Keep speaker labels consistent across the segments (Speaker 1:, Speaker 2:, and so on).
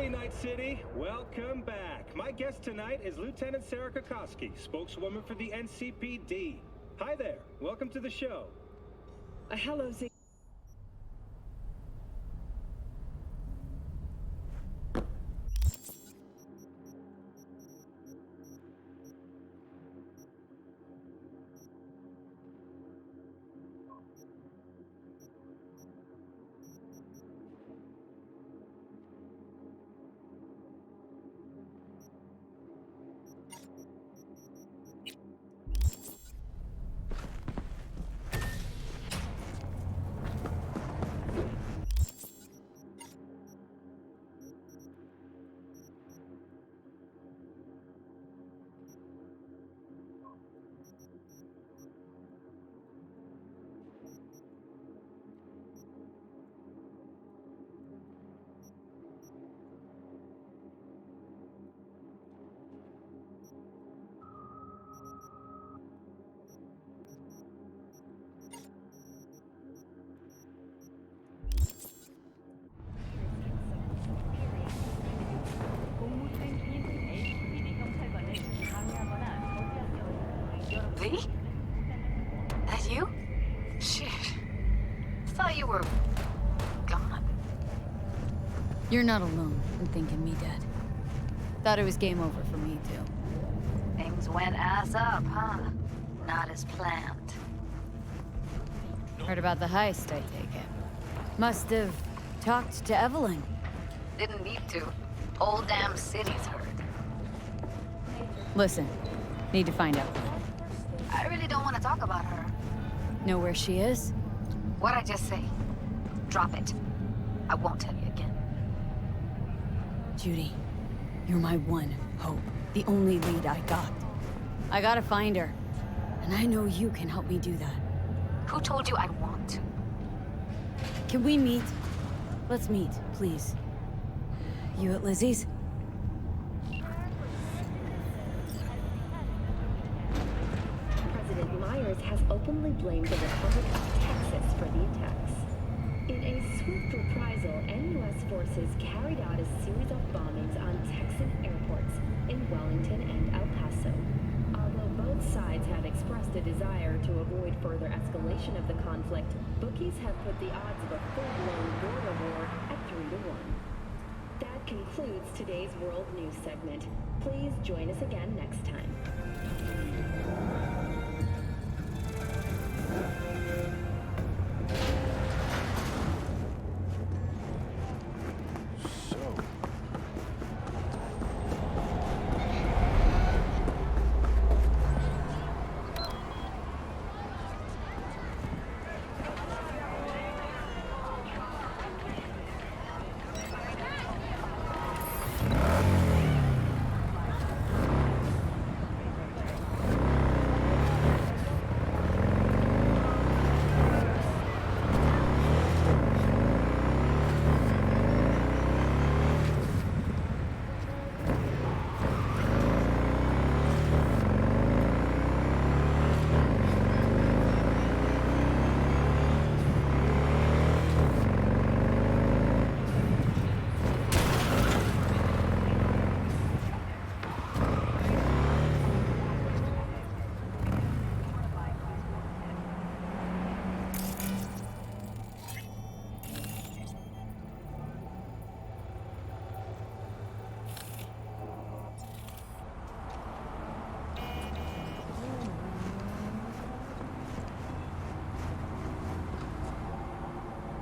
Speaker 1: Howdy, Night City. Welcome back. My guest tonight is Lieutenant Sarah Kokoski, spokeswoman for the NCPD. Hi there. Welcome to the show.
Speaker 2: Hello, Z.
Speaker 3: V? That you? Shit. Thought you were... gone.
Speaker 4: You're not alone in thinking me dead. Thought it was game over for me, too.
Speaker 3: Things went ass up, huh? Not as planned.
Speaker 4: Heard about the heist, I take it. Must have talked to Evelyn.
Speaker 3: Didn't need to. Whole damn city's heard.
Speaker 4: Listen, need to find out.
Speaker 3: I really don't want to talk about her.
Speaker 4: Know where she is?
Speaker 3: What'd I just say? Drop it. I won't tell you again.
Speaker 4: Judy, you're my one hope. The only lead I got. I gotta find her. And I know you can help me do that.
Speaker 3: Who told you I want to?
Speaker 4: Can we meet? Let's meet, please. You at Lizzie's?
Speaker 2: President Myers has openly blamed the Republic of Texas for the attacks. In a swift reprisal, NUS forces carried out a series of bombings on Texan airports in Wellington and El Paso. Although both sides have expressed a desire to avoid further escalation of the conflict, bookies have put the odds of a full-blown border war at 3-1. That concludes today's World News segment. Please join us again next time.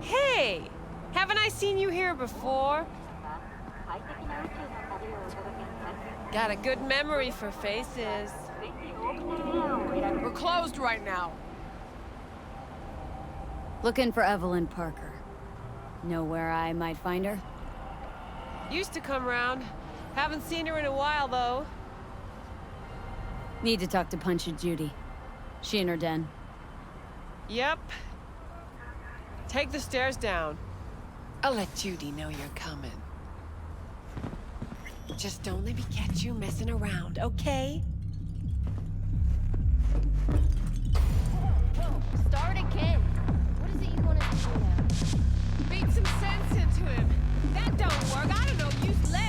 Speaker 5: Hey! Haven't I seen you here before? Got a good memory for faces.
Speaker 6: We're closed right now.
Speaker 4: Looking for Evelyn Parker. Know where I might find her?
Speaker 5: Used to come round. Haven't seen her in a while, though.
Speaker 4: Need to talk to Punchy Judy. She in her den.
Speaker 5: Yep. Take the stairs down. I'll let Judy know you're coming. Just don't let me catch you messing around, okay?
Speaker 7: Whoa, start again. What is it you want us to do now?
Speaker 5: Beat some sense into him. That don't work. I don't know. Use legs.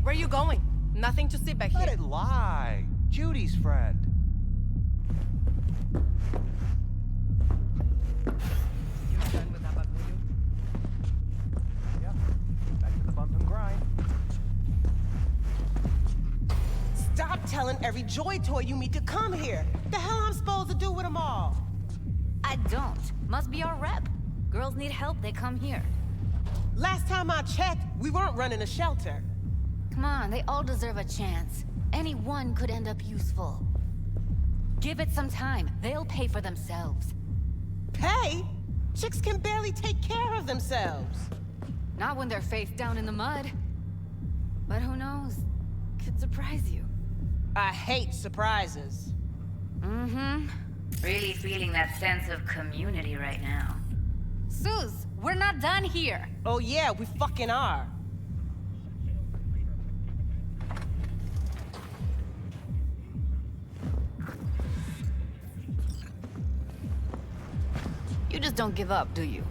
Speaker 5: Where are you going? Nothing to see back
Speaker 8: Let
Speaker 5: here.
Speaker 8: it lie. Judy's friend.
Speaker 5: You're done with that baguio?
Speaker 8: Yep. Back to the bump and grind.
Speaker 9: Stop telling every Joy Toy you meet to come here. The hell I'm supposed to do with them all?
Speaker 7: I don't. Must be our rep. Girls need help, they come here.
Speaker 9: Last time I checked, we weren't running a shelter.
Speaker 7: Come on, they all deserve a chance. Any one could end up useful. Give it some time. They'll pay for themselves.
Speaker 9: Pay? Chicks can barely take care of themselves.
Speaker 7: Not when they're face down in the mud. But who knows? Could surprise you.
Speaker 9: I hate surprises.
Speaker 7: Mm-hmm.
Speaker 10: Really feeling that sense of community right now.
Speaker 7: Suze, we're not done here.
Speaker 9: Oh yeah, we fucking are.
Speaker 7: You just don't give up, do you?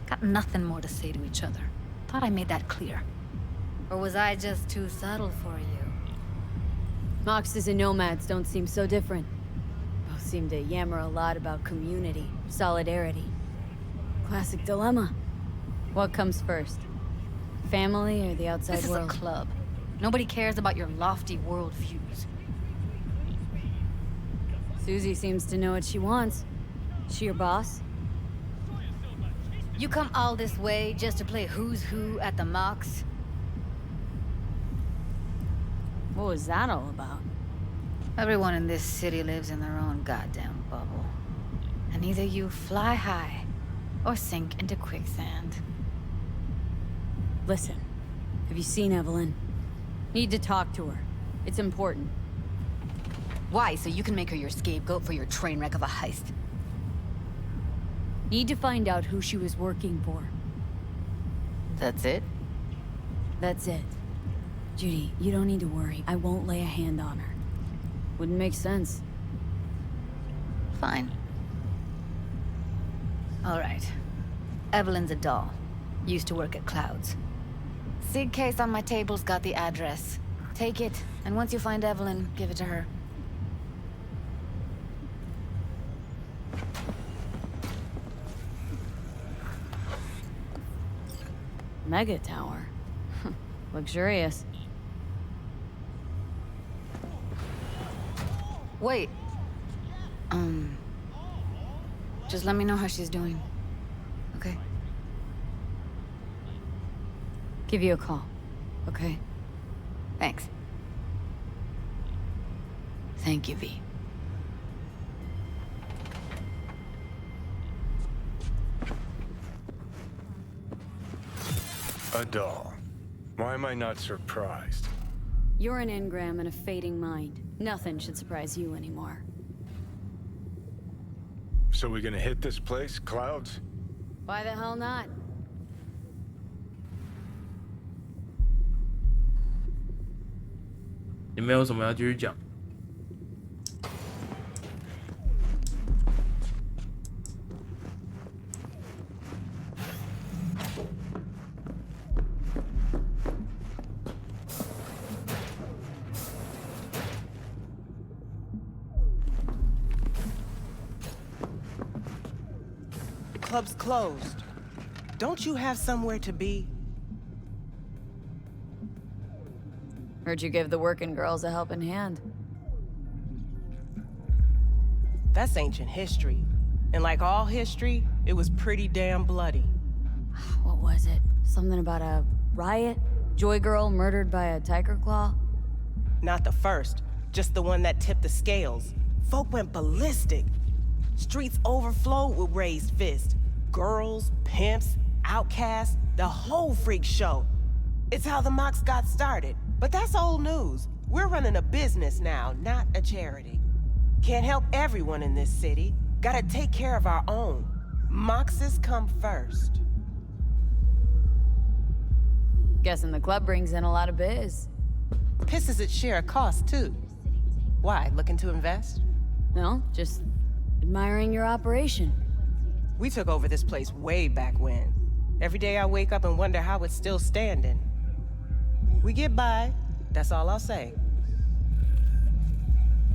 Speaker 7: Got nothing more to say to each other. Thought I made that clear. Or was I just too subtle for you?
Speaker 4: Moxes and nomads don't seem so different. Both seem to yammer a lot about community, solidarity. Classic dilemma. What comes first? Family or the outside world?
Speaker 7: This is a club. Nobody cares about your lofty worldviews.
Speaker 4: Susie seems to know what she wants. She your boss?
Speaker 7: You come all this way just to play who's who at the Mox?
Speaker 4: What was that all about?
Speaker 7: Everyone in this city lives in their own goddamn bubble. And either you fly high, or sink into quicksand.
Speaker 4: Listen, have you seen Evelyn? Need to talk to her. It's important.
Speaker 7: Why? So you can make her your scapegoat for your train wreck of a heist?
Speaker 4: Need to find out who she was working for.
Speaker 7: That's it?
Speaker 4: That's it. Judy, you don't need to worry. I won't lay a hand on her. Wouldn't make sense.
Speaker 7: Fine. All right. Evelyn's a doll. Used to work at Clouds. Sig case on my table's got the address. Take it, and once you find Evelyn, give it to her.
Speaker 4: Mega tower. Luxurious.
Speaker 7: Wait. Just let me know how she's doing. Okay?
Speaker 4: Give you a call. Okay?
Speaker 7: Thanks. Thank you, V.
Speaker 11: A doll. Why am I not surprised?
Speaker 4: You're an engram and a fading mind. Nothing should surprise you anymore.
Speaker 11: So we gonna hit this place, Clouds?
Speaker 4: Why the hell not?
Speaker 12: 你们有什么要继续讲？
Speaker 9: Club's closed. Don't you have somewhere to be?
Speaker 4: Heard you give the working girls a helping hand.
Speaker 9: That's ancient history. And like all history, it was pretty damn bloody.
Speaker 4: What was it? Something about a riot? Joy girl murdered by a tiger claw?
Speaker 9: Not the first, just the one that tipped the scales. Folk went ballistic. Streets overflowed with raised fists. Girls, pimps, outcasts, the whole freak show. It's how the Mox got started. But that's old news. We're running a business now, not a charity. Can't help everyone in this city. Gotta take care of our own. Moxes come first.
Speaker 4: Guessing the club brings in a lot of biz.
Speaker 9: Pisses its share of cost, too. Why, looking to invest?
Speaker 4: No, just admiring your operation.
Speaker 9: We took over this place way back when. Every day I wake up and wonder how it's still standing. We get by. That's all I'll say.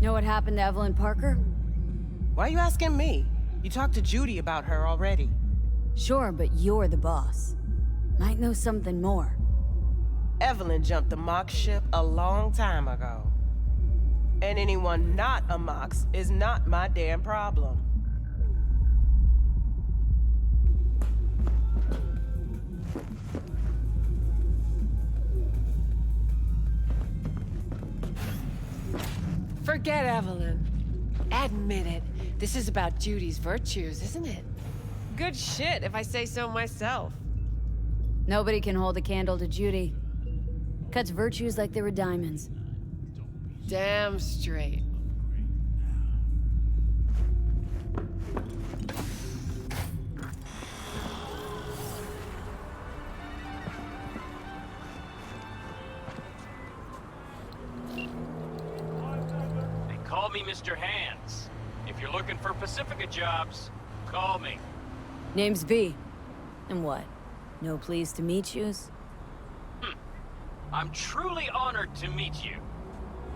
Speaker 4: Know what happened to Evelyn Parker?
Speaker 9: Why are you asking me? You talked to Judy about her already.
Speaker 4: Sure, but you're the boss. Might know something more.
Speaker 9: Evelyn jumped the Mox ship a long time ago. And anyone not a Mox is not my damn problem.
Speaker 5: Forget Evelyn. Admit it. This is about Judy's virtues, isn't it? Good shit, if I say so myself.
Speaker 4: Nobody can hold a candle to Judy. Cuts virtues like they were diamonds.
Speaker 5: Damn straight.
Speaker 12: They call me Mr. Hands. If you're looking for Pacifica jobs, call me.
Speaker 4: Name's V. And what? No pleased to meet yous?
Speaker 12: I'm truly honored to meet you.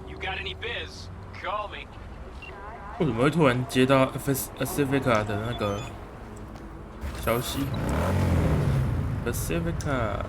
Speaker 12: You got any biz, call me.
Speaker 13: 为什么会突然接到 Pacifica 的那个消息 ？Pacifica。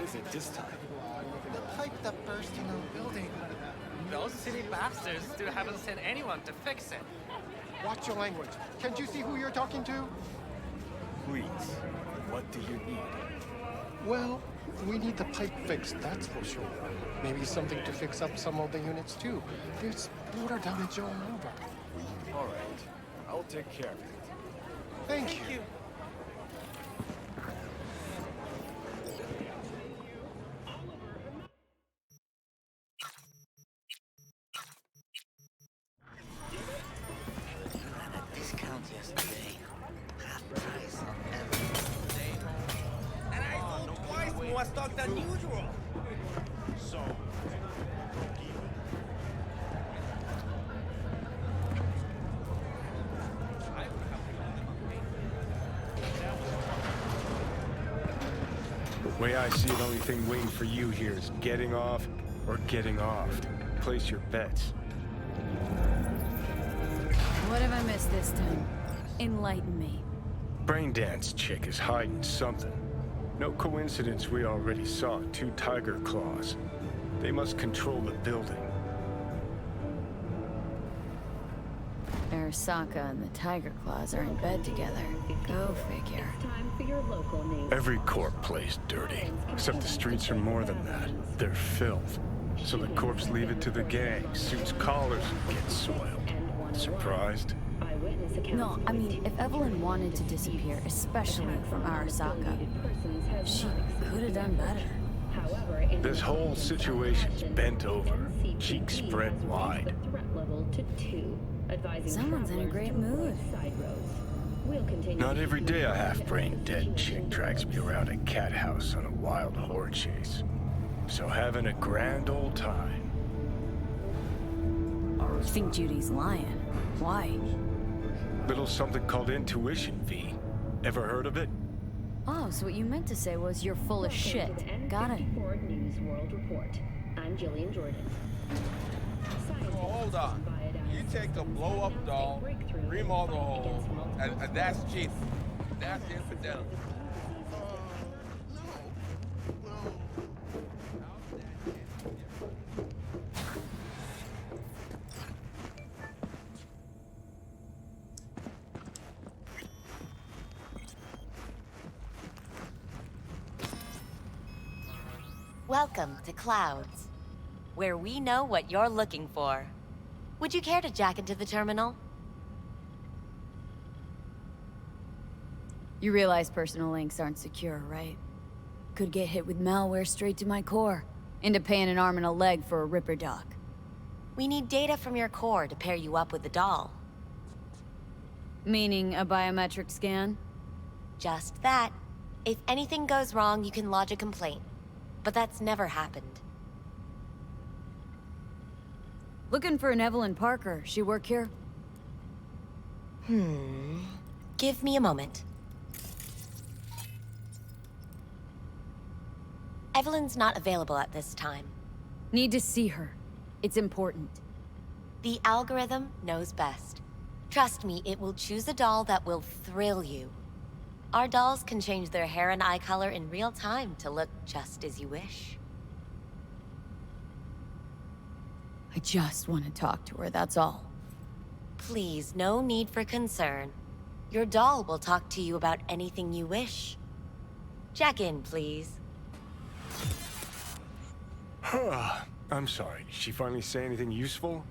Speaker 11: is it this time?
Speaker 8: The pipe that burst in our building.
Speaker 6: Those silly bastards still haven't sent anyone to fix it.
Speaker 8: Watch your language. Can't you see who you're talking to?
Speaker 11: Please, what do you need?
Speaker 8: Well, we need the pipe fixed, that's for sure. Maybe something to fix up some of the units too. There's water damage all over.
Speaker 11: All right, I'll take care of it.
Speaker 8: Thank you.
Speaker 14: Discount yesterday. Half price on everything. And I sold twice more stock than usual. So,
Speaker 11: The way I see it, only thing waiting for you here is getting off or getting offed. Place your bets.
Speaker 4: What have I missed this time? Enlighten me.
Speaker 11: Braindance chick is hiding something. No coincidence we already saw 2 tiger claws. They must control the building.
Speaker 4: Arasaka and the Tiger Claws are in bed together. Go figure.
Speaker 2: Time for your local news.
Speaker 11: Every corp plays dirty, except the streets are more than that. They're filth. So the corps leave it to the gang, suits collars and get soiled. Surprised?
Speaker 4: No, I mean, if Evelyn wanted to disappear, especially from Arasaka, she could have done better.
Speaker 11: This whole situation's bent over, cheeks spread wide.
Speaker 4: Someone's in a great mood.
Speaker 11: Not every day a half-brained dead chick drags me around a cat house on a wild whore chase. So having a grand old time.
Speaker 4: You think Judy's lying? Why?
Speaker 11: Little something called intuition, V. Ever heard of it?
Speaker 4: Oh, so what you meant to say was you're full of shit. Got it.
Speaker 2: News World Report. I'm Jillian Jordan.
Speaker 15: Oh, hold on. You take the blow-up doll, remodel the hole, and that's cheap. That's infidelity.
Speaker 16: Welcome to Clouds, where we know what you're looking for. Would you care to jack into the terminal?
Speaker 4: You realize personal links aren't secure, right? Could get hit with malware straight to my core. Into paying an arm and a leg for a Ripper doc.
Speaker 16: We need data from your core to pair you up with the doll.
Speaker 4: Meaning a biometric scan?
Speaker 16: Just that. If anything goes wrong, you can lodge a complaint. But that's never happened.
Speaker 4: Looking for an Evelyn Parker. She work here?
Speaker 16: Give me a moment. Evelyn's not available at this time.
Speaker 4: Need to see her. It's important.
Speaker 16: The algorithm knows best. Trust me, it will choose a doll that will thrill you. Our dolls can change their hair and eye color in real time to look just as you wish.
Speaker 4: I just want to talk to her, that's all.
Speaker 16: Please, no need for concern. Your doll will talk to you about anything you wish. Jack in, please.
Speaker 11: I'm sorry, did she finally say anything useful?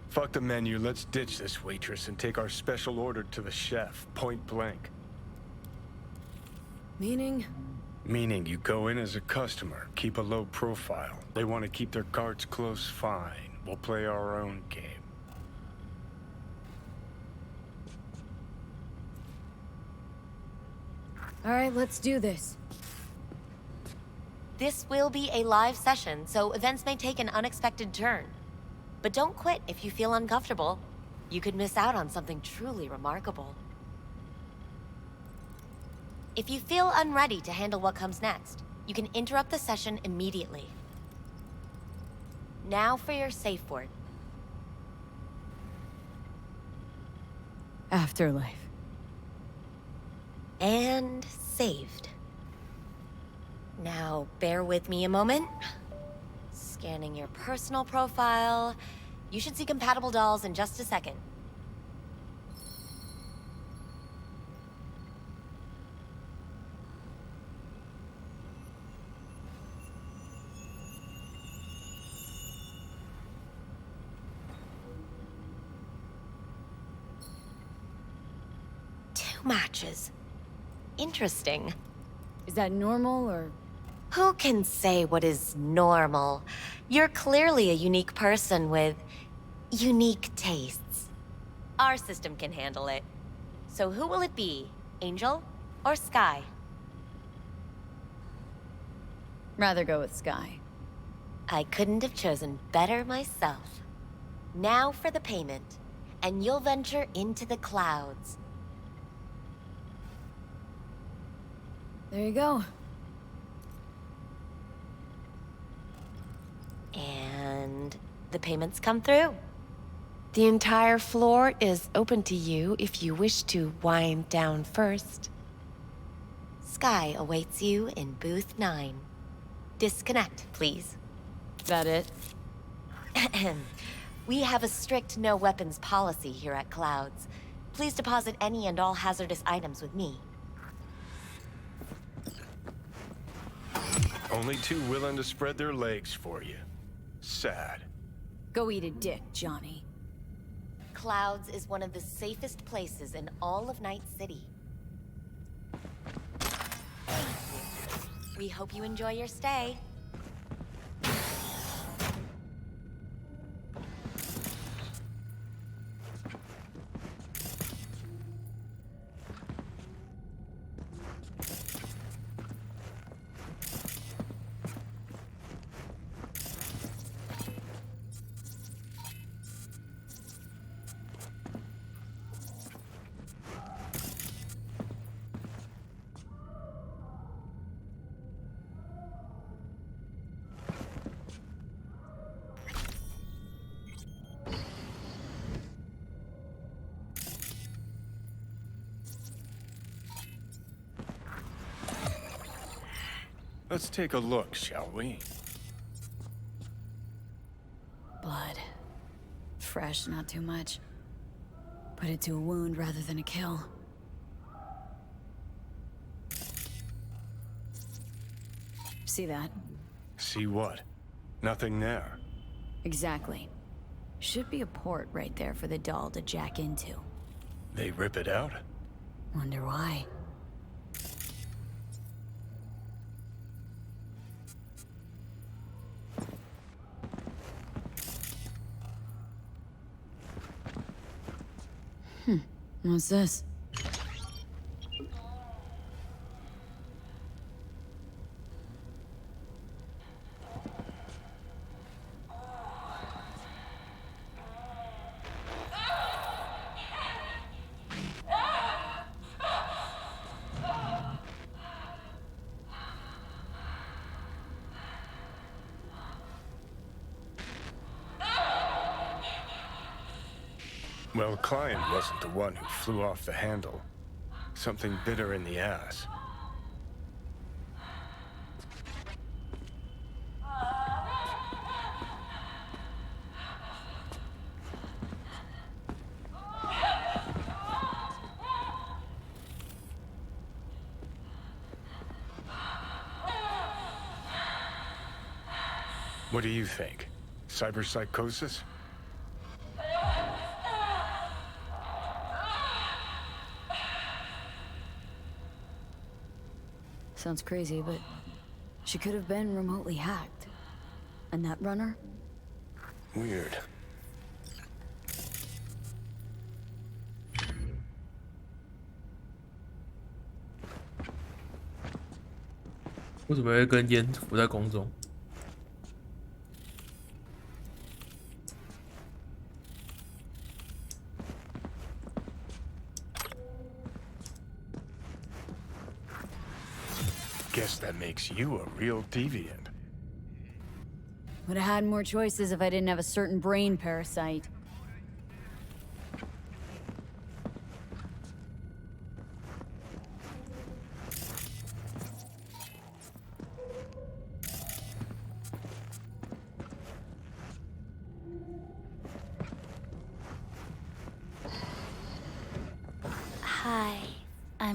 Speaker 11: Fuck the menu, let's ditch this waitress and take our special order to the chef, point blank.
Speaker 4: Meaning?
Speaker 11: Meaning you go in as a customer, keep a low profile. They want to keep their cards close, fine. We'll play our own game.
Speaker 4: All right, let's do this.
Speaker 16: This will be a live session, so events may take an unexpected turn. But don't quit if you feel uncomfortable. You could miss out on something truly remarkable. If you feel unready to handle what comes next, you can interrupt the session immediately. Now for your safe word.
Speaker 4: Afterlife.
Speaker 16: And saved. Now, bear with me a moment. Scanning your personal profile. You should see compatible dolls in just a second. Two matches. Interesting.
Speaker 4: Is that normal, or...?
Speaker 16: Who can say what is normal? You're clearly a unique person with unique tastes. Our system can handle it. So who will it be? Angel or Sky?
Speaker 4: Rather go with Sky.
Speaker 16: I couldn't have chosen better myself. Now for the payment, and you'll venture into the clouds.
Speaker 4: There you go.
Speaker 16: And the payments come through.
Speaker 5: The entire floor is open to you if you wish to wind down first.
Speaker 16: Sky awaits you in booth 9. Disconnect, please.
Speaker 4: That it?
Speaker 16: We have a strict no weapons policy here at Clouds. Please deposit any and all hazardous items with me.
Speaker 11: Only two willing to spread their legs for you. Sad.
Speaker 4: Go eat a dick, Johnny.
Speaker 16: Clouds is one of the safest places in all of Night City. We hope you enjoy your stay.
Speaker 11: Let's take a look, shall we?
Speaker 4: Blood. Fresh, not too much. Put it to a wound rather than a kill. See that?
Speaker 11: See what? Nothing there.
Speaker 4: Exactly. Should be a port right there for the doll to jack into.
Speaker 11: They rip it out?
Speaker 4: Wonder why. What's this?
Speaker 11: Well, Client wasn't the one who flew off the handle. Something bit her in the ass. What do you think? Cyberpsychosis?
Speaker 4: Sounds crazy, but she could have been remotely hacked. A netrunner?
Speaker 11: Weird.
Speaker 13: 为什么会跟烟浮在空中？
Speaker 11: Guess that makes you a real deviant.
Speaker 4: Would have had more choices if I didn't have a certain brain parasite.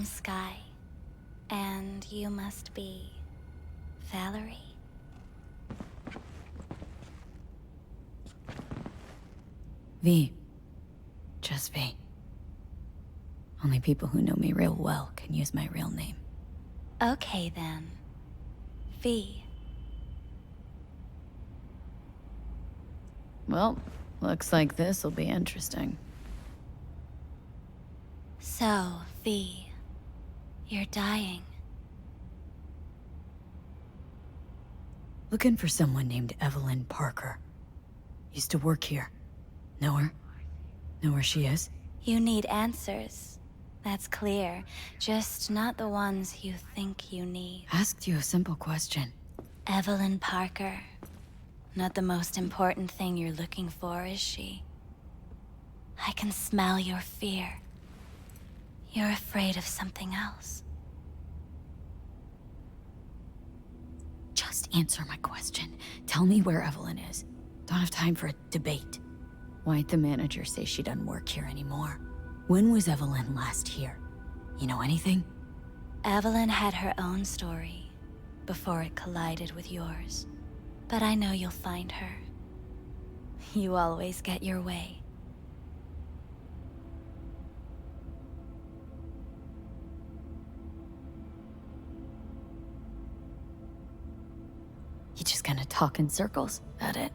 Speaker 17: name's Sky. And you must be... Valerie?
Speaker 4: V. Just V. Only people who know me real well can use my real name.
Speaker 17: Okay then. V.
Speaker 4: Well, looks like this'll be interesting.
Speaker 17: So, V. You're dying.
Speaker 4: Looking for someone named Evelyn Parker. Used to work here. Know her? Know where she is?
Speaker 17: You need answers. That's clear. Just not the ones you think you need.
Speaker 4: Asked you a simple question.
Speaker 17: Evelyn Parker. Not the most important thing you're looking for, is she? I can smell your fear. You're afraid of something else.
Speaker 4: Just answer my question. Tell me where Evelyn is. Don't have time for a debate. Why'd the manager say she doesn't work here anymore? When was Evelyn last here? You know anything?
Speaker 17: Evelyn had her own story before it collided with yours. But I know you'll find her. You always get your way.
Speaker 4: You just gonna talk in circles? That it?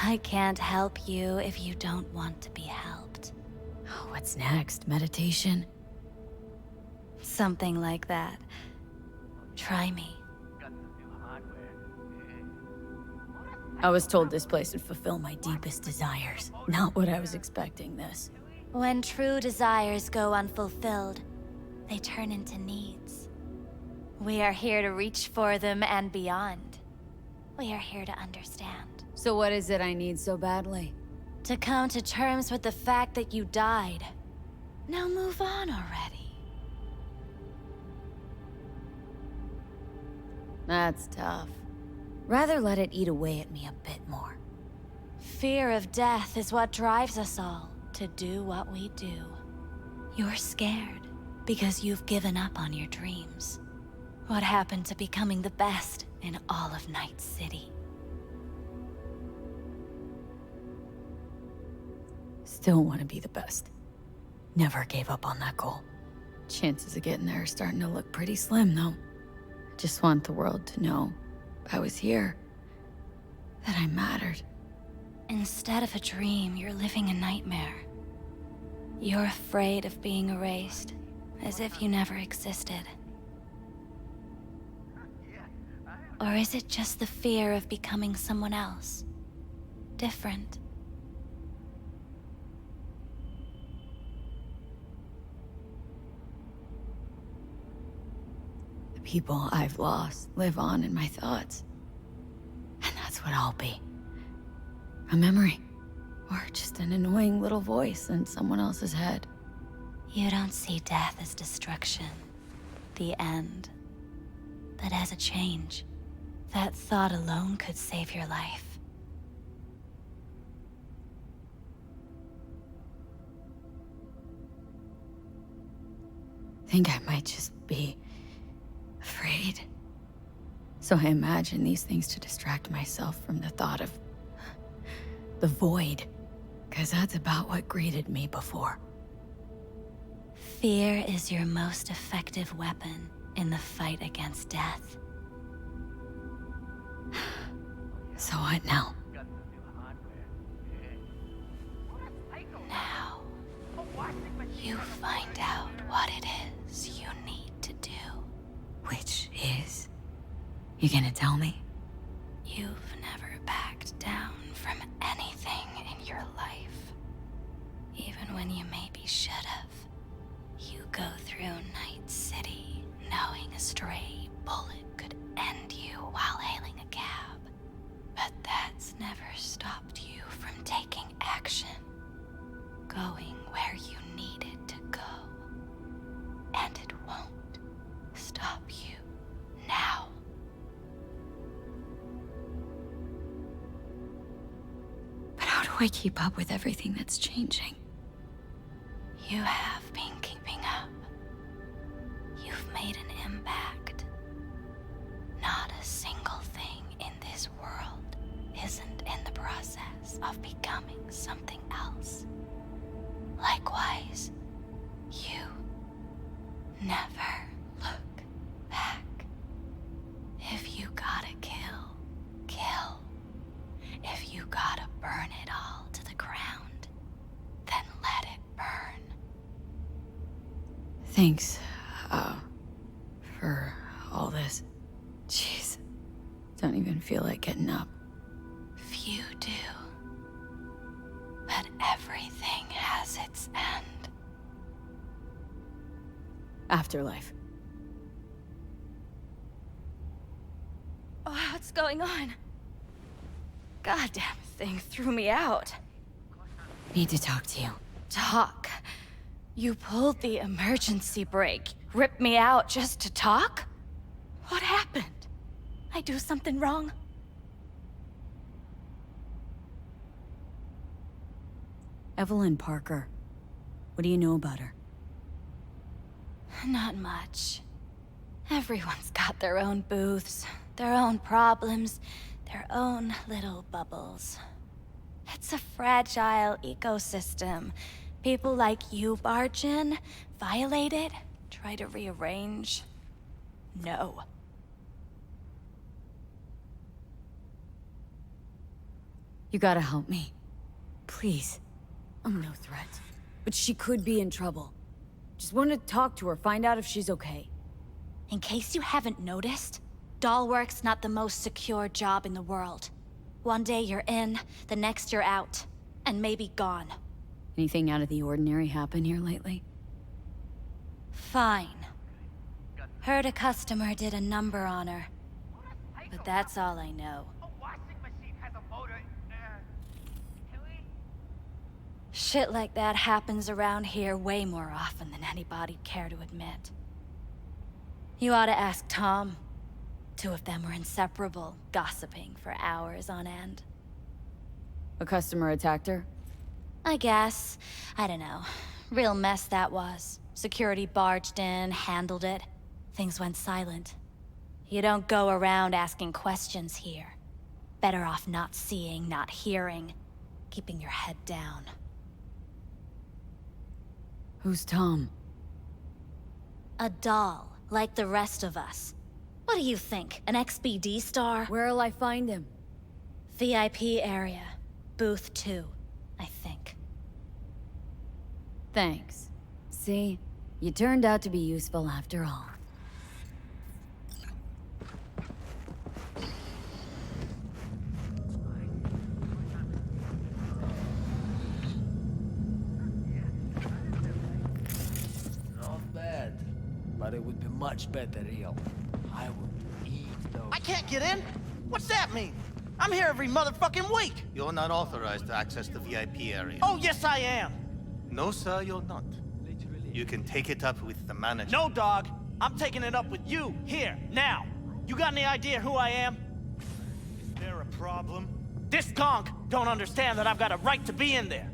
Speaker 17: I can't help you if you don't want to be helped.
Speaker 4: What's next? Meditation?
Speaker 17: Something like that. Try me.
Speaker 4: I was told this place would fulfill my deepest desires. Not what I was expecting this.
Speaker 17: When true desires go unfulfilled, they turn into needs. We are here to reach for them and beyond. We are here to understand.
Speaker 4: So what is it I need so badly?
Speaker 17: To come to terms with the fact that you died. Now move on already.
Speaker 4: That's tough. Rather let it eat away at me a bit more.
Speaker 17: Fear of death is what drives us all to do what we do. You're scared because you've given up on your dreams. What happened to becoming the best in all of Night City?
Speaker 4: Still want to be the best. Never gave up on that goal. Chances of getting there are starting to look pretty slim, though. I just want the world to know I was here. That I mattered.
Speaker 17: Instead of a dream, you're living a nightmare. You're afraid of being erased, as if you never existed. Or is it just the fear of becoming someone else? Different?
Speaker 4: The people I've lost live on in my thoughts. And that's what I'll be. A memory. Or just an annoying little voice in someone else's head.
Speaker 17: You don't see death as destruction, the end, but as a change. That thought alone could save your life.
Speaker 4: Think I might just be afraid. So I imagine these things to distract myself from the thought of the void. 'Cause that's about what greeted me before.
Speaker 17: Fear is your most effective weapon in the fight against death.
Speaker 4: So what now?
Speaker 17: Now, you find out what it is you need to do.
Speaker 4: Which is? You gonna tell me?
Speaker 17: You've never backed down from anything in your life. Even when you maybe should have. You go through Night City knowing a stray bullet could end you while hailing a cab. But that's never stopped you from taking action. Going where you needed to go. And it won't stop you now.
Speaker 4: But how do I keep up with everything that's changing?
Speaker 17: You have been keeping up. his world isn't in the process of becoming something else. Likewise, you never look back. If you gotta kill, kill. If you gotta burn it all to the ground, then let it burn.
Speaker 4: Thanks, for all this. Jeez. Don't even feel like getting up.
Speaker 17: Few do. But everything has its end.
Speaker 4: Afterlife.
Speaker 17: Oh, what's going on? Goddamn thing threw me out.
Speaker 4: Need to talk to you.
Speaker 17: Talk? You pulled the emergency brake, ripped me out just to talk? What happened? I do something wrong?
Speaker 4: Evelyn Parker. What do you know about her?
Speaker 17: Not much. Everyone's got their own booths, their own problems, their own little bubbles. It's a fragile ecosystem. People like you barge in, violate it, try to rearrange. No.
Speaker 4: You gotta help me. Please. I'm no threat. But she could be in trouble. Just wanted to talk to her, find out if she's okay.
Speaker 17: In case you haven't noticed, doll work's not the most secure job in the world. One day you're in, the next you're out, and maybe gone.
Speaker 4: Anything out of the ordinary happen here lately?
Speaker 17: Fine. Heard a customer did a number on her. But that's all I know. Shit like that happens around here way more often than anybody'd care to admit. You ought to ask Tom. Two of them were inseparable, gossiping for hours on end.
Speaker 4: A customer attacked her?
Speaker 17: I guess. I don't know. Real mess that was. Security barged in, handled it. Things went silent. You don't go around asking questions here. Better off not seeing, not hearing. Keeping your head down.
Speaker 4: Who's Tom?
Speaker 17: A doll, like the rest of us. What do you think, an XBD star?
Speaker 4: Where'll I find him?
Speaker 17: VIP area. Booth 2, I think.
Speaker 4: Thanks. See? You turned out to be useful after all.
Speaker 14: Not bad. But it would be much better real. I would eat those.
Speaker 18: I can't get in? What's that mean? I'm here every motherfucking week.
Speaker 19: You're not authorized to access the VIP area.
Speaker 18: Oh, yes, I am.
Speaker 19: No, sir, you're not. You can take it up with the manager.
Speaker 18: No, dog. I'm taking it up with you, here, now. You got any idea who I am?
Speaker 20: Is there a problem?
Speaker 18: This conk don't understand that I've got a right to be in there.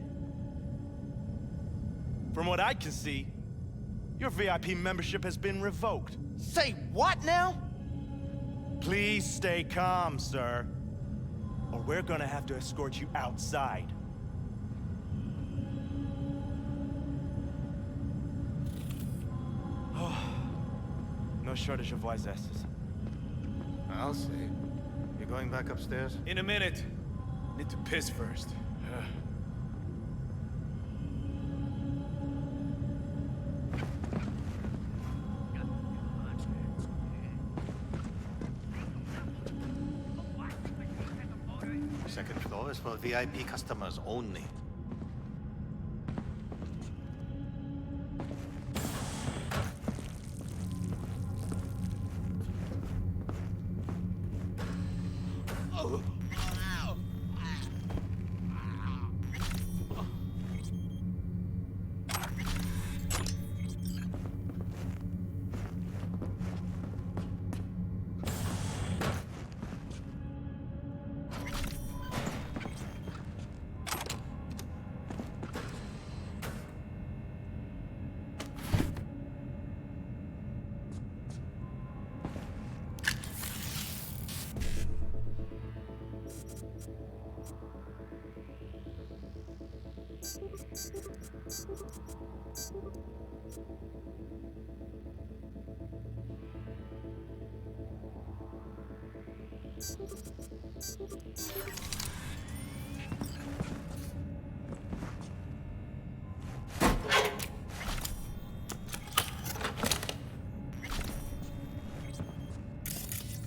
Speaker 20: From what I can see, your VIP membership has been revoked.
Speaker 18: Say what now?
Speaker 20: Please stay calm, sir. Or we're gonna have to escort you outside. No shortage of wise asses.
Speaker 19: I'll see. You're going back upstairs?
Speaker 20: In a minute. Need to piss first.
Speaker 19: Second floor is for VIP customers only.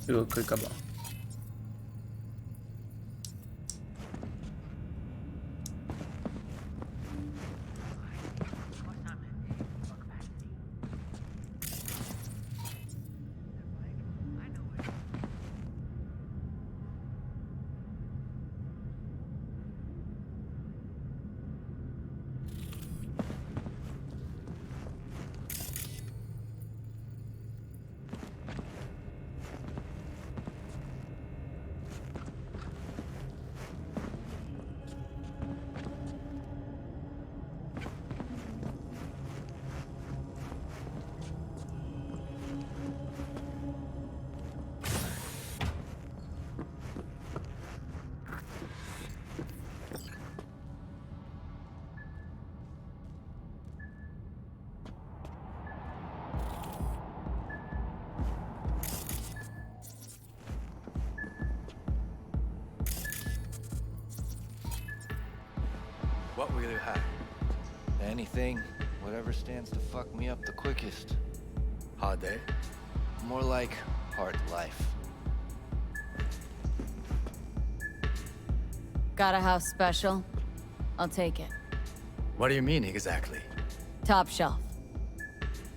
Speaker 13: 这个可以干嘛？What
Speaker 14: will you have? Anything, whatever stands to fuck me up the quickest.
Speaker 19: Hard day?
Speaker 14: More like hard life.
Speaker 4: Got a house special? I'll take it.
Speaker 19: What do you mean exactly?
Speaker 4: Top shelf.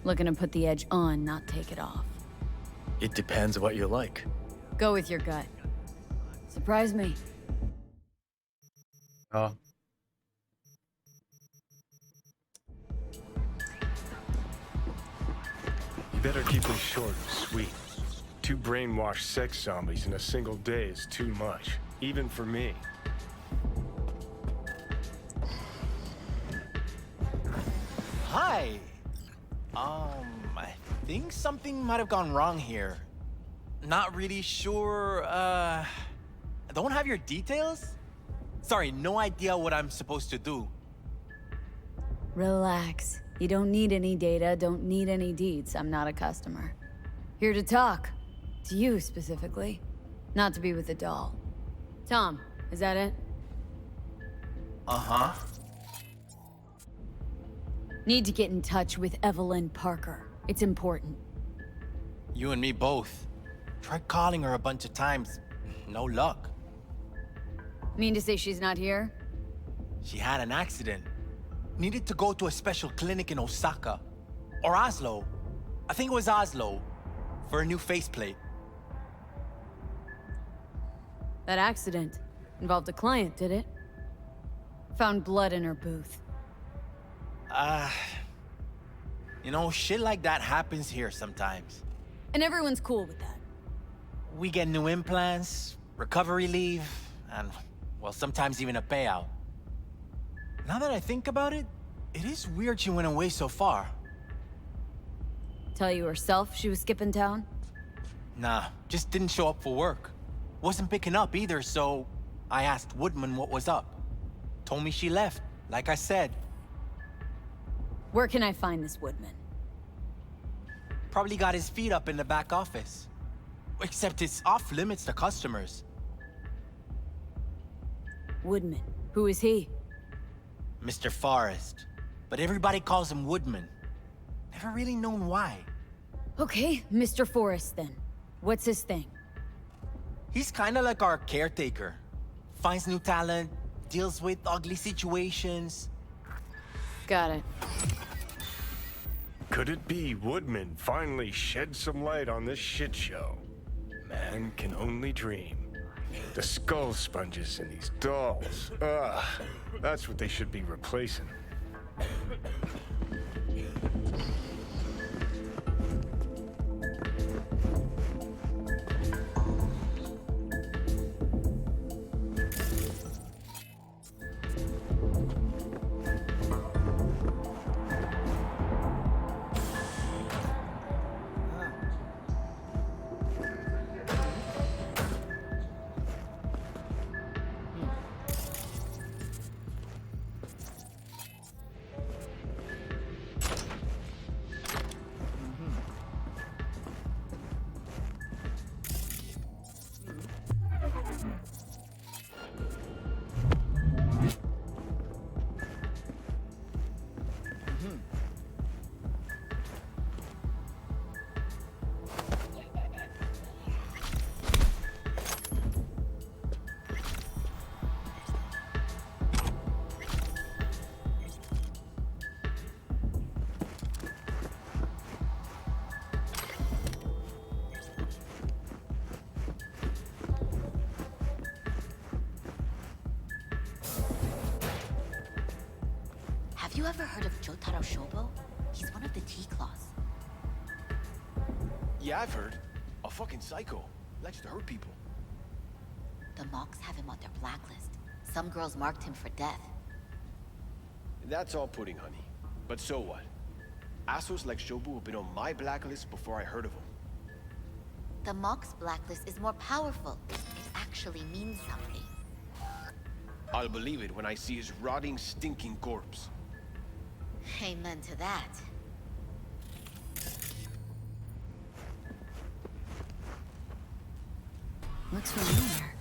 Speaker 4: Looking to put the edge on, not take it off.
Speaker 19: It depends what you like.
Speaker 4: Go with your gut. Surprise me.
Speaker 13: Oh.
Speaker 11: You better keep this short and sweet. 2 brainwashed sex zombies in a single day is too much, even for me.
Speaker 18: Hi. I think something might have gone wrong here. Not really sure, don't have your details? Sorry, no idea what I'm supposed to do.
Speaker 4: Relax. You don't need any data, don't need any deeds. I'm not a customer. Here to talk. To you, specifically. Not to be with a doll. Tom, is that it?
Speaker 18: Uh-huh.
Speaker 4: Need to get in touch with Evelyn Parker. It's important.
Speaker 18: You and me both. Tried calling her a bunch of times. No luck.
Speaker 4: Mean to say she's not here?
Speaker 18: She had an accident. Needed to go to a special clinic in Osaka. Or Oslo. I think it was Oslo. For a new faceplate.
Speaker 4: That accident involved a client, did it? Found blood in her booth.
Speaker 18: You know, shit like that happens here sometimes.
Speaker 4: And everyone's cool with that.
Speaker 18: We get new implants, recovery leave, and, well, sometimes even a payout. Now that I think about it, it is weird she went away so far.
Speaker 4: Tell you herself she was skipping town?
Speaker 18: Nah, just didn't show up for work. Wasn't picking up either, so I asked Woodman what was up. Told me she left, like I said.
Speaker 4: Where can I find this Woodman?
Speaker 18: Probably got his feet up in the back office. Except it's off limits to customers.
Speaker 4: Woodman. Who is he?
Speaker 18: Mr. Forrest. But everybody calls him Woodman. Never really known why.
Speaker 4: Okay, Mr. Forrest then. What's his thing?
Speaker 18: He's kinda like our caretaker. Finds new talent, deals with ugly situations.
Speaker 4: Got it.
Speaker 11: Could it be Woodman finally shed some light on this shit show? Man can only dream. The skull sponges in these dolls. Ugh, that's what they should be replacing.
Speaker 10: you ever heard of Jotaro Shobo? He's one of the T-Claws.
Speaker 21: Yeah, I've heard. A fucking psycho. Likes to hurt people.
Speaker 10: The Mox have him on their blacklist. Some girls marked him for death.
Speaker 21: That's all pudding, honey. But so what? Assholes like Shobu have been on my blacklist before I heard of him.
Speaker 10: The Mox blacklist is more powerful. It actually means something.
Speaker 21: I'll believe it when I see his rotting, stinking corpse.
Speaker 10: Amen to that.
Speaker 4: Looks familiar.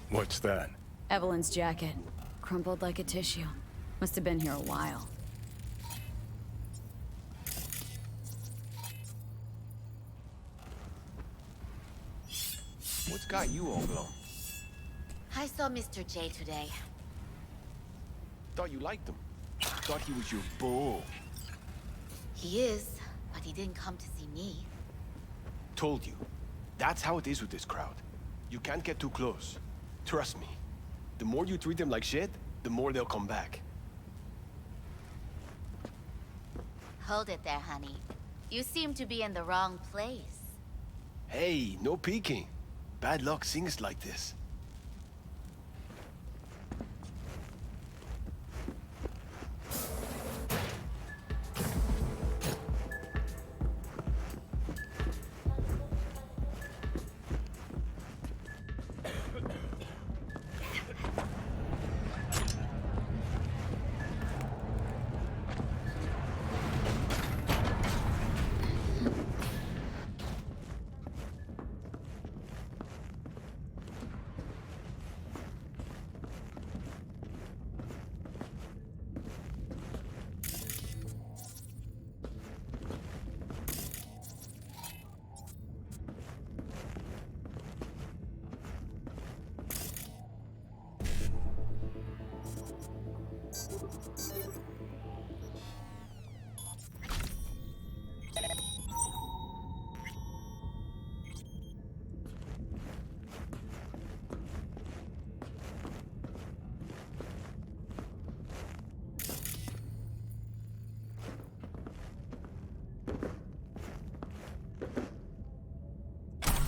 Speaker 11: What's that?
Speaker 4: Evelyn's jacket. Crumpled like a tissue. Must have been here a while.
Speaker 21: What's got you all blown?
Speaker 10: I saw Mr. J today.
Speaker 21: Thought you liked him. Thought he was your bull.
Speaker 10: He is, but he didn't come to see me.
Speaker 21: Told you. That's how it is with this crowd. You can't get too close. Trust me. The more you treat them like shit, the more they'll come back.
Speaker 10: Hold it there, honey. You seem to be in the wrong place.
Speaker 21: Hey, no peeking. Bad luck sings like this.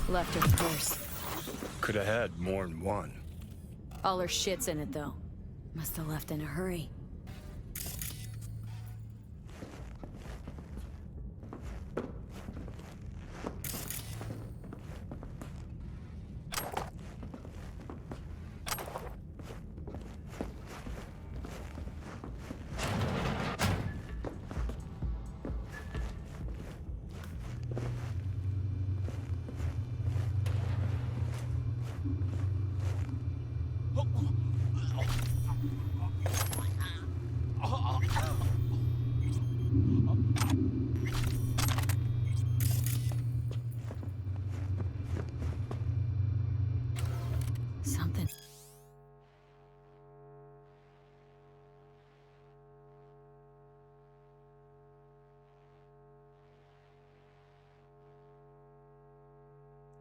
Speaker 4: Left her, of course.
Speaker 11: Could have had more than one.
Speaker 4: All her shit's in it, though. Must have left in a hurry. Something.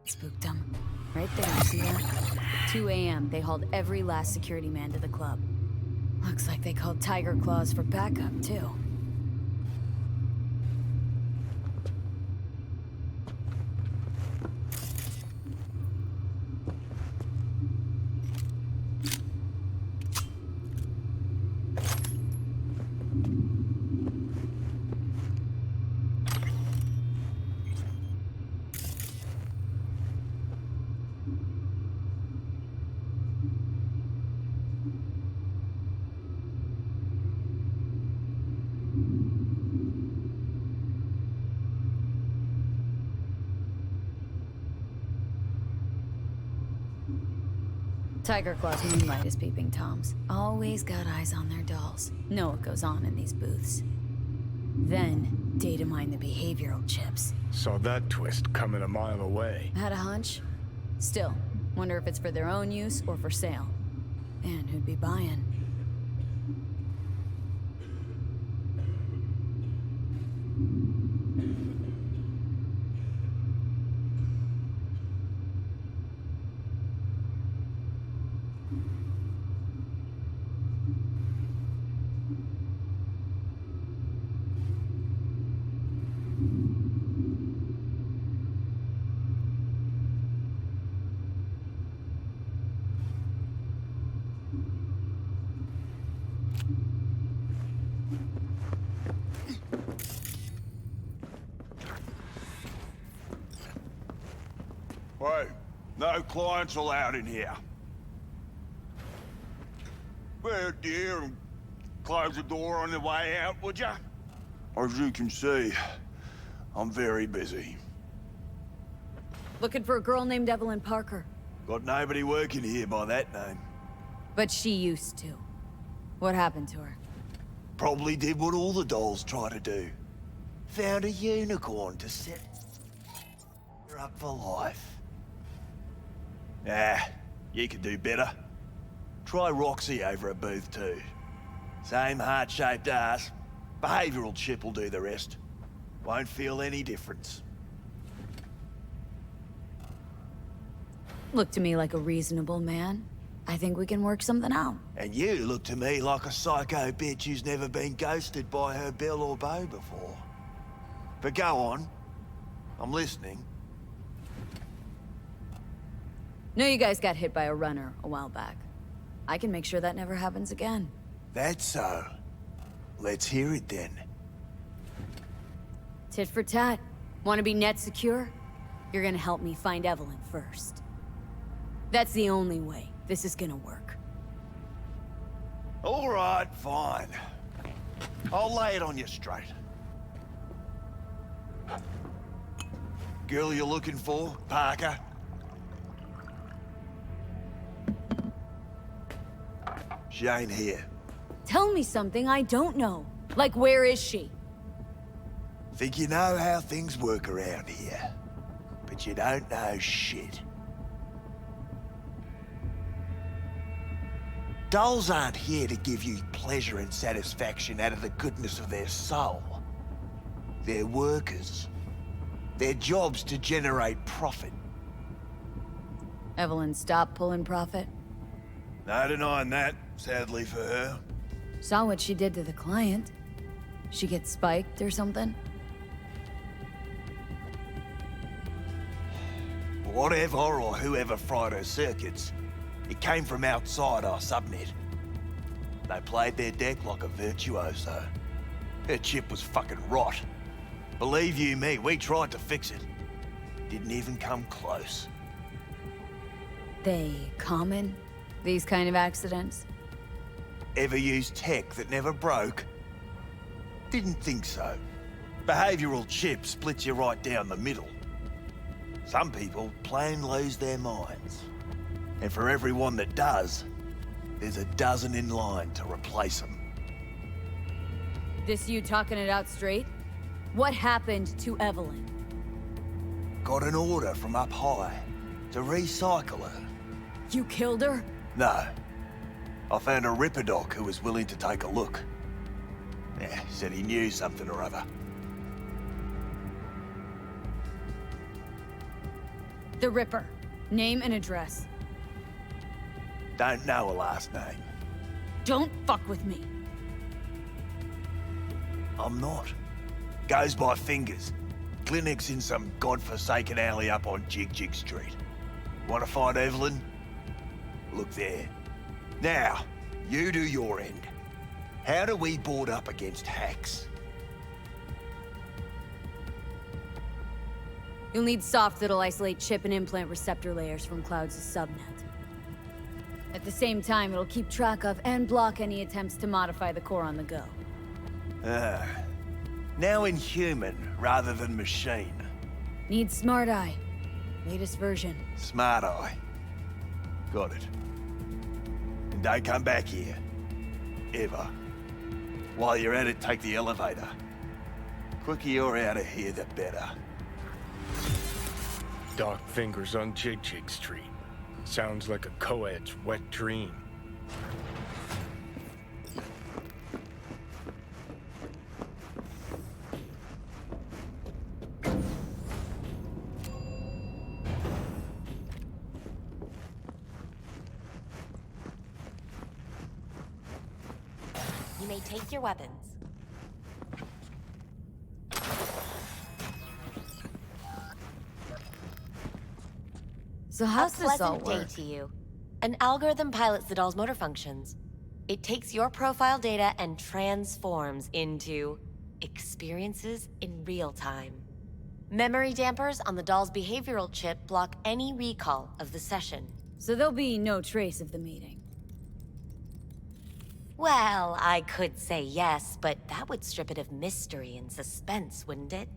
Speaker 4: Spooked them. Right there, see that? 2 a.m., they hauled every last security man to the club. Looks like they called Tiger Claws for backup, too. Tiger Claw's moonlight is peeping Toms. Always got eyes on their dolls. Know what goes on in these booths. Then, data mine the behavioral chips.
Speaker 11: Saw that twist coming a mile away.
Speaker 4: Had a hunch? Still, wonder if it's for their own use or for sale. And who'd be buying?
Speaker 1: Wait, no clients allowed in here. Well, dear, and close the door on the way out, would ya? As you can see, I'm very busy.
Speaker 4: Looking for a girl named Evelyn Parker.
Speaker 1: Got nobody working here by that name.
Speaker 4: But she used to. What happened to her?
Speaker 1: Probably did what all the dolls try to do. Found a unicorn to set her up for life. Ah, you could do better. Try Roxy over a booth too. Same heart-shaped ass. Behavioral chip will do the rest. Won't feel any difference.
Speaker 4: Look to me like a reasonable man. I think we can work something out.
Speaker 1: And you look to me like a psycho bitch who's never been ghosted by her belle or beau before. But go on. I'm listening.
Speaker 4: Know you guys got hit by a runner a while back. I can make sure that never happens again.
Speaker 1: That's so. Let's hear it then.
Speaker 4: Tit for tat. Want to be net secure? You're gonna help me find Evelyn first. That's the only way this is gonna work.
Speaker 1: All right, fine. I'll lay it on you straight. Girl you're looking for, Parker? She ain't here.
Speaker 4: Tell me something I don't know. Like, where is she?
Speaker 1: Think you know how things work around here. But you don't know shit. Dolls aren't here to give you pleasure and satisfaction out of the goodness of their soul. They're workers. Their job's to generate profit.
Speaker 4: Evelyn stopped pulling profit?
Speaker 1: No denying that, sadly for her.
Speaker 4: Saw what she did to the client. She get spiked or something?
Speaker 1: Whatever or whoever fried her circuits, it came from outside our subnet. They played their deck like a virtuoso. Her chip was fucking rot. Believe you me, we tried to fix it. Didn't even come close.
Speaker 4: They common? These kind of accidents?
Speaker 1: Ever used tech that never broke? Didn't think so. Behavioral chip splits you right down the middle. Some people plain lose their minds. And for everyone that does, there's a dozen in line to replace them.
Speaker 4: This you talking it out straight? What happened to Evelyn?
Speaker 1: Got an order from up high to recycle her.
Speaker 4: You killed her?
Speaker 1: No. I found a Ripper doc who was willing to take a look. Yeah, said he knew something or other.
Speaker 4: The Ripper. Name and address.
Speaker 1: Don't know a last name.
Speaker 4: Don't fuck with me.
Speaker 1: I'm not. Goes by fingers. Clinic's in some godforsaken alley up on Jig Street. Want to find Evelyn? Look there. Now, you do your end. How do we board up against hacks?
Speaker 4: You'll need soft that'll isolate chip and implant receptor layers from Cloud's subnet. At the same time, it'll keep track of and block any attempts to modify the core on the go.
Speaker 1: Now in human rather than machine.
Speaker 4: Need Smart Eye. Latest version.
Speaker 1: Smart Eye. Got it. And don't come back here. Ever. While you're at it, take the elevator. Quicker you're out of here, the better.
Speaker 11: Dark fingers on Jig Street. Sounds like a co-ed's wet dream.
Speaker 16: You may take your weapons.
Speaker 4: So how's this all
Speaker 16: A pleasant
Speaker 4: work?
Speaker 16: day to you. An algorithm pilots the doll's motor functions. It takes your profile data and transforms into experiences in real time. Memory dampers on the doll's behavioral chip block any recall of the session.
Speaker 4: So there'll be no trace of the meeting.
Speaker 16: Well, I could say yes, but that would strip it of mystery and suspense, wouldn't it?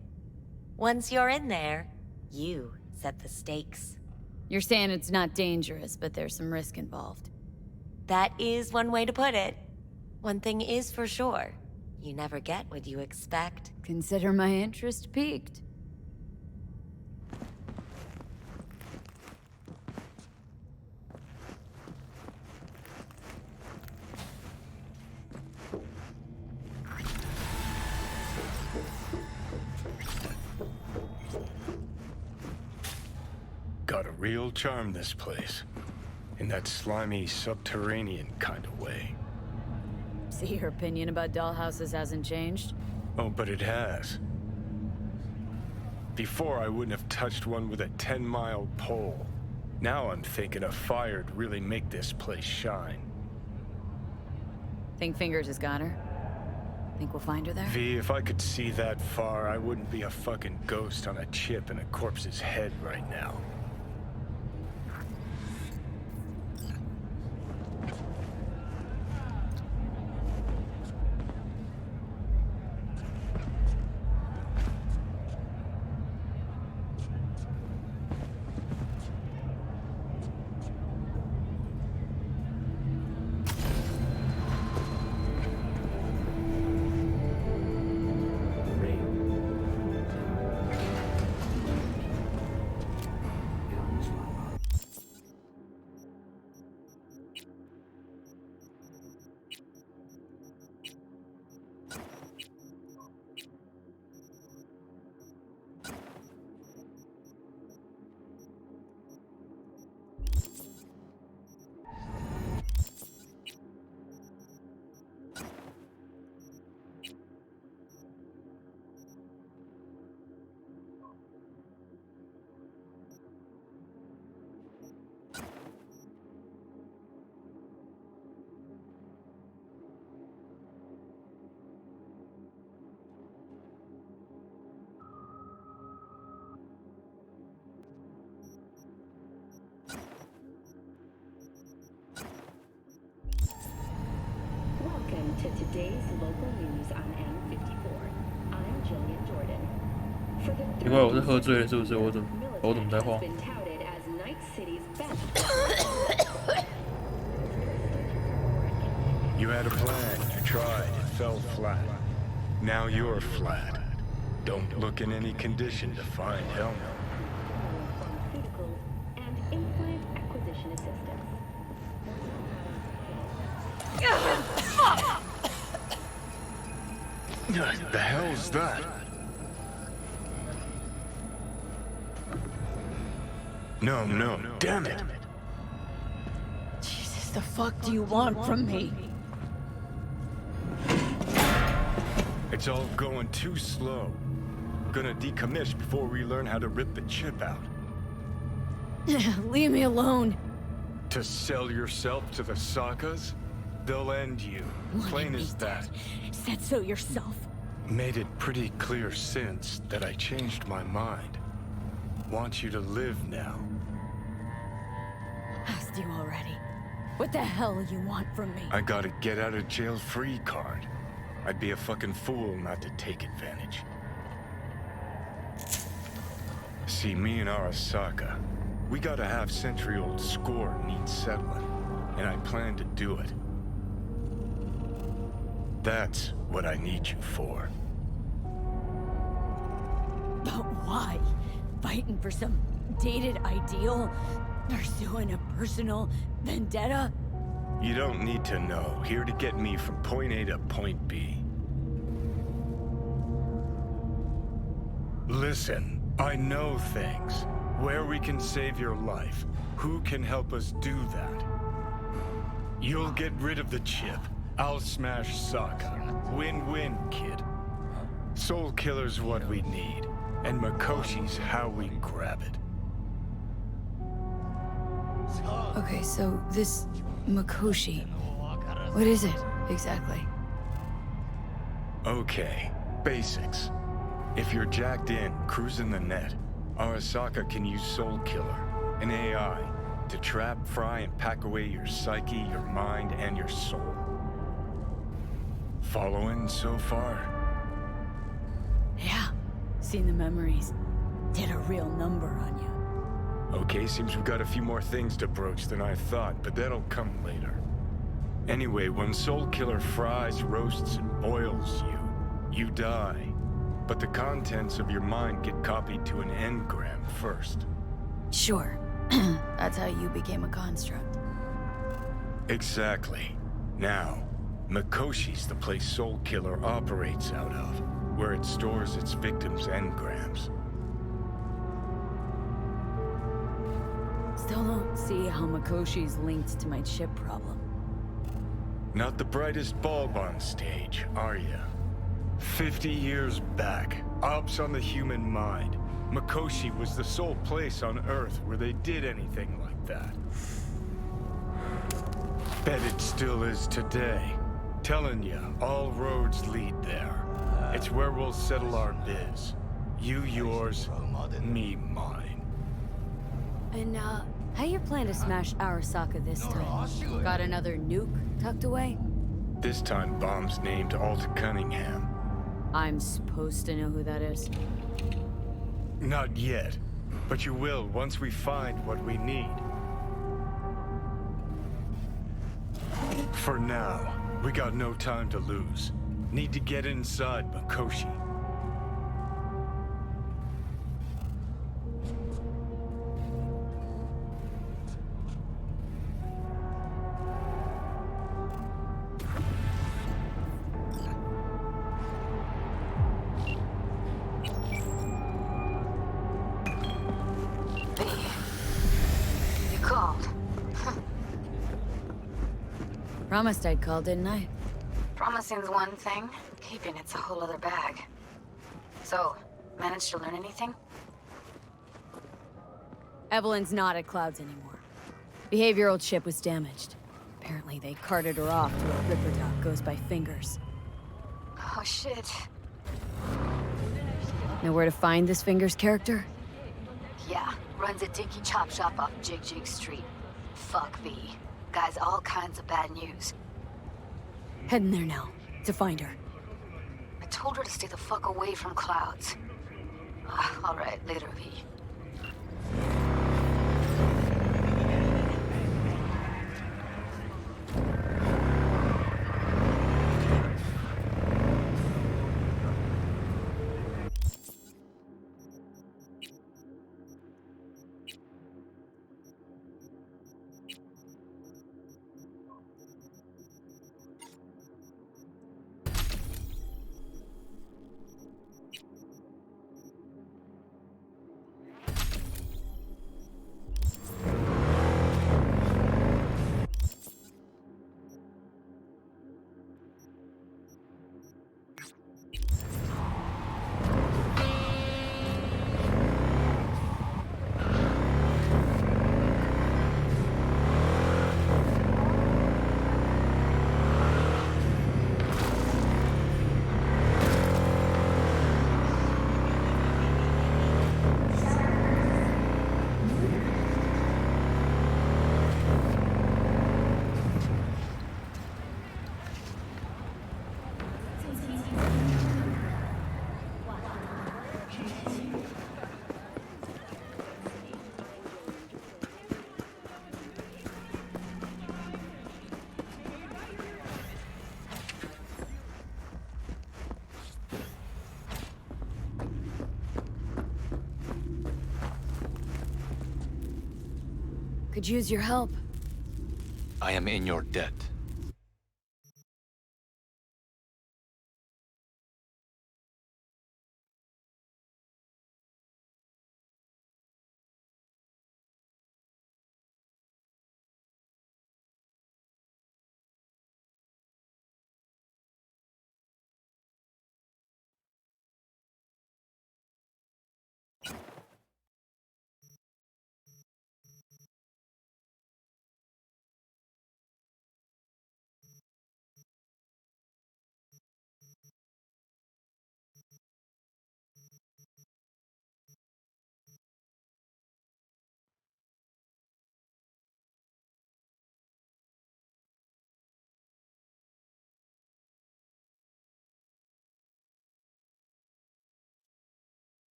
Speaker 16: Once you're in there, you set the stakes.
Speaker 4: You're saying it's not dangerous, but there's some risk involved.
Speaker 16: That is one way to put it. One thing is for sure. You never get what you expect.
Speaker 4: Consider my interest piqued.
Speaker 11: Got a real charm, this place. In that slimy, subterranean kind of way.
Speaker 4: See, your opinion about dollhouses hasn't changed?
Speaker 11: Oh, but it has. Before, I wouldn't have touched one with a 10-mile pole. Now I'm thinking a fire'd really make this place shine.
Speaker 4: Think Fingers has got her? Think we'll find her there?
Speaker 11: V, if I could see that far, I wouldn't be a fucking ghost on a chip in a corpse's head right now.
Speaker 2: Welcome to today's local news on M54. I'm Jillian Jordan. For the
Speaker 13: 奇怪，我是喝醉了是不是？我怎么在晃？
Speaker 2: been touted as Night City's best.
Speaker 11: You had a plan, you tried, it fell flat. Now you're flat. Don't look in any condition to find help.
Speaker 2: Pharmaceuticals and implant acquisition assistance.
Speaker 11: The hell's that? No, damn it.
Speaker 4: Jesus, the fuck do you want from me?
Speaker 11: It's all going too slow. Gonna decommission before we learn how to rip the chip out.
Speaker 4: Leave me alone.
Speaker 11: To sell yourself to the Sakas? They'll end you. Plain as that.
Speaker 4: Said so yourself.
Speaker 11: Made it pretty clear since that I changed my mind. Want you to live now.
Speaker 4: Asked you already. What the hell you want from me?
Speaker 11: I got a get out of jail free card. I'd be a fucking fool not to take advantage. See, me and Arasaka, we got a half-century-old score needs settling, and I plan to do it. That's what I need you for.
Speaker 4: But why? Fighting for some dated ideal? Pursuing a personal vendetta?
Speaker 11: You don't need to know. Here to get me from point A to point B. Listen, I know things. Where we can save your life. Who can help us do that? You'll get rid of the chip. I'll smash Saka. Win-win, kid. Soul Killer's what we need, and Makoshi's how we grab it.
Speaker 4: Okay, so this Makoshi, what is it exactly?
Speaker 11: Okay, basics. If you're jacked in, cruising the net, Arasaka can use Soul Killer, an AI, to trap, fry, and pack away your psyche, your mind, and your soul. Following so far?
Speaker 4: Yeah. Seen the memories. Did a real number on you.
Speaker 11: Okay, seems we've got a few more things to broach than I thought, but that'll come later. Anyway, when Soul Killer fries, roasts, and boils you, you die. But the contents of your mind get copied to an engram first.
Speaker 4: Sure. That's how you became a construct.
Speaker 11: Exactly. Now, Mikoshi's the place Soul Killer operates out of, where it stores its victims' engrams.
Speaker 4: Still don't see how Mikoshi's linked to my chip problem.
Speaker 11: Not the brightest bulb on stage, are ya? 50 years back, ops on the human mind. Mikoshi was the sole place on Earth where they did anything like that. Bet it still is today. Telling ya, all roads lead there. It's where we'll settle our biz. You yours, me mine.
Speaker 4: And, how you plan to smash Arasaka this time? Got another nuke tucked away?
Speaker 11: This time, bomb's named Alta Cunningham.
Speaker 4: I'm supposed to know who that is.
Speaker 11: Not yet, but you will once we find what we need. For now, we got no time to lose. Need to get inside Mikoshi.
Speaker 7: You called.
Speaker 4: Promised I'd call, didn't I?
Speaker 7: Promising's one thing, keeping it's a whole other bag. So, managed to learn anything?
Speaker 4: Evelyn's not at Clouds anymore. Behavioral chip was damaged. Apparently they carted her off to a Ripper dock goes by Fingers.
Speaker 7: Oh shit.
Speaker 4: Know where to find this Fingers character?
Speaker 7: Yeah, runs a dinky chop shop off Jig Jig Street. Fuck V. Guy's all kinds of bad news.
Speaker 4: Heading there now, to find her.
Speaker 7: I told her to stay the fuck away from Clouds. Alright, later, V.
Speaker 4: Could use your help.
Speaker 3: I am in your debt.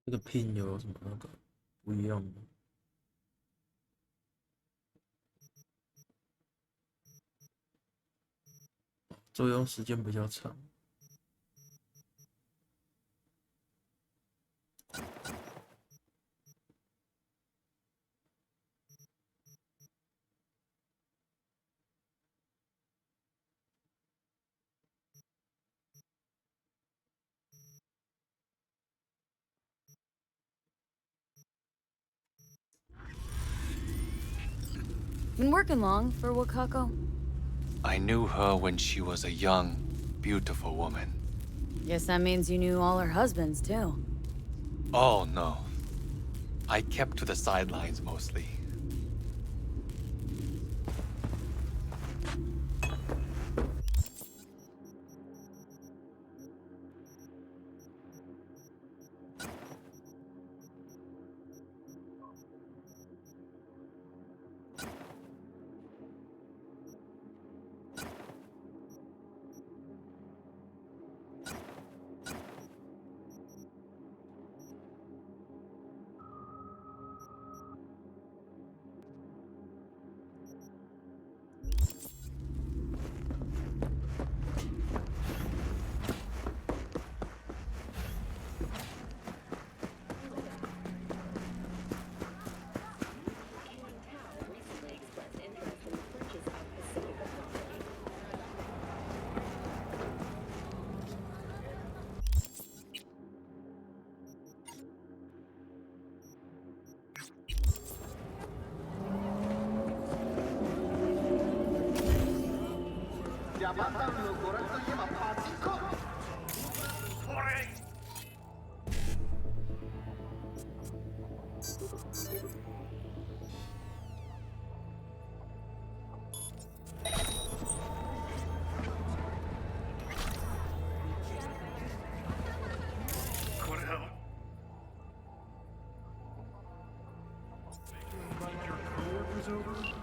Speaker 13: 这个 pin 有什么那个不一样吗？作用时间比较长。
Speaker 4: Been working long for Wakako?
Speaker 3: I knew her when she was a young, beautiful woman.
Speaker 4: Guess that means you knew all her husbands, too.
Speaker 3: Oh, no. I kept to the sidelines mostly.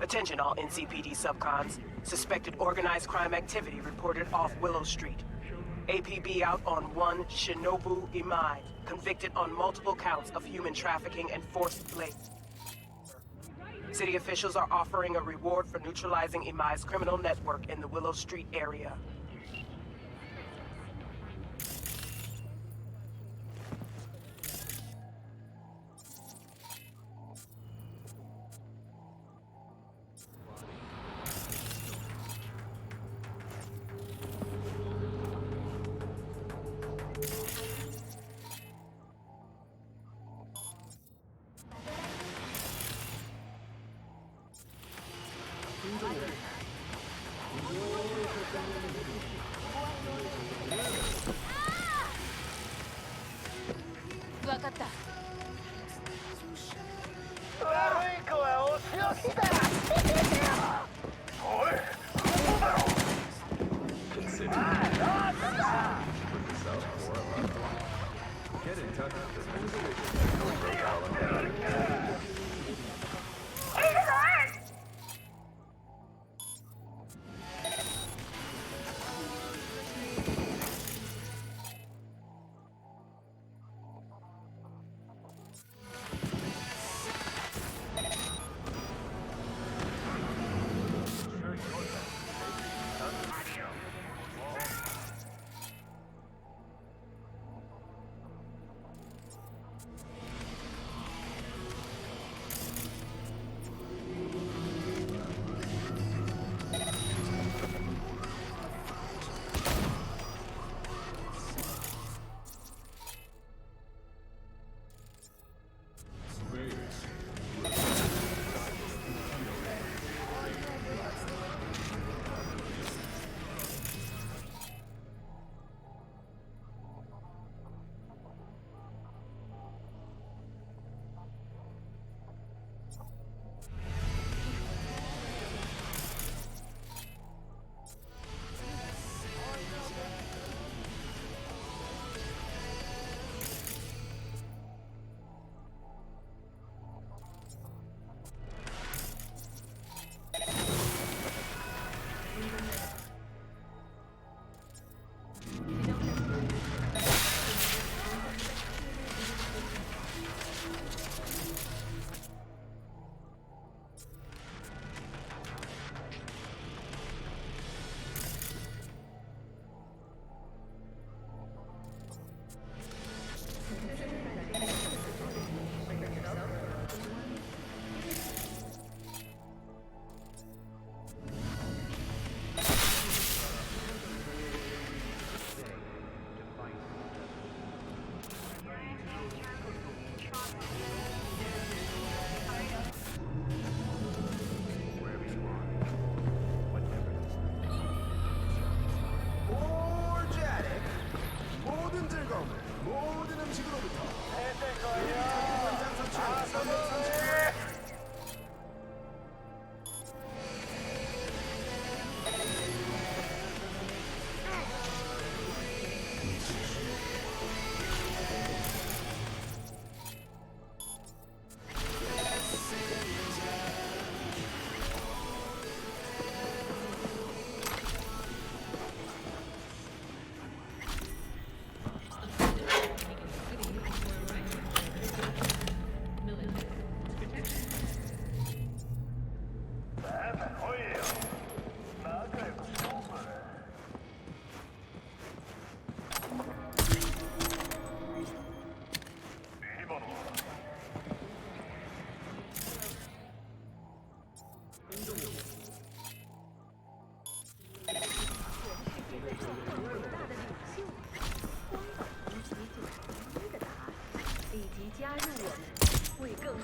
Speaker 9: Attention all NCPD subcons. Suspected organized crime activity reported off Willow Street. APB out on one Shinobu Imai, convicted on multiple counts of human trafficking and forced labor. City officials are offering a reward for neutralizing Imai's criminal network in the Willow Street area.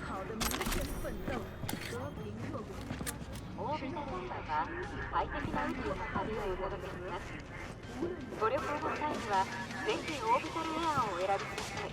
Speaker 2: 好的明确奋斗，和平弱国。欧米タ今晩は快適な宇宙の旅をお届けします。ご旅行の際にはぜひオービタルエアーをお選びください。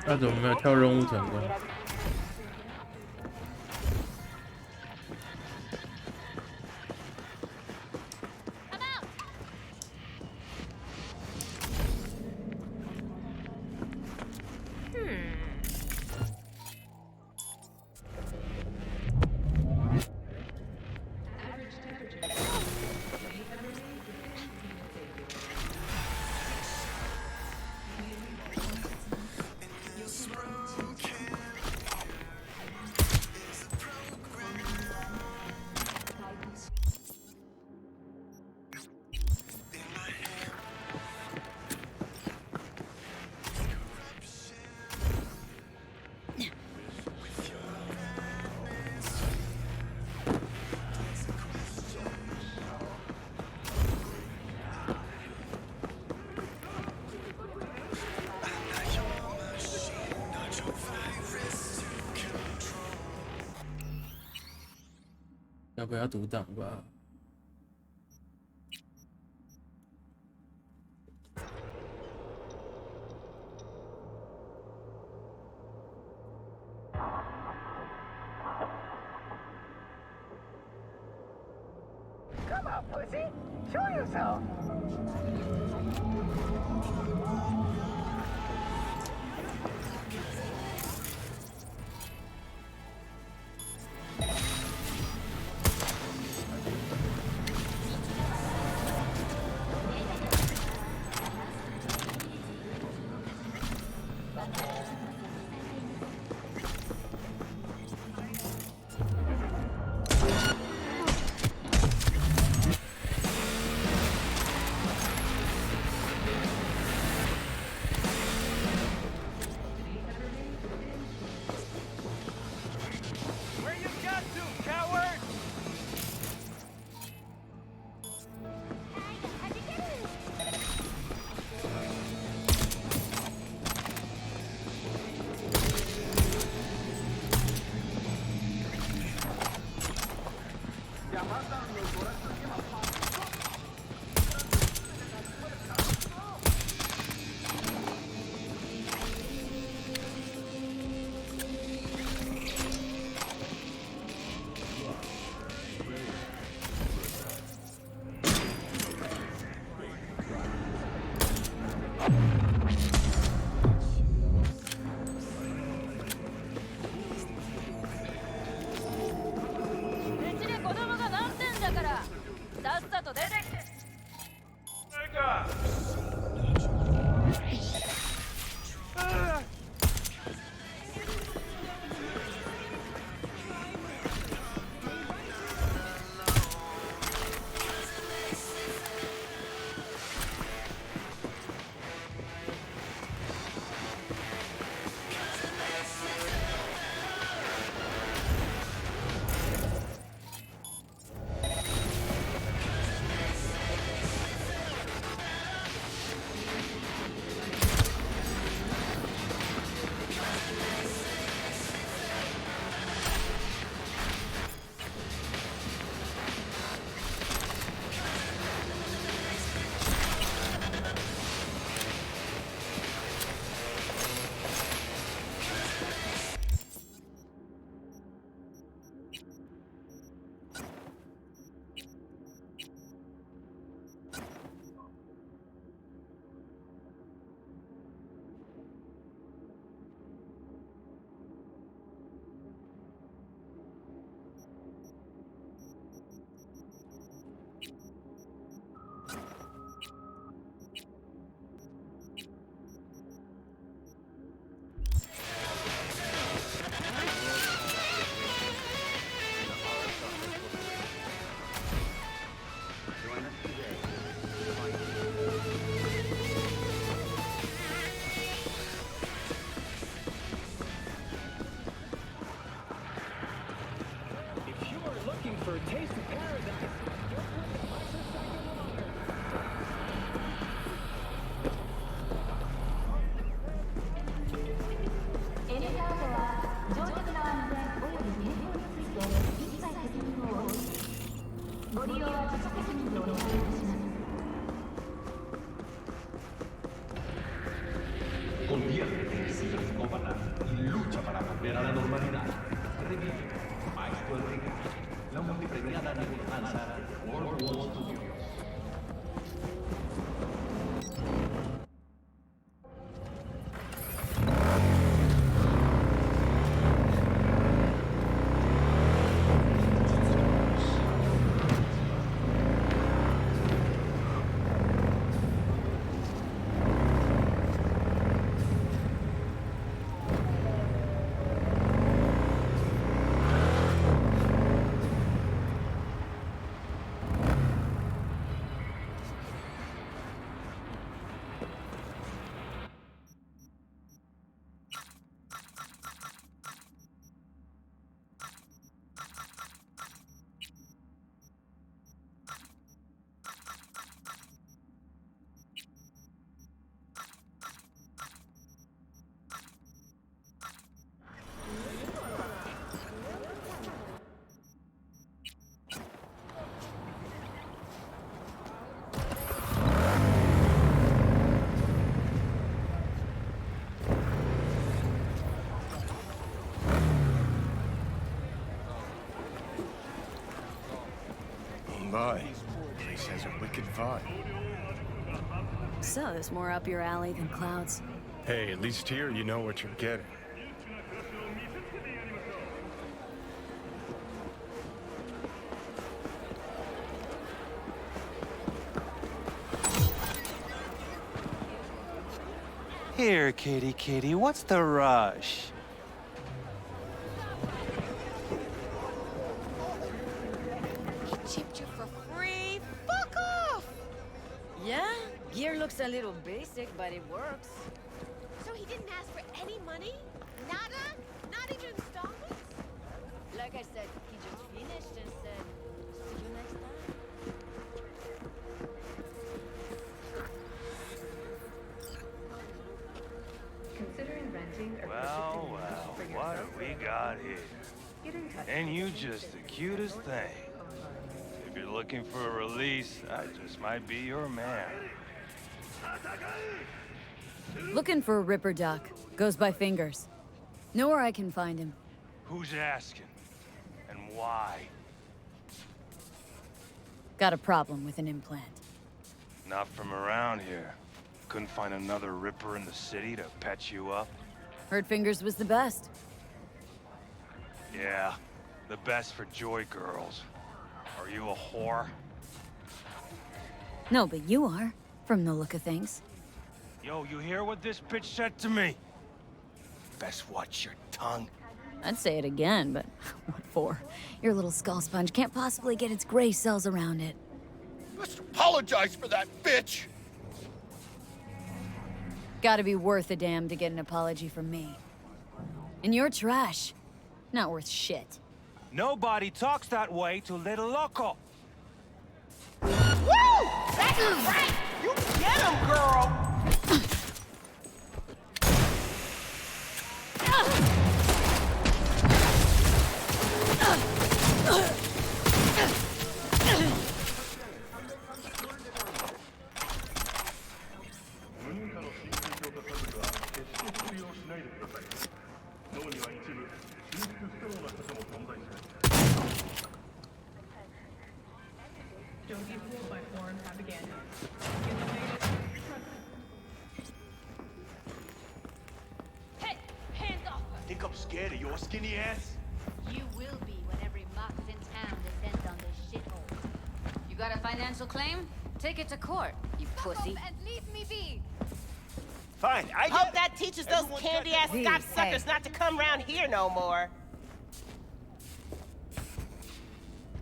Speaker 13: 那怎么没有跳任务成功？要不要读档吧？
Speaker 12: Conviértete en ciberpsicópata y lucha para volver a la normalidad. Revive Maestro Enrique, la multipremiada nebulanza de World War Studios.
Speaker 11: My, place has a wicked vibe.
Speaker 4: So, there's more up your alley than Cloud's.
Speaker 11: Hey, at least here you know what you're getting.
Speaker 1: Here, kitty, what's the rush?
Speaker 5: He chipped you for free? Fuck off!
Speaker 4: Yeah? Gear looks a little basic, but it works.
Speaker 5: So he didn't ask for any money? Nada? Not even installments?
Speaker 4: Like I said, he just finished and said, see you next time.
Speaker 2: Considering renting or
Speaker 1: Well, what do we got here? And you just the cutest thing. If you're looking for a release, I just might be your man.
Speaker 4: Looking for a Ripper Duck. Goes by Fingers. Know where I can find him.
Speaker 1: Who's asking? And why?
Speaker 4: Got a problem with an implant.
Speaker 1: Not from around here.
Speaker 6: Couldn't find another Ripper in the city to patch you up?
Speaker 4: Heard Fingers was the best.
Speaker 6: Yeah, the best for Joy girls. Are you a whore?
Speaker 4: No, but you are, from the look of things.
Speaker 6: Yo, you hear what this bitch said to me? Best watch your tongue.
Speaker 4: I'd say it again, but what for? Your little skull sponge can't possibly get its gray cells around it.
Speaker 15: Let's apologize for that bitch!
Speaker 4: Gotta be worth a damn to get an apology from me. And you're trash. Not worth shit.
Speaker 6: Nobody talks that way to Little Loco.
Speaker 9: Woo! That's right! You get him, girl!
Speaker 2: Hey, hands off her!
Speaker 20: Think I'm scared of your skinny ass?
Speaker 7: You will be when every mox in town descends on this shithole. You got a financial claim? Take it to court, you pussy.
Speaker 2: And leave me be!
Speaker 20: Fine, I
Speaker 9: Hope
Speaker 20: get
Speaker 9: that teaches those
Speaker 20: Everyone's
Speaker 9: candy-ass
Speaker 7: got
Speaker 9: Scott
Speaker 7: their-
Speaker 9: suckers not to come round here no more.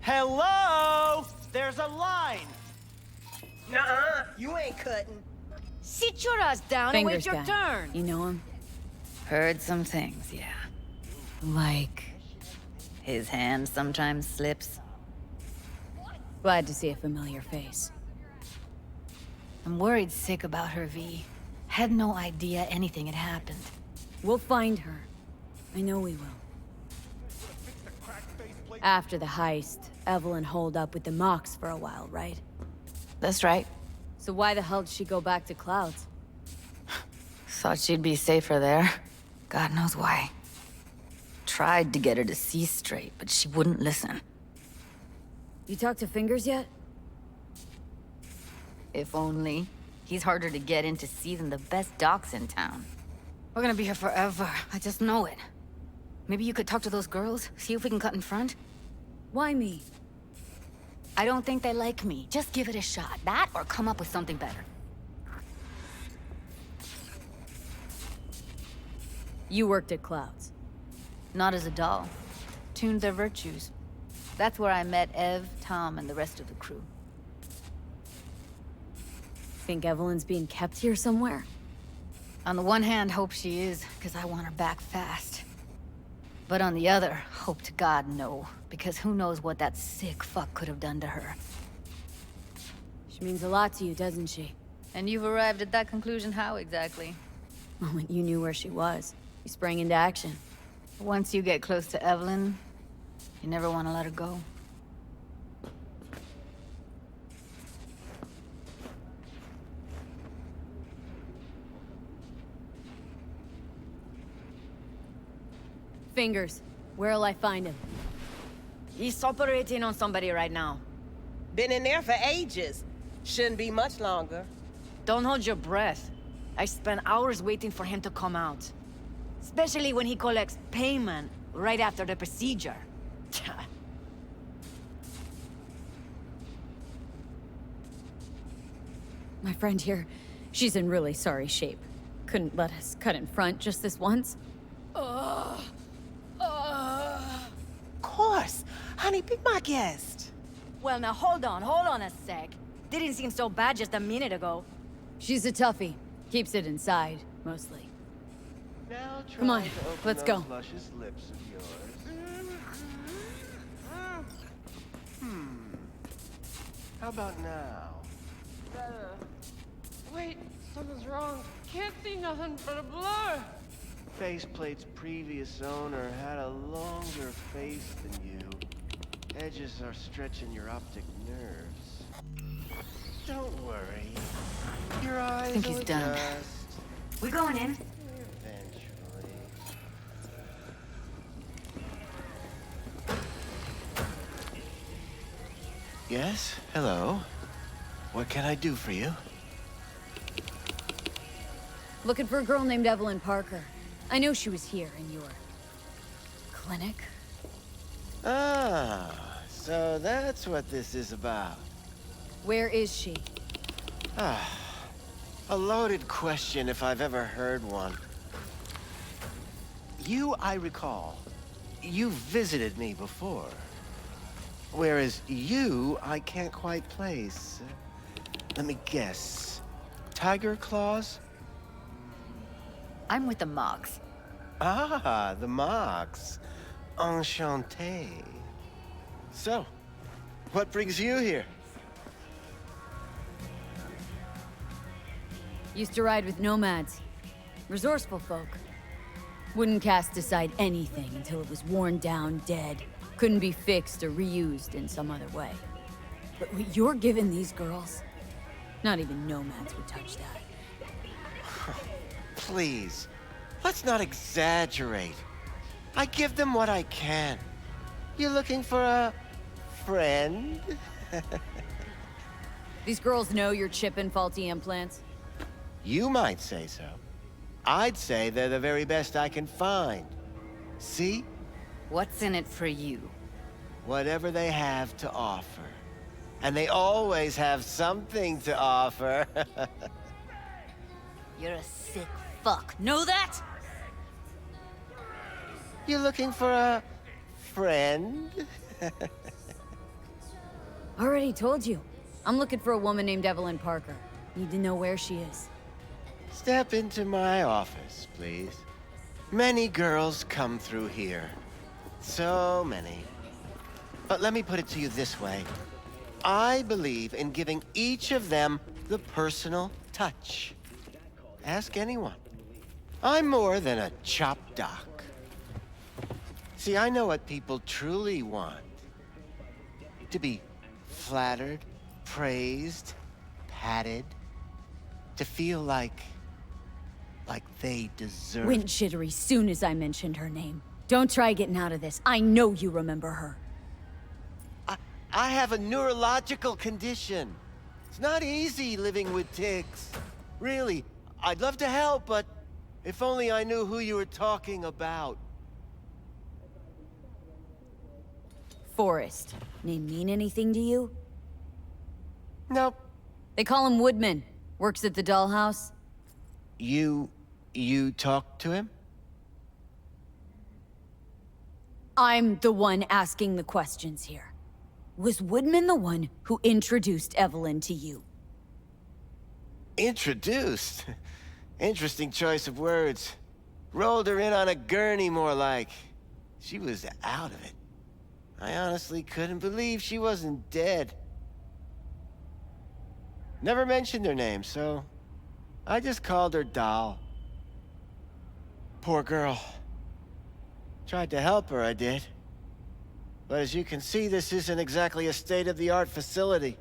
Speaker 18: Hello? There's a line.
Speaker 9: Nuh-uh, you ain't cutting.
Speaker 7: Sit your ass down and wait
Speaker 4: Fingers
Speaker 7: your
Speaker 4: guy.
Speaker 7: turn.
Speaker 4: You know him?
Speaker 7: Heard some things, yeah.
Speaker 4: Like...
Speaker 7: His hand sometimes slips.
Speaker 4: Glad to see a familiar face.
Speaker 7: I'm worried sick about her, V. Had no idea anything had happened.
Speaker 4: We'll find her. I know we will. After the heist, Evelyn holed up with the Mox for a while, right?
Speaker 7: That's right.
Speaker 4: So why the hell did she go back to Clouds?
Speaker 7: Thought she'd be safer there. God knows why. Tried to get her to see straight, but she wouldn't listen.
Speaker 4: You talked to Fingers yet?
Speaker 7: If only. He's harder to get in to see than the best docs in town. We're gonna be here forever. I just know it. Maybe you could talk to those girls, see if we can cut in front?
Speaker 4: Why me?
Speaker 7: I don't think they like me. Just give it a shot. That or come up with something better.
Speaker 4: You worked at Clouds.
Speaker 7: Not as a doll. Tuned their virtues. That's where I met Ev, Tom, and the rest of the crew.
Speaker 4: Think Evelyn's being kept here somewhere?
Speaker 7: On the one hand, hope she is, because I want her back fast. But on the other, hope to God no, because who knows what that sick fuck could have done to her.
Speaker 4: She means a lot to you, doesn't she?
Speaker 7: And you've arrived at that conclusion how exactly?
Speaker 4: The moment you knew where she was, you sprang into action.
Speaker 7: Once you get close to Evelyn, you never want to let her go.
Speaker 4: Fingers. Where'll I find him?
Speaker 22: He's operating on somebody right now.
Speaker 9: Been in there for ages. Shouldn't be much longer.
Speaker 22: Don't hold your breath. I spent hours waiting for him to come out. Especially when he collects payment right after the procedure.
Speaker 4: My friend here, she's in really sorry shape. Couldn't let us cut in front just this once.
Speaker 9: Of course. Honey, be my guest.
Speaker 22: Well, now hold on a sec. Didn't seem so bad just a minute ago.
Speaker 4: She's a toughie. Keeps it inside, mostly.
Speaker 23: Now
Speaker 4: Come on,
Speaker 23: try to open
Speaker 4: let's
Speaker 23: those
Speaker 4: go.
Speaker 23: luscious lips of yours. How about now?
Speaker 5: Better. Wait, something's wrong. Can't see nothing but a blur.
Speaker 23: Faceplate's previous owner had a longer face than you. Edges are stretching your optic nerves. Don't worry. Your eyes
Speaker 7: I think he's
Speaker 23: will
Speaker 7: done.
Speaker 23: adjust
Speaker 7: We going in?
Speaker 23: eventually. Yes? Hello? What can I do for you?
Speaker 4: Looking for a girl named Evelyn Parker. I know she was here in your... clinic.
Speaker 23: Ah, so that's what this is about.
Speaker 4: Where is she?
Speaker 23: Ah, a loaded question if I've ever heard one. You, I recall, you visited me before. Whereas you, I can't quite place. Let me guess. Tiger Claws?
Speaker 7: I'm with the Mox.
Speaker 23: Ah, the Mox. Enchanté. So, what brings you here?
Speaker 4: Used to ride with nomads. Resourceful folk. Wouldn't cast aside anything until it was worn down, dead. Couldn't be fixed or reused in some other way. But what you're giving these girls, not even nomads would touch that.
Speaker 23: Please, let's not exaggerate. I give them what I can. You looking for a friend?
Speaker 4: These girls know you're chipping faulty implants?
Speaker 23: You might say so. I'd say they're the very best I can find. See?
Speaker 7: What's in it for you?
Speaker 23: Whatever they have to offer. And they always have something to offer.
Speaker 7: You're a sick fuck. Know that?
Speaker 23: You looking for a friend?
Speaker 4: Already told you. I'm looking for a woman named Evelyn Parker. Need to know where she is.
Speaker 23: Step into my office, please. Many girls come through here. So many. But let me put it to you this way. I believe in giving each of them the personal touch. Ask anyone. I'm more than a chop doc. See, I know what people truly want. To be flattered, praised, patted. To feel like they deserve...
Speaker 4: Went jittery soon as I mentioned her name. Don't try getting out of this. I know you remember her.
Speaker 23: I have a neurological condition. It's not easy living with tics. Really, I'd love to help, but if only I knew who you were talking about.
Speaker 4: Forrest. Name mean anything to you?
Speaker 23: Nope.
Speaker 4: They call him Woodman. Works at the dollhouse.
Speaker 23: You talked to him?
Speaker 4: I'm the one asking the questions here. Was Woodman the one who introduced Evelyn to you?
Speaker 23: Introduced? Interesting choice of words. Rolled her in on a gurney, more like. She was out of it. I honestly couldn't believe she wasn't dead. Never mentioned her name, so I just called her Doll. Poor girl. Tried to help her, I did. But as you can see, this isn't exactly a state-of-the-art facility.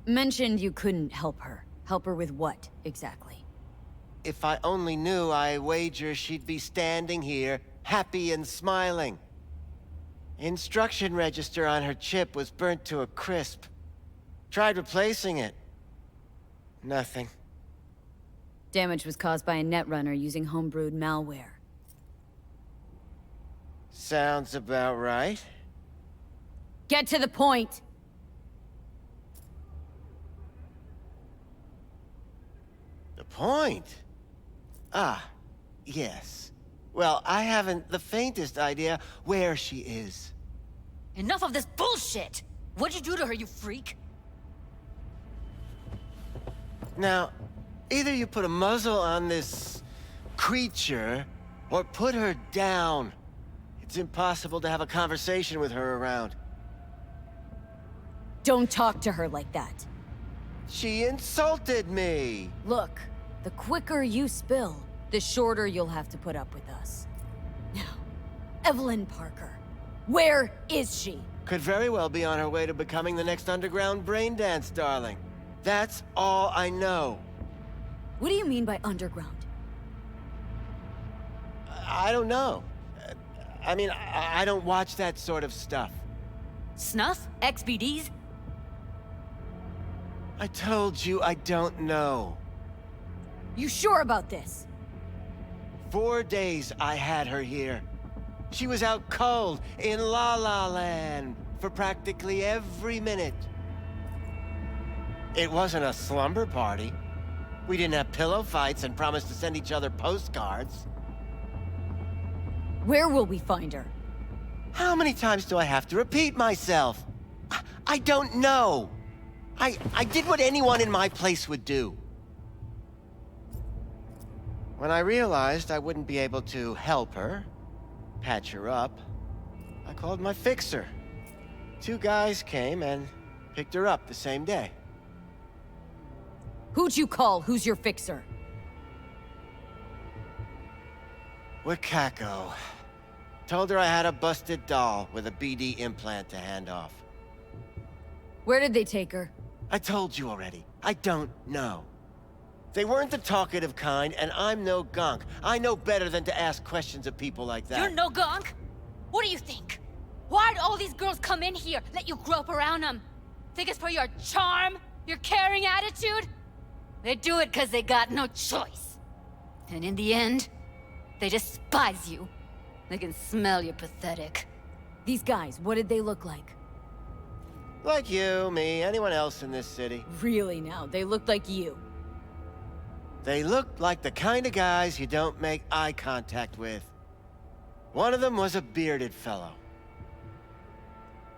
Speaker 4: Mentioned you couldn't help her. Help her with what, exactly?
Speaker 23: If I only knew, I wager she'd be standing here, happy and smiling. Instruction register on her chip was burnt to a crisp. Tried replacing it. Nothing.
Speaker 4: Damage was caused by a netrunner using homebrewed malware.
Speaker 23: Sounds about right.
Speaker 4: Get to the point!
Speaker 23: The point? Ah, yes. Well, I haven't the faintest idea where she is.
Speaker 7: Enough of this bullshit! What'd you do to her, you freak?
Speaker 23: Now, either you put a muzzle on this creature, or put her down. It's impossible to have a conversation with her around.
Speaker 4: Don't talk to her like that.
Speaker 23: She insulted me!
Speaker 4: Look, the quicker you spill, the shorter you'll have to put up with us. Now, Evelyn Parker. Where is she?
Speaker 23: Could very well be on her way to becoming the next underground braindance darling. That's all I know.
Speaker 4: What do you mean by underground?
Speaker 23: I don't know. I mean, I don't watch that sort of stuff.
Speaker 7: Snuff? XBDs?
Speaker 23: I told you I don't know.
Speaker 4: You sure about this?
Speaker 23: 4 days I had her here. She was out cold in La La Land for practically every minute. It wasn't a slumber party. We didn't have pillow fights and promised to send each other postcards.
Speaker 4: Where will we find her?
Speaker 23: How many times do I have to repeat myself? I don't know. I did what anyone in my place would do. When I realized I wouldn't be able to help her, patch her up, I called my fixer. 2 guys came and picked her up the same day.
Speaker 4: Who'd you call? Who's your fixer?
Speaker 23: Wakako. Told her I had a busted doll with a BD implant to hand off.
Speaker 4: Where did they take her?
Speaker 23: I told you already. I don't know. They weren't the talkative kind, and I'm no gunk. I know better than to ask questions of people like that.
Speaker 8: You're no gunk? What do you think? Why'd all these girls come in here, let you grope around them? Think it's for your charm? Your caring attitude? They do it because they got no choice. And in the end, they despise you. They can smell you're pathetic.
Speaker 4: These guys, what did they look like?
Speaker 23: Like you, me, anyone else in this city.
Speaker 4: Really now, they looked like you.
Speaker 23: They looked like the kind of guys you don't make eye contact with. One of them was a bearded fellow.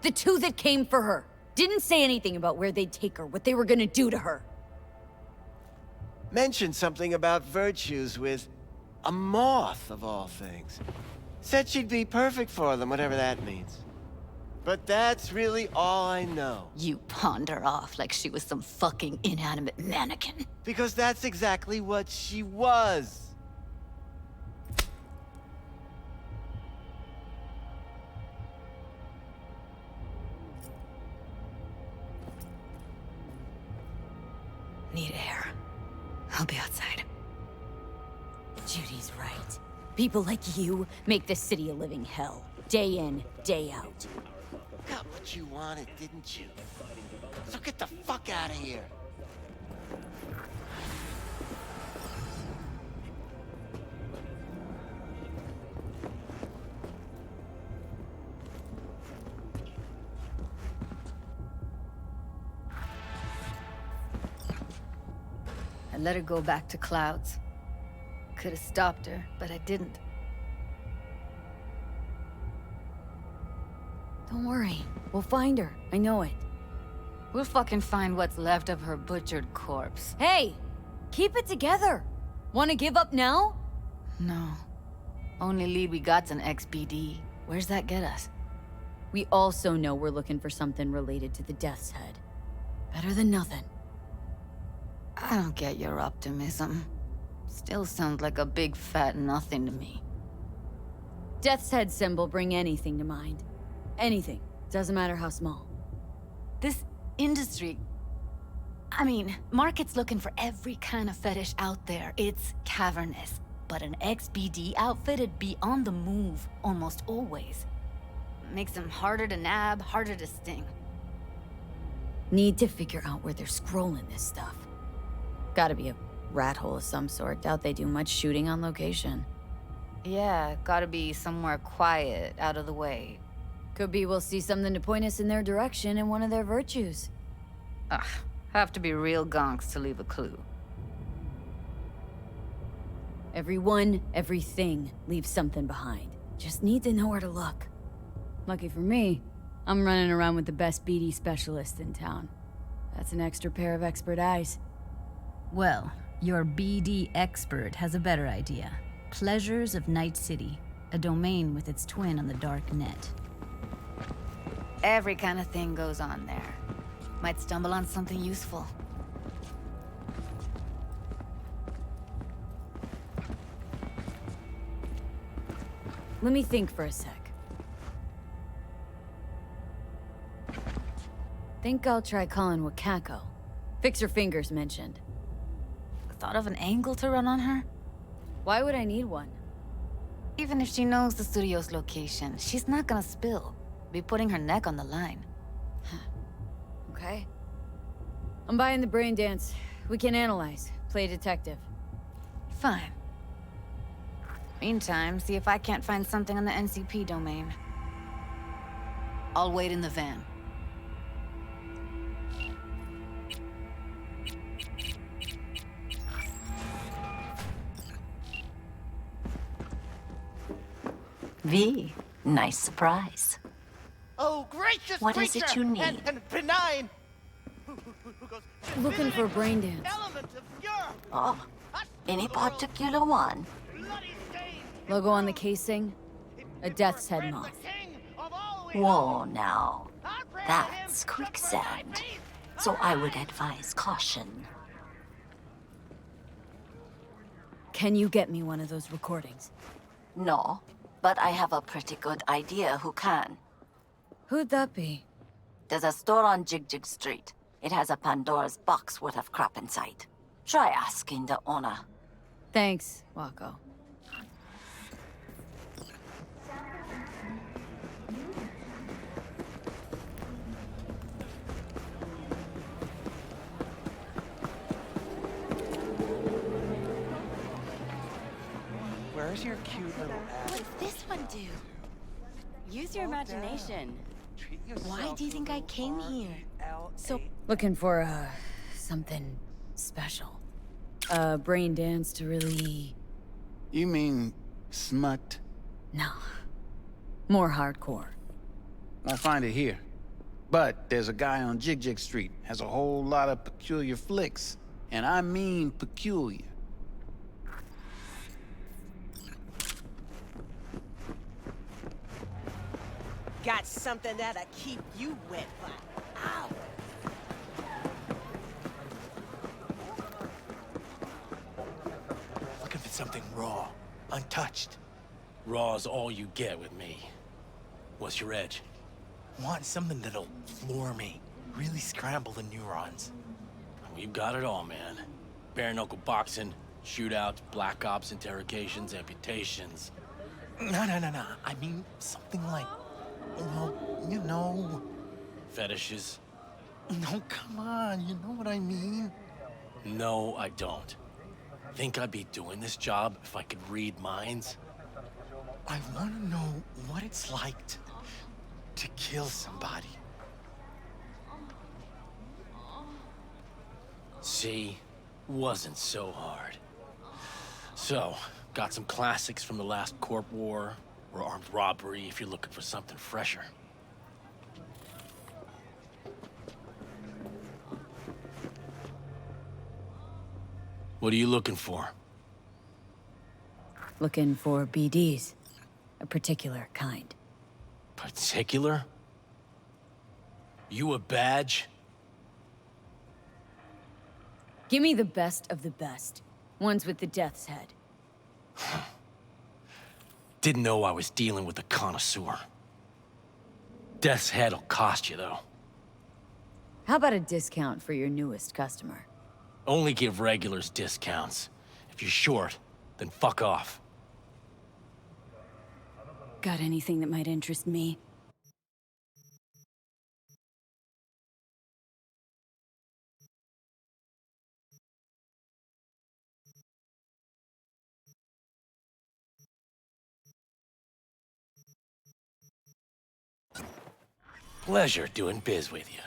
Speaker 4: The 2 that came for her didn't say anything about where they'd take her, what they were gonna do to her.
Speaker 23: Mentioned something about virtues with a moth, of all things. Said she'd be perfect for them, whatever that means. But that's really all I know.
Speaker 8: You pawned her off like she was some fucking inanimate mannequin.
Speaker 23: Because that's exactly what she was.
Speaker 8: Need air. I'll be outside.
Speaker 4: Judy's right. People like you make this city a living hell. Day in, day out.
Speaker 23: Got what you wanted, didn't you? So get the fuck out of here.
Speaker 22: I let her go back to Clouds. Could have stopped her, but I didn't.
Speaker 4: Don't worry. We'll find her. I know it.
Speaker 22: We'll fucking find what's left of her butchered corpse.
Speaker 4: Hey! Keep it together! Wanna give up now?
Speaker 22: No. Only lead we got's an XBD. Where's that get us?
Speaker 4: We also know we're looking for something related to the Death's Head. Better than nothing.
Speaker 22: I don't get your optimism. Still sounds like a big fat nothing to me.
Speaker 4: Death's Head symbol bring anything to mind. Anything. Doesn't matter how small.
Speaker 22: This industry... I mean, market's looking for every kind of fetish out there. It's cavernous. But an XBD outfit'd be on the move, almost always. Makes them harder to nab, harder to sting.
Speaker 4: Need to figure out where they're scrolling this stuff. Gotta be a rat hole of some sort. Doubt they do much shooting on location.
Speaker 22: Yeah, gotta be somewhere quiet, out of the way.
Speaker 4: Could be we'll see something to point us in their direction in one of their virtues.
Speaker 22: Ugh, have to be real gonks to leave a clue.
Speaker 4: Everyone, everything leaves something behind. Just need to know where to look. Lucky for me, I'm running around with the best BD specialist in town. That's an extra pair of expert eyes.
Speaker 14: Well, your BD expert has a better idea. Pleasures of Night City, a domain with its twin on the dark net.
Speaker 22: Every kind of thing goes on there. Might stumble on something useful.
Speaker 4: Let me think for a sec. Think I'll try calling Wakako. Fix Her Fingers mentioned.
Speaker 22: Thought of an angle to run on her?
Speaker 4: Why would I need one?
Speaker 22: Even if she knows the studio's location, she's not gonna spill. Be putting her neck on the line.
Speaker 4: Okay. I'm buying the brain dance. We can analyze. Play detective.
Speaker 7: Fine. Meantime, see if I can't find something on the NCP domain. I'll wait in the van.
Speaker 10: V, nice surprise.
Speaker 23: Oh, gracious
Speaker 10: What is it you need?
Speaker 23: And benign.
Speaker 4: Looking for brain dance.
Speaker 10: Oh, any particular one?
Speaker 4: Logo on the casing? A death's head moth.
Speaker 10: Whoa, now. That's quicksand. So I would advise caution.
Speaker 4: Can you get me one of those recordings?
Speaker 10: No, but I have a pretty good idea who can.
Speaker 4: Who'd that be?
Speaker 10: There's a store on Jig Street. It has a Pandora's box worth of crap inside. Try asking the owner.
Speaker 4: Thanks, Wako.
Speaker 23: Where's your cute little ass?
Speaker 16: What's this one do? Use your imagination. Why do you think I came here? So,
Speaker 4: Looking for, something special. A brain dance to really...
Speaker 17: You mean smut?
Speaker 4: No. More hardcore.
Speaker 17: I'll find it here. But there's a guy on Jig Street, has a whole lot of peculiar flicks. And I mean peculiar.
Speaker 9: Got something that'll keep you wet for hours.
Speaker 19: Looking for something raw, untouched. Raw's all you get with me. What's your edge? Want something that'll floor me, really scramble the neurons. We've got it all, man. Bare knuckle boxing, shootouts, black ops interrogations, amputations. No. I mean something like, well, you know, fetishes. No, come on, you know what I mean? No, I don't. Think I'd be doing this job if I could read minds? I want to know what it's like to kill somebody. See? Wasn't so hard. So, got some classics from the last Corp War, or armed robbery if you're looking for something fresher. What are you looking for?
Speaker 4: Looking for BDs. A particular kind.
Speaker 19: Particular? You a badge?
Speaker 4: Give me the best of the best. Ones with the death's head.
Speaker 19: Didn't know I was dealing with a connoisseur. Death's head'll cost you, though.
Speaker 4: How about a discount for your newest customer?
Speaker 19: Only give regulars discounts. If you're short, then fuck off.
Speaker 4: Got anything that might interest me?
Speaker 19: Pleasure doing biz with you.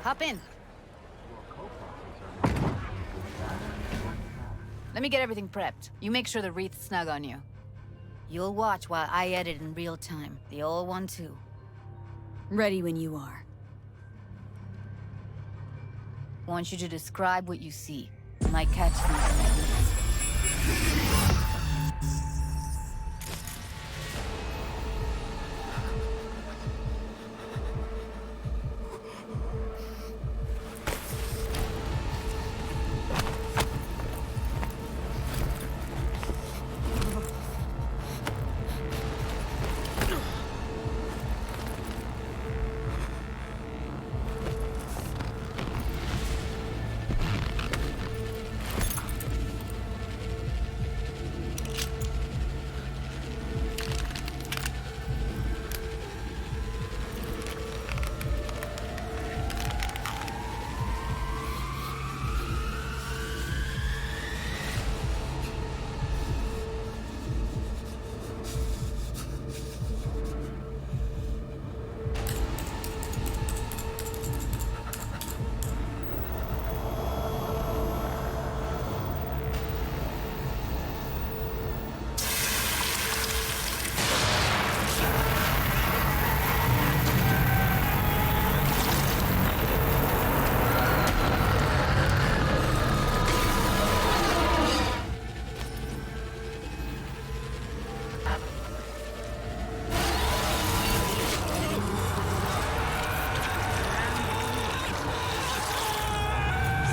Speaker 7: Hop in. Let me get everything prepped. You make sure the wreath's snug on you. You'll watch while I edit in real time. The old one, too.
Speaker 4: Ready when you are.
Speaker 7: Want you to describe what you see. My catchphrase.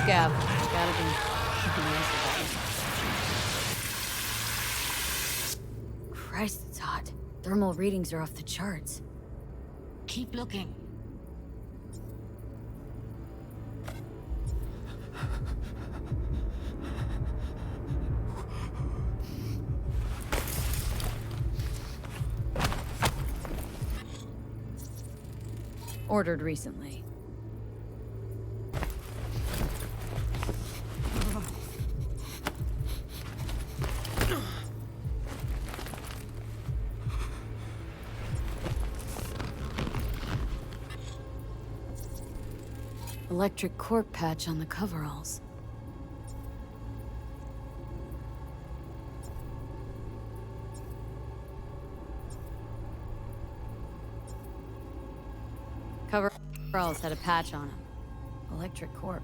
Speaker 4: Scav. Gotta be keeping nice about it. Christ, it's hot. Thermal readings are off the charts.
Speaker 22: Keep looking.
Speaker 4: Ordered recently. Electric cork patch on the coveralls. Coveralls had a patch on them. Electric cork.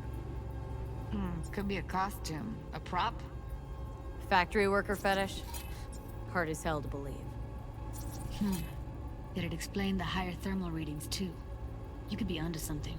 Speaker 22: Could be a costume. A prop?
Speaker 4: Factory worker fetish? Hard as hell to believe.
Speaker 22: It'd explain the higher thermal readings, too. You could be onto something.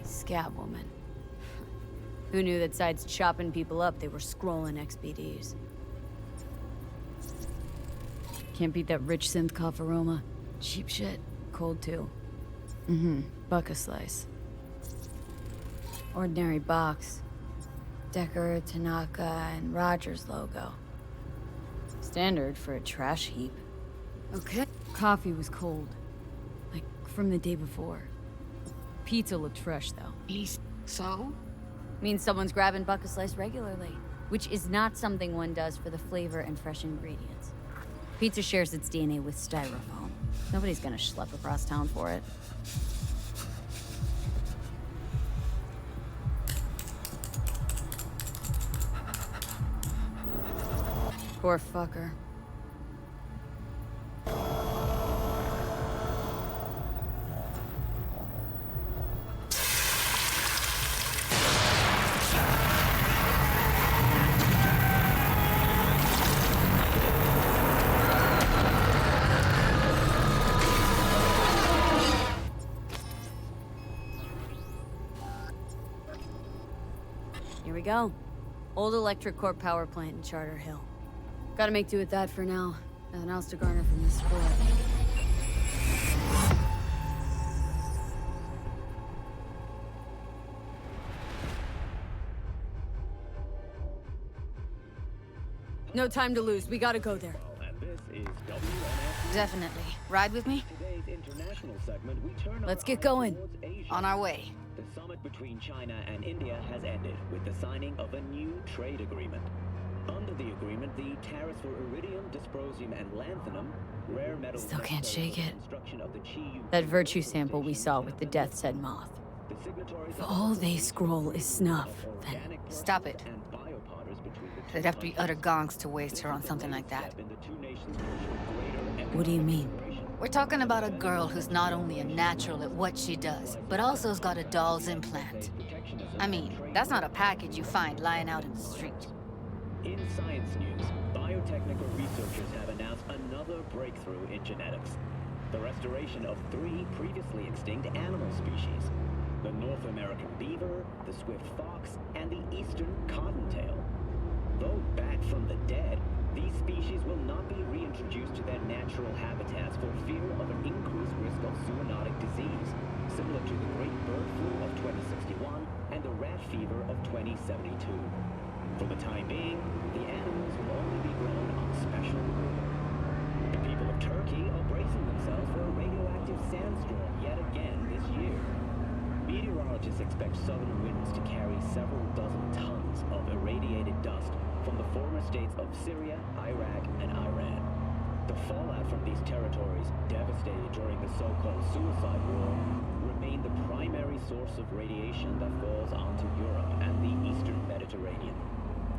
Speaker 4: Scab woman. Who knew that besides chopping people up, they were scrolling XBDs? Can't beat that rich synth cough aroma. Cheap shit. Cold too. Buck a slice. Ordinary box. Decker, Tanaka, and Rogers logo. Standard for a trash heap. Okay. Coffee was cold. Like from the day before. Pizza looked fresh though.
Speaker 22: So?
Speaker 4: Means someone's grabbing buck a slice regularly. Which is not something one does for the flavor and fresh ingredients. Pizza shares its DNA with styrofoam. Nobody's gonna schlep across town for it. Poor fucker. Here we go. Old electric corp power plant in Charter Hill. Gotta make do with that for now. Nothing else to garner from this sport. No time to lose. We gotta go there.
Speaker 22: Definitely. Ride with me?
Speaker 4: Let's get going.
Speaker 22: On our way.
Speaker 3: The summit between China and India has ended with the signing of a new trade agreement. Under the agreement, the tariffs for iridium, dysprosium, and lanthanum, rare metals...
Speaker 4: Still can't shake it. That virtue sample we saw with the Death's Head moth. If all they scroll is snuff, then...
Speaker 22: Stop it. They'd have to be utter gonks to waste her on something like that.
Speaker 4: What do you mean?
Speaker 22: We're talking about a girl who's not only a natural at what she does, but also has got a doll's implant. I mean, that's not a package you find lying out in the street.
Speaker 3: In science news, biotechnical researchers have announced another breakthrough in genetics. The restoration of 3 previously extinct animal species. The North American beaver, the swift fox, and the eastern cottontail. Though back from the dead, these species will not be reintroduced to their natural habitats for fear of an increased risk of zoonotic disease, similar to the Great Bird Flu of 2061 and the rat fever of 2072. For the time being, the animals will only be grown on special order. The people of Turkey are bracing themselves for a radioactive sandstorm yet again this year. Meteorologists expect southern winds to carry several dozen tons of irradiated dust from the former states of Syria, Iraq, and Iran. The fallout from these territories, devastated during the so-called suicide war, remain the primary source of radiation that falls onto Europe and the eastern Mediterranean.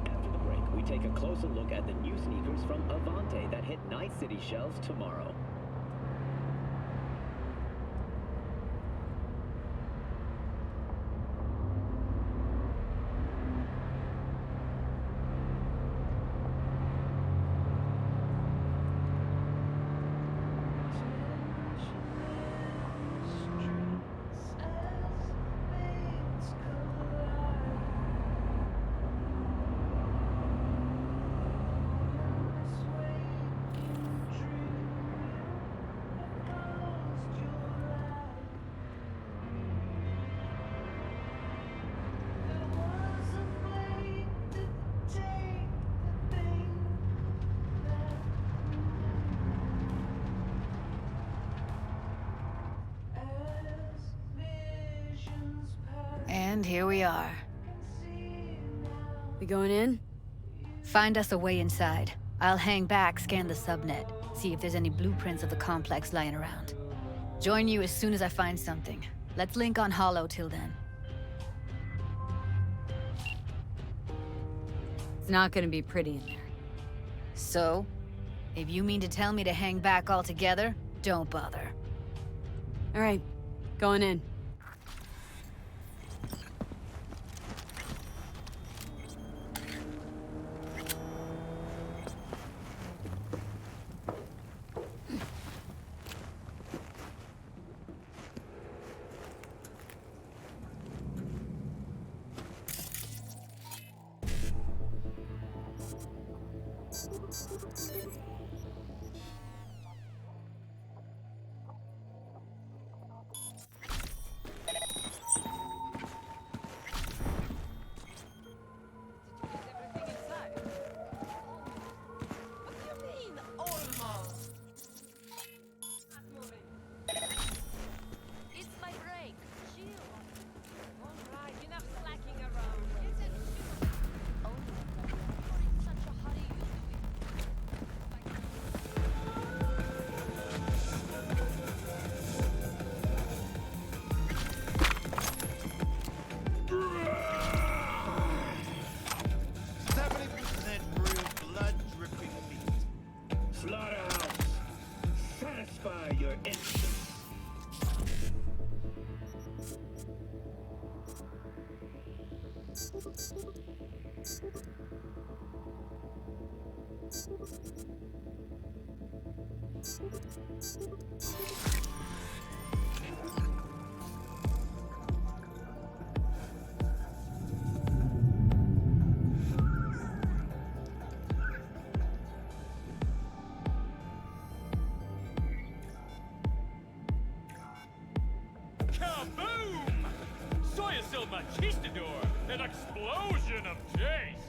Speaker 3: After the break, we take a closer look at the new sneakers from Avante that hit Night City shelves tomorrow.
Speaker 7: And here we are.
Speaker 4: We going in?
Speaker 14: Find us a way inside. I'll hang back, scan the subnet, see if there's any blueprints of the complex lying around. Join you as soon as I find something. Let's link on Hollow till then.
Speaker 4: It's not gonna be pretty in there.
Speaker 14: So? If you mean to tell me to hang back altogether, don't bother.
Speaker 4: All right, going in.
Speaker 6: Kaboom! Soy el machistador! An explosion of taste!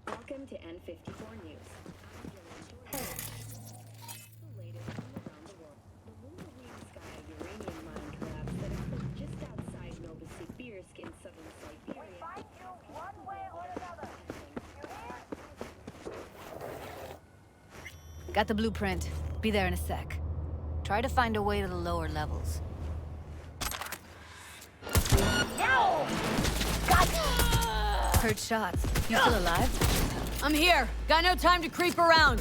Speaker 2: Welcome to N54 News. The latest from around the world. The Lunaria uranium mine collapse that occurred just outside Novosibirsk in southern Siberia.
Speaker 14: Got the blueprint. Be there in a sec. Try to find a way to the lower levels.
Speaker 10: No! God!
Speaker 14: Heard shots. You still alive?
Speaker 4: I'm here. Got no time to creep around.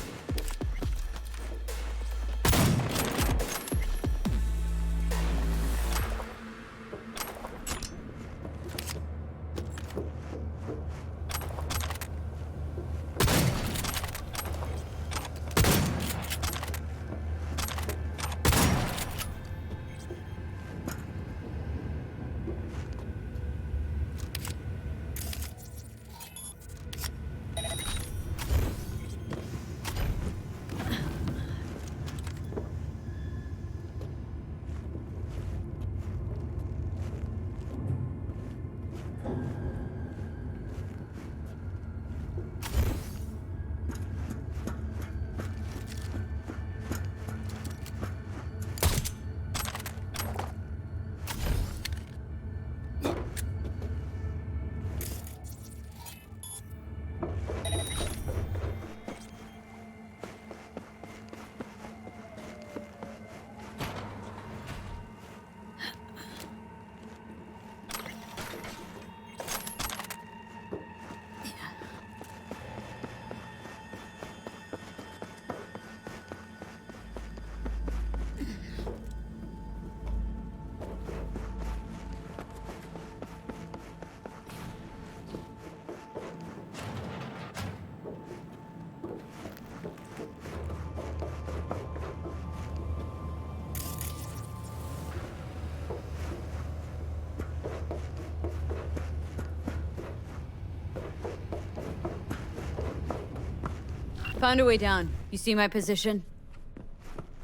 Speaker 4: Found a way down. You see my position?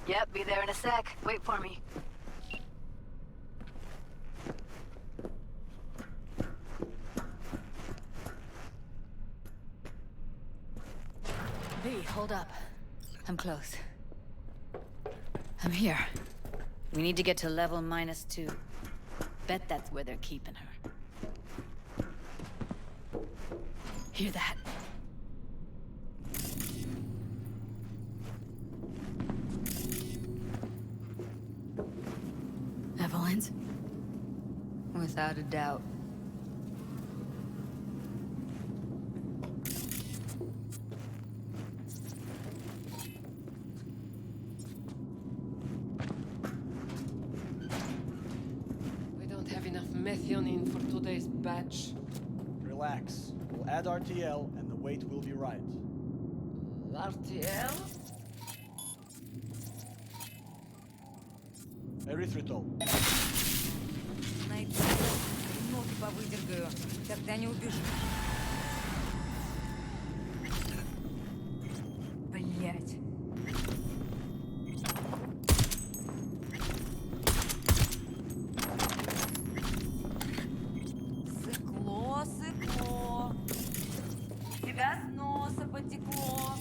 Speaker 14: Yep, be there in a sec. Wait for me. V, hold up. I'm close. I'm here. We need to get to level -2. Bet that's where they're keeping her. Hear that?
Speaker 4: Evelyn's?
Speaker 14: Without a doubt.
Speaker 5: We don't have enough methionine for today's batch.
Speaker 12: Relax. We'll add RTL and the weight will be right.
Speaker 5: RTL?
Speaker 12: Erythritol.
Speaker 13: Найду. Ноги повыдергаю. Тогда не убежишь. Блять. Сыкло, сыкло. Тебя с носа потекло.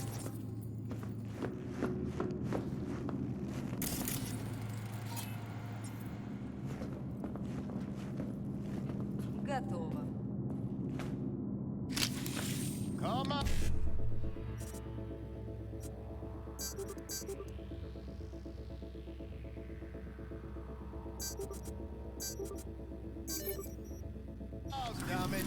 Speaker 13: Готово.
Speaker 12: Come on. Oh, damn it.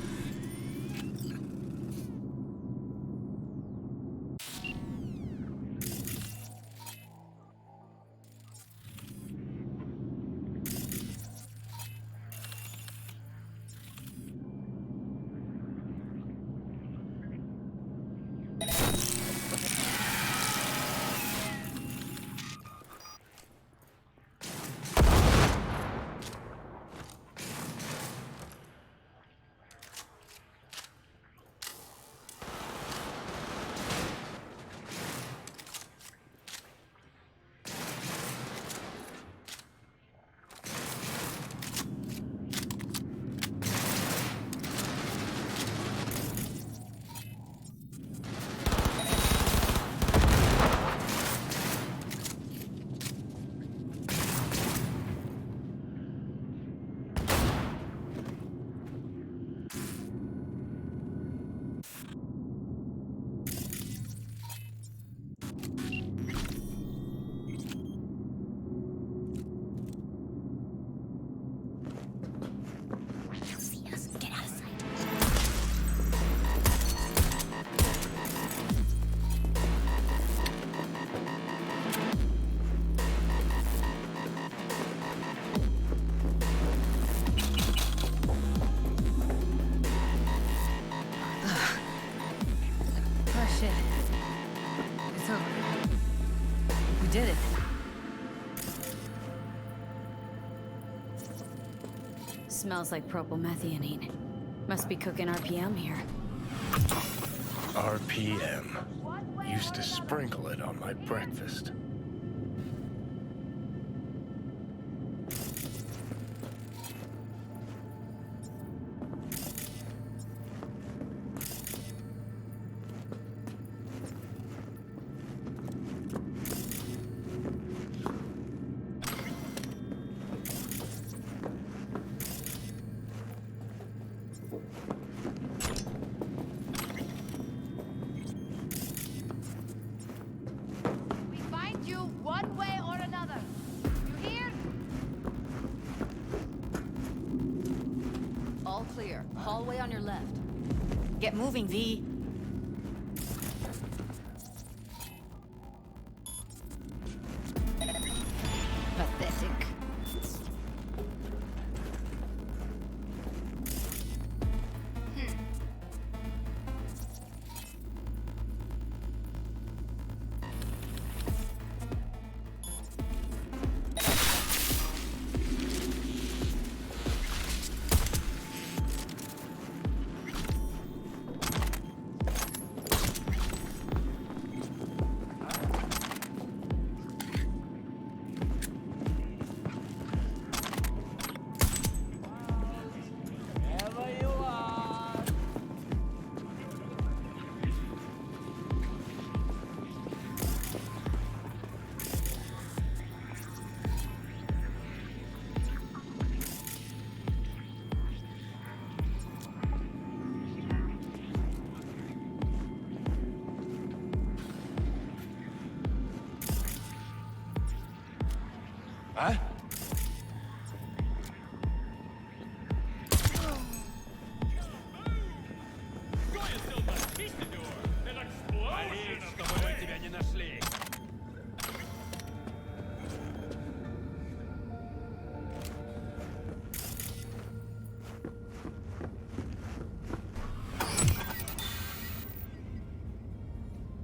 Speaker 4: Smells like propylmethionine. Must be cooking RPM here.
Speaker 6: RPM. Used to sprinkle it on my breakfast.
Speaker 1: We find you one way or another. You hear?
Speaker 22: All clear. Hallway on your left. Get moving, V. Pathetic.
Speaker 6: Huh?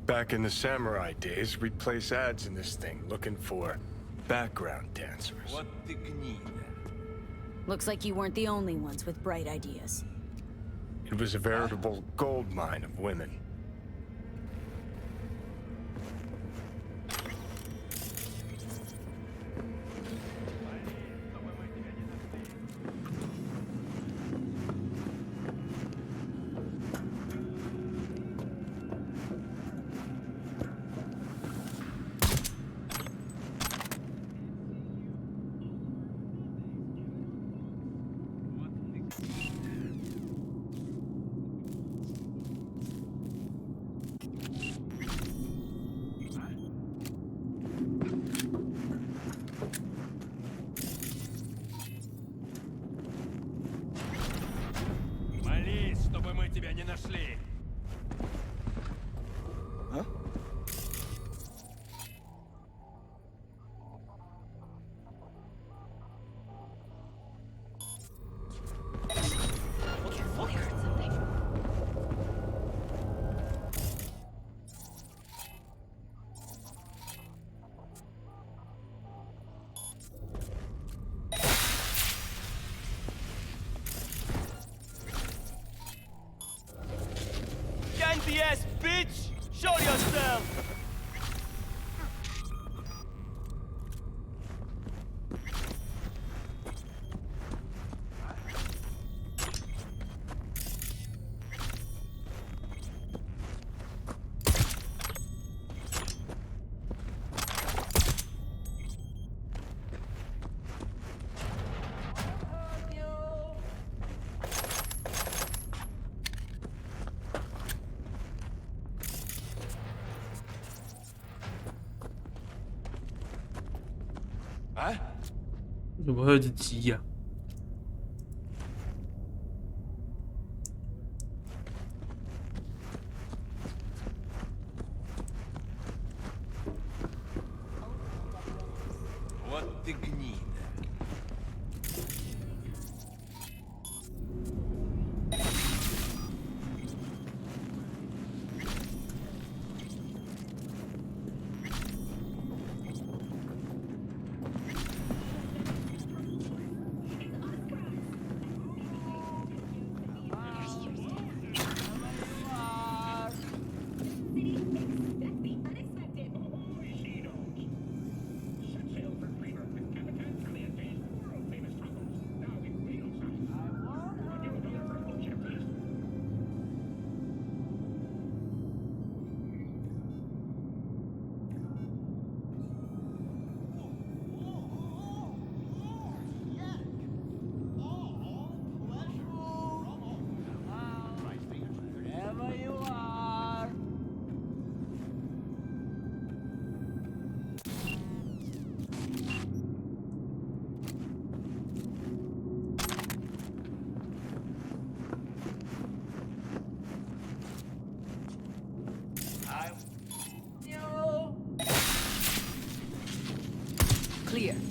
Speaker 6: Back in the samurai days, we'd place ads in this thing looking for background dancers.
Speaker 4: Looks like you weren't the only ones with bright ideas.
Speaker 6: It was a veritable gold mine of women.
Speaker 20: Huh?
Speaker 11: Ganty ass bitch! Show yourself!
Speaker 6: Huh?
Speaker 21: 怎么会有只鸡呀、
Speaker 11: Вот ты гнида.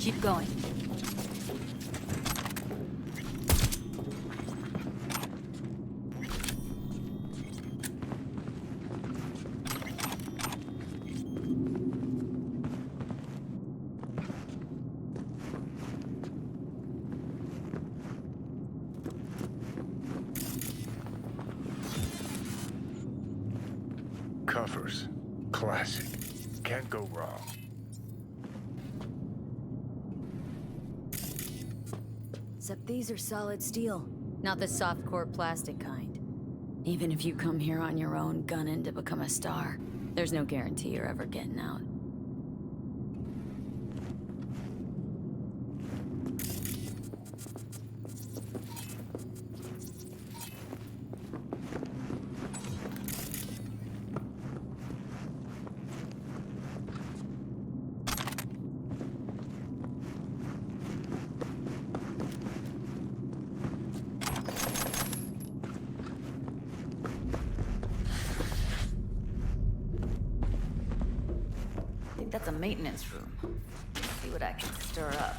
Speaker 14: Keep going.
Speaker 6: Covers. Classic. Can't go wrong.
Speaker 4: Except these are solid steel, not the soft-core plastic kind. Even if you come here on your own, gunning to become a star, there's no guarantee you're ever getting out.
Speaker 7: That's a maintenance room. See what I can stir up.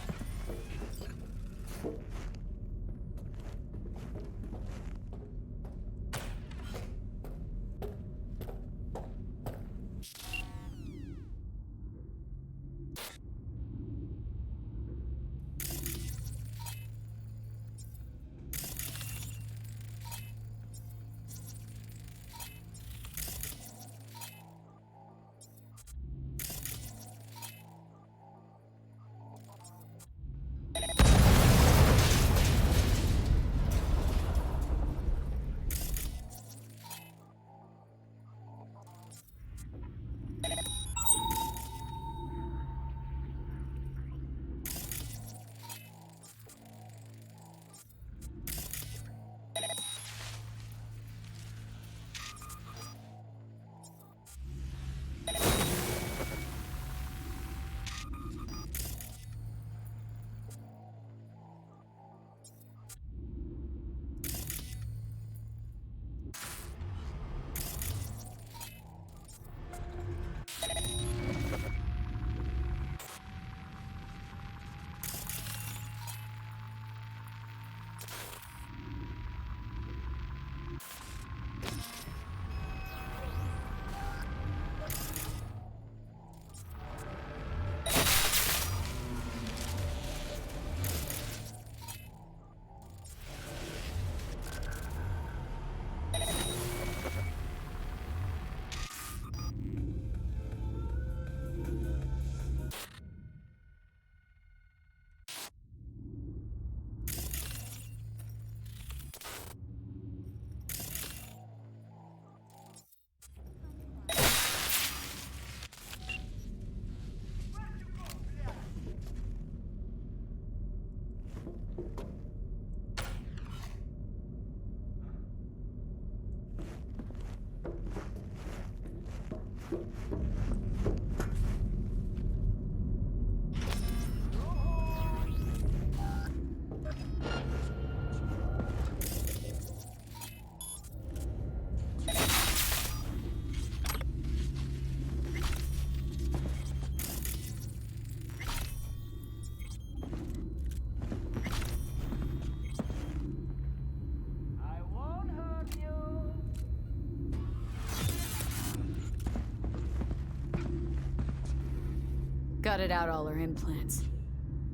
Speaker 4: Gutted out all her implants.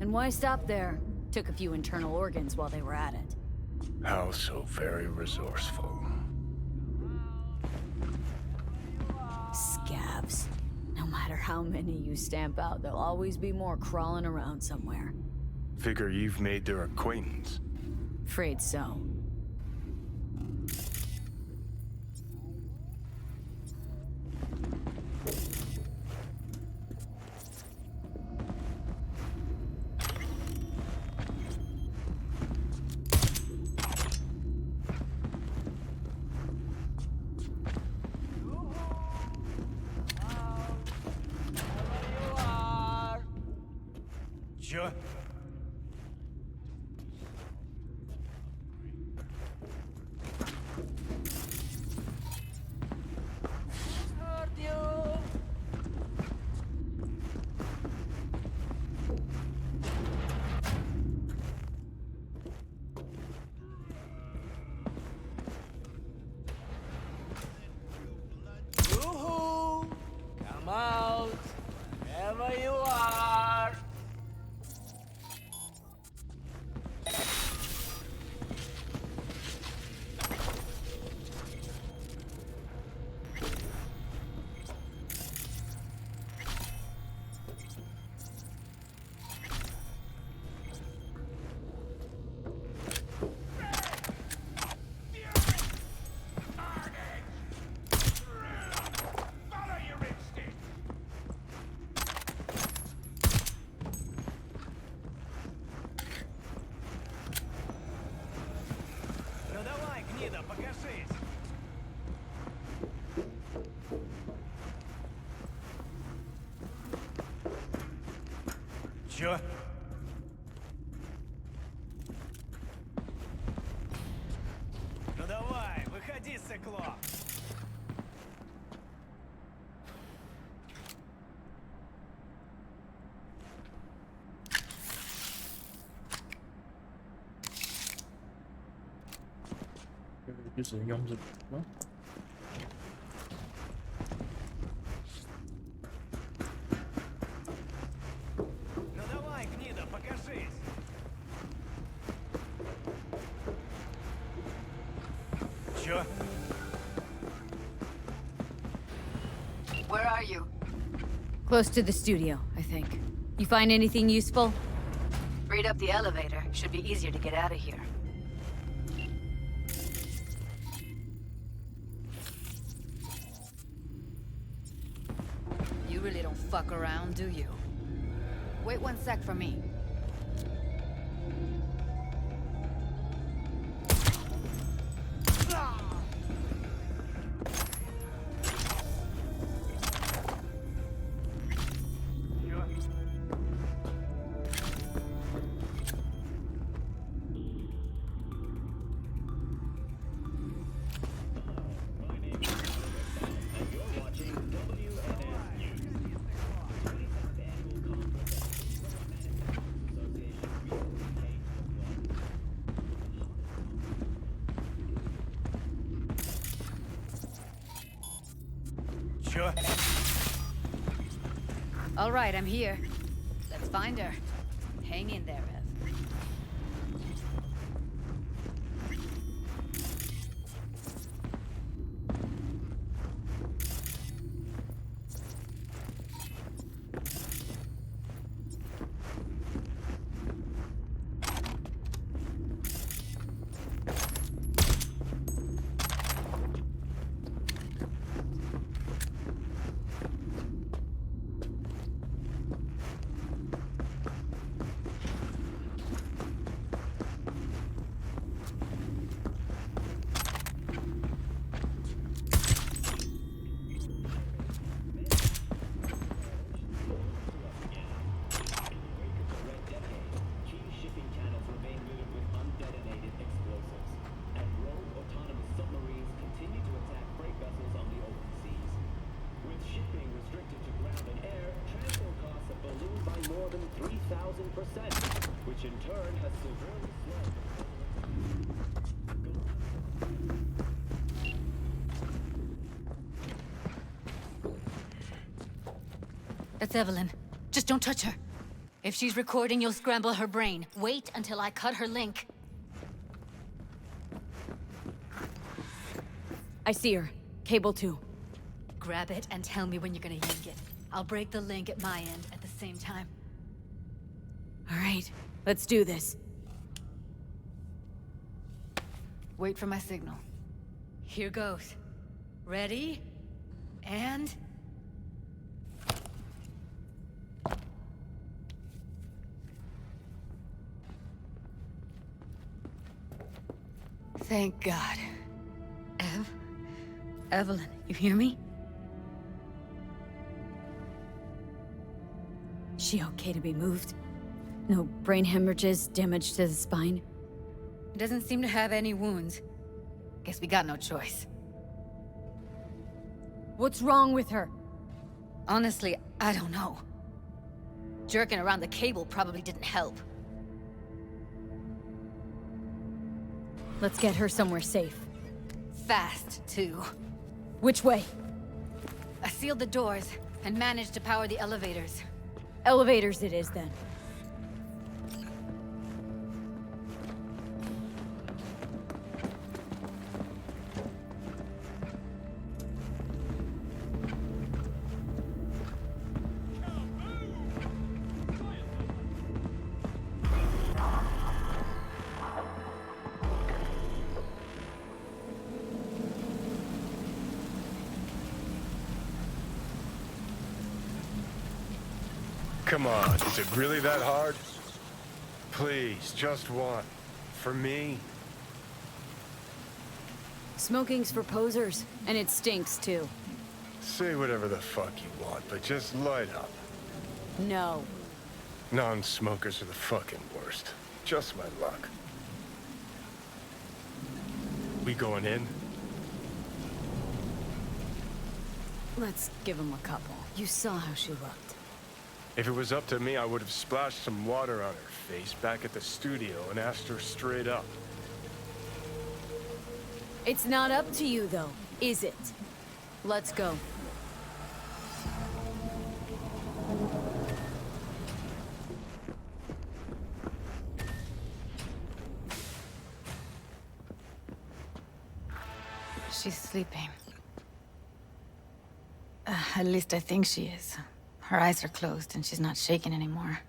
Speaker 4: And why stop there? Took a few internal organs while they were at it.
Speaker 6: How so very resourceful.
Speaker 4: Scabs. No matter how many you stamp out, there'll always be more crawling around somewhere.
Speaker 6: Figure you've made their acquaintance.
Speaker 4: Afraid so.
Speaker 20: Sure. Чё? Ну давай, выходи, сыкло!
Speaker 21: 就只能用这个吗？
Speaker 20: Ну давай, гнида, покажись! Чё?
Speaker 22: Where are you?
Speaker 4: Close to the studio, I think. You find anything useful?
Speaker 22: Read up the elevator. Should be easier to get out of here. You really don't fuck around, do you? Wait 1 sec for me.
Speaker 20: Чё?
Speaker 22: All right, I'm here. Let's find her. Hang in there, Ev.
Speaker 3: Which in turn has severely slowed.
Speaker 22: That's Evelyn. Just don't touch her. If she's recording, you'll scramble her brain. Wait until I cut her link.
Speaker 4: I see her. Cable 2.
Speaker 22: Grab it and tell me when you're gonna yank it. I'll break the link at my end at the same time.
Speaker 4: All right, let's do this.
Speaker 22: Wait for my signal. Here goes. Ready? And... Thank God. Evelyn, you hear me?
Speaker 4: She okay to be moved? No brain hemorrhages, damage to the spine?
Speaker 22: Doesn't seem to have any wounds. Guess we got no choice.
Speaker 4: What's wrong with her?
Speaker 22: Honestly, I don't know. Jerking around the cable probably didn't help.
Speaker 4: Let's get her somewhere safe.
Speaker 22: Fast, too.
Speaker 4: Which way?
Speaker 22: I sealed the doors and managed to power the elevators.
Speaker 4: Elevators it is, then.
Speaker 6: Come on, is it really that hard? Please, just one. For me?
Speaker 4: Smoking's for posers, and it stinks, too.
Speaker 6: Say whatever the fuck you want, but just light up.
Speaker 4: No.
Speaker 6: Non-smokers are the fucking worst. Just my luck. We going in?
Speaker 4: Let's give him a couple. You saw how she looked.
Speaker 6: If it was up to me, I would have splashed some water on her face back at the studio and asked her straight up.
Speaker 4: It's not up to you, though, is it? Let's go.
Speaker 14: She's sleeping. At least I think she is. Her eyes are closed and she's not shaking anymore.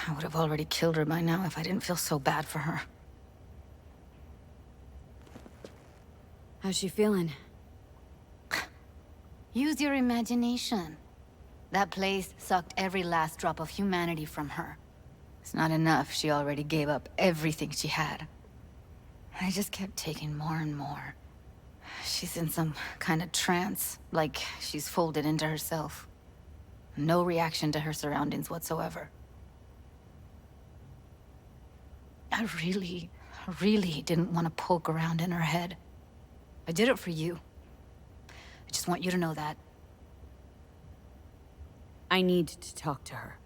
Speaker 14: I would have already killed her by now if I didn't feel so bad for her.
Speaker 4: How's she feeling?
Speaker 14: Use your imagination. That place sucked every last drop of humanity from her. It's not enough, she already gave up everything she had. I just kept taking more and more. She's in some kind of trance, like she's folded into herself. No reaction to her surroundings whatsoever. I really didn't want to poke around in her head. I did it for you. I just want you to know that.
Speaker 4: I need to talk to her.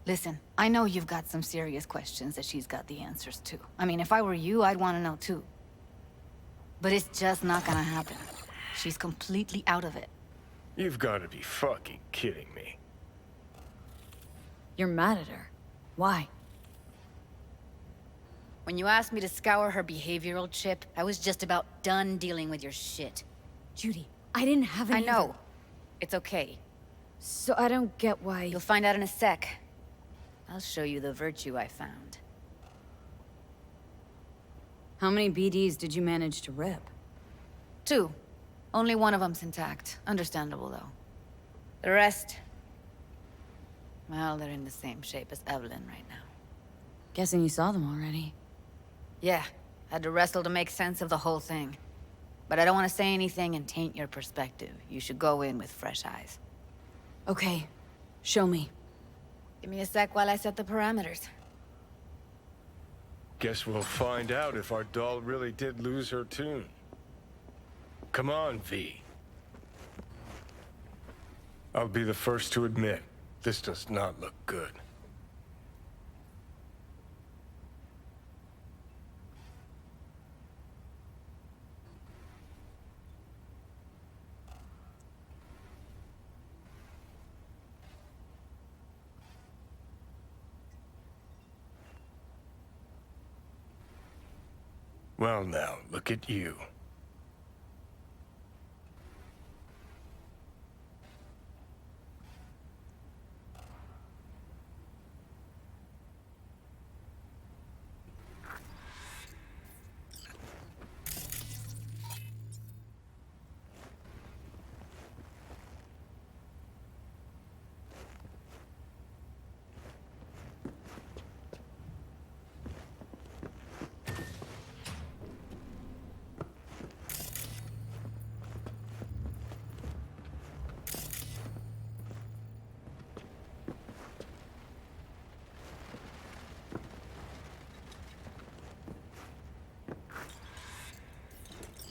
Speaker 14: Listen, I know you've got some serious questions that she's got the answers to. I mean, if I were you, I'd want to know too. But it's just not gonna happen. She's completely out of it.
Speaker 6: You've got to be fucking kidding me.
Speaker 4: You're mad at her. Why?
Speaker 14: When you asked me to scour her behavioral chip, I was just about done dealing with your shit.
Speaker 4: Judy, I didn't have any...
Speaker 14: I know. It's okay.
Speaker 4: So I don't get why...
Speaker 14: You'll find out in a sec. I'll show you the virtue I found.
Speaker 4: How many BDs did you manage to rip?
Speaker 14: 2. Only one of them's intact. Understandable, though. The rest... well, they're in the same shape as Evelyn right now.
Speaker 4: Guessing you saw them already.
Speaker 14: Yeah. Had to wrestle to make sense of the whole thing. But I don't want to say anything and taint your perspective. You should go in with fresh eyes.
Speaker 4: Okay. Show me.
Speaker 14: Give me a sec while I set the parameters.
Speaker 6: Guess we'll find out if our doll really did lose her tune. Come on, V. I'll be the first to admit, this does not look good. Well now, look at you.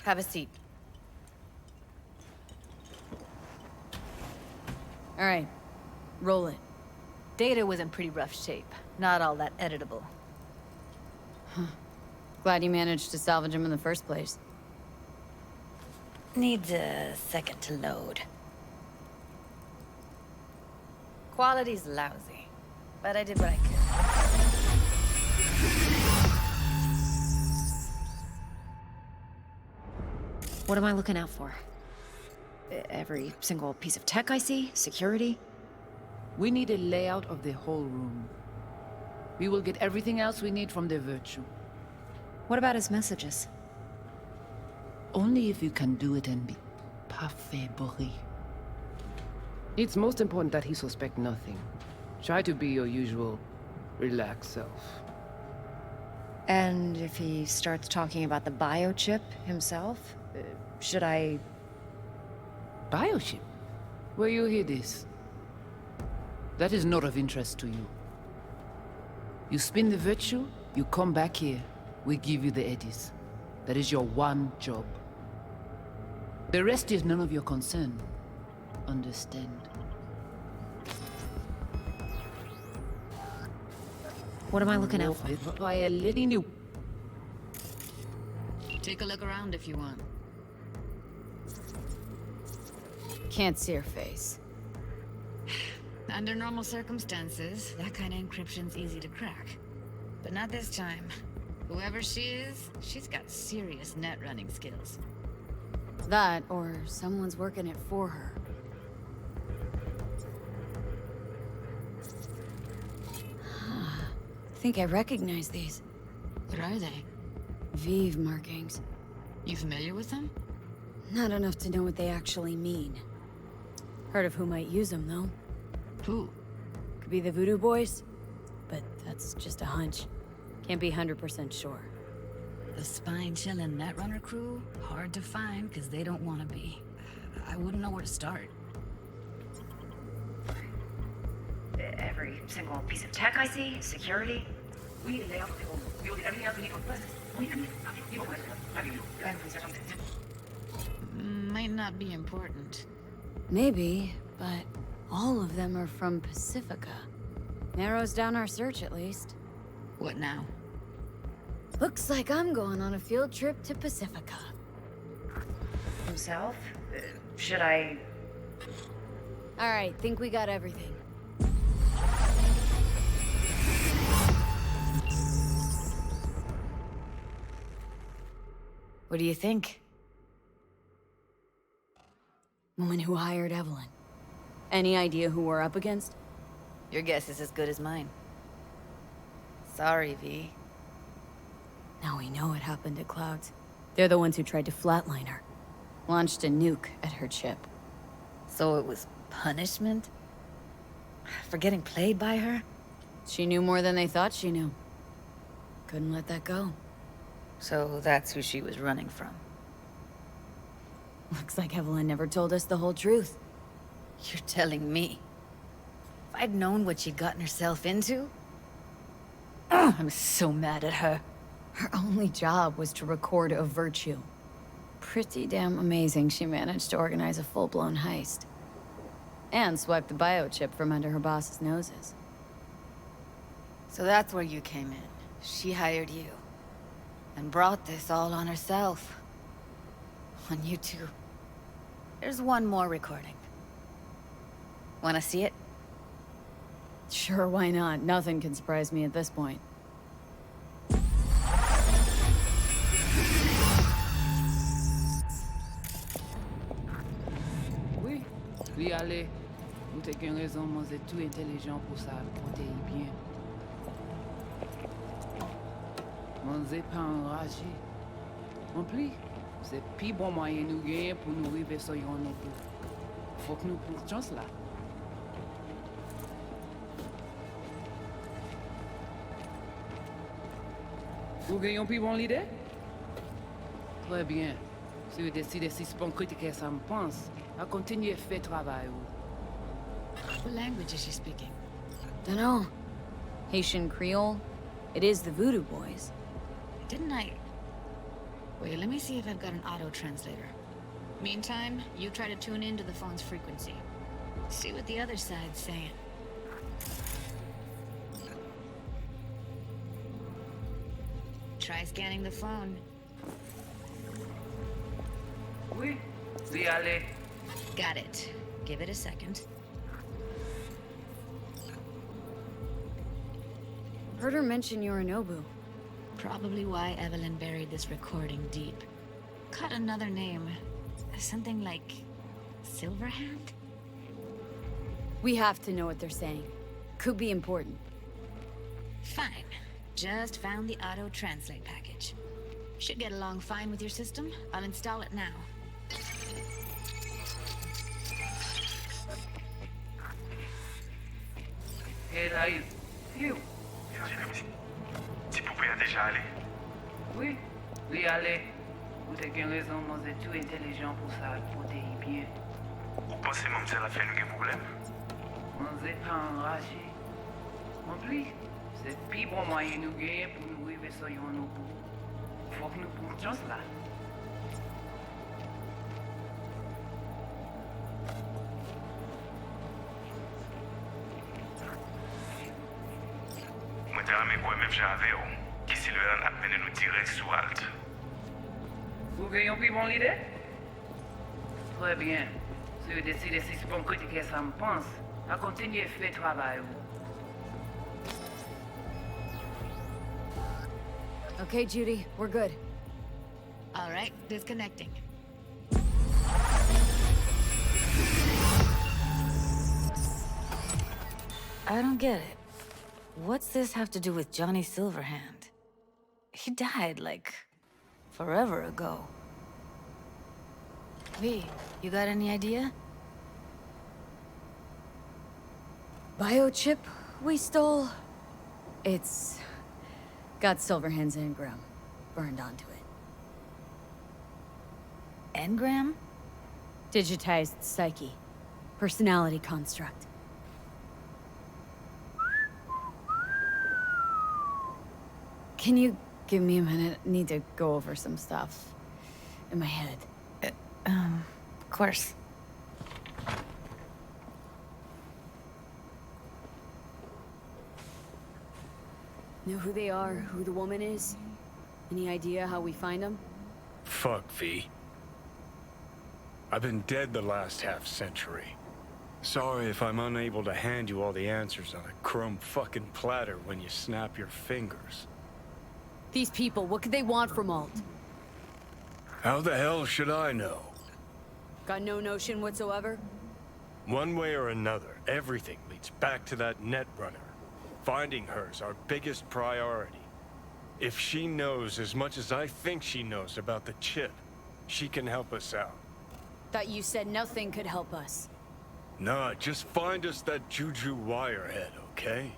Speaker 14: Have a seat.
Speaker 4: All right. Roll it.
Speaker 14: Data was in pretty rough shape. Not all that editable.
Speaker 4: Huh. Glad you managed to salvage him in the first place.
Speaker 14: Needs a second to load. Quality's lousy, but I did what I could.
Speaker 8: What am I looking out for? Every single piece of tech I see? Security?
Speaker 15: We need a layout of the whole room. We will get everything else we need from the Virtue.
Speaker 8: What about his messages?
Speaker 15: Only if you can do it and be parfait bourré. It's most important that he suspect nothing. Try to be your usual, relaxed self.
Speaker 8: And if he starts talking about the biochip himself, should I...
Speaker 15: Biochip? Where you hear this? That is not of interest to you. You spin the virtue, you come back here. We give you the eddies. That is your one job. The rest is none of your concern. Understand?
Speaker 8: What am I looking out for?
Speaker 7: Take a look around if you want.
Speaker 4: Can't see her face.
Speaker 7: Under normal circumstances, that kind of encryption's easy to crack. But not this time. Whoever she is, she's got serious net running skills.
Speaker 4: That, or someone's working it for her. I think I recognize these.
Speaker 7: What are they?
Speaker 4: Vive markings.
Speaker 7: You familiar with them?
Speaker 4: Not enough to know what they actually mean. Heard of who might use them, though.
Speaker 7: Who?
Speaker 4: Could be the Voodoo Boys, but that's just a hunch. Can't be 100% sure.
Speaker 7: The spine-chilling Netrunner crew? Hard to find, because they don't want to be. I wouldn't know where to start.
Speaker 8: Every single piece of tech I see, security.
Speaker 7: Might not be important.
Speaker 4: Maybe, but all of them are from Pacifica. Narrows down our search, at least.
Speaker 7: What now?
Speaker 4: Looks like I'm going on a field trip to Pacifica.
Speaker 8: Himself? Should I...
Speaker 4: Alright, think we got everything.
Speaker 7: What do you think?
Speaker 4: Woman who hired Evelyn. Any idea who we're up against?
Speaker 7: Your guess is as good as mine. Sorry, V.
Speaker 4: Now we know what happened to Clouds. They're the ones who tried to flatline her. Launched a nuke at her ship.
Speaker 7: So it was punishment? For getting played by her?
Speaker 4: She knew more than they thought she knew. Couldn't let that go.
Speaker 7: So that's who she was running from.
Speaker 4: Looks like Evelyn never told us the whole truth.
Speaker 7: You're telling me? If I'd known what she'd gotten herself into... I'm so mad at her.
Speaker 4: Her only job was to record a virtue. Pretty damn amazing she managed to organize a full-blown heist. And swipe the biochip from under her boss's noses.
Speaker 7: So that's where you came in. She hired you. And brought this all on herself. On you two. There's one more recording. Wanna see it?
Speaker 4: Sure, why not? Nothing can surprise me at this point.
Speaker 15: Oui, oui, allez. Vous avez une raison, moi, c'est tout intelligent pour ça, porter bien. Moi, c'est pas enragé. En plus, c'est plus bon moyen nous gagner pour nous arriver sur yon auto. Faut que nous prenions chance là. Vous gagnez plus bon l'idée? Très bien. Si vous décidez si c'est bon critiquer ça me pense, à continuer à faire travail.
Speaker 7: What language is she speaking?
Speaker 4: Dunno. Haitian Creole? It is the Voodoo Boys.
Speaker 7: Didn't I... Wait, let me see if I've got an auto-translator. Meantime, you try to tune into the phone's frequency. See what the other side's saying. Try scanning the phone.
Speaker 15: Oui, oui, allez.
Speaker 7: Got it. Give it a second.
Speaker 4: Heard her mention Yorinobu.
Speaker 7: Probably why Evelyn buried this recording deep. Caught another name. Something like... Silverhand?
Speaker 4: We have to know what they're saying. Could be important.
Speaker 7: Fine. Just found the auto-translate package. Should get along fine with your system. I'll install it now.
Speaker 15: Hey, là, you.
Speaker 16: Tu pouvais déjà aller.
Speaker 15: Oui, oui, allez. Vous avez raison, moi, c'est tout intelligent pour ça, porter bien.
Speaker 16: Vous pensez que ça a fait un problème?
Speaker 15: Moi, c'est pas enragé. En plus,
Speaker 13: Se pi bon mwayen nou genye pou nou rive so yon nou pou. Fok nou pou chans la.
Speaker 16: Mwen te rame kwa mèv jan ave yo, ki si lè an ap mene nou direk sou alt.
Speaker 13: Ou genyon pi bon lide? Très bien. Si vous décidez si c'est bon critiquer ça me pense, à continuer fait travail.
Speaker 4: Okay, Judy, we're good.
Speaker 22: All right, disconnecting. I don't get it. What's this have to do with Johnny Silverhand? He died, like, forever ago. V, you got any idea?
Speaker 4: Biochip we stole? It's got Silverhand's engram burned onto it.
Speaker 22: Engram?
Speaker 4: Digitized psyche. Personality construct. Can you give me a minute? I need to go over some stuff in my head.
Speaker 22: Of course.
Speaker 4: Know who they are, who the woman is? Any idea how we find them?
Speaker 6: Fuck, V. I've been dead the last half-century. Sorry if I'm unable to hand you all the answers on a chrome fucking platter when you snap your fingers.
Speaker 4: These people, what could they want from Alt?
Speaker 6: How the hell should I know?
Speaker 4: Got no notion whatsoever?
Speaker 6: One way or another, everything leads back to that Netrunner. Finding her's our biggest priority. If she knows as much as I think she knows about the chip, she can help us out.
Speaker 4: Thought you said nothing could help us.
Speaker 6: Nah, just find us that Juju wirehead, okay?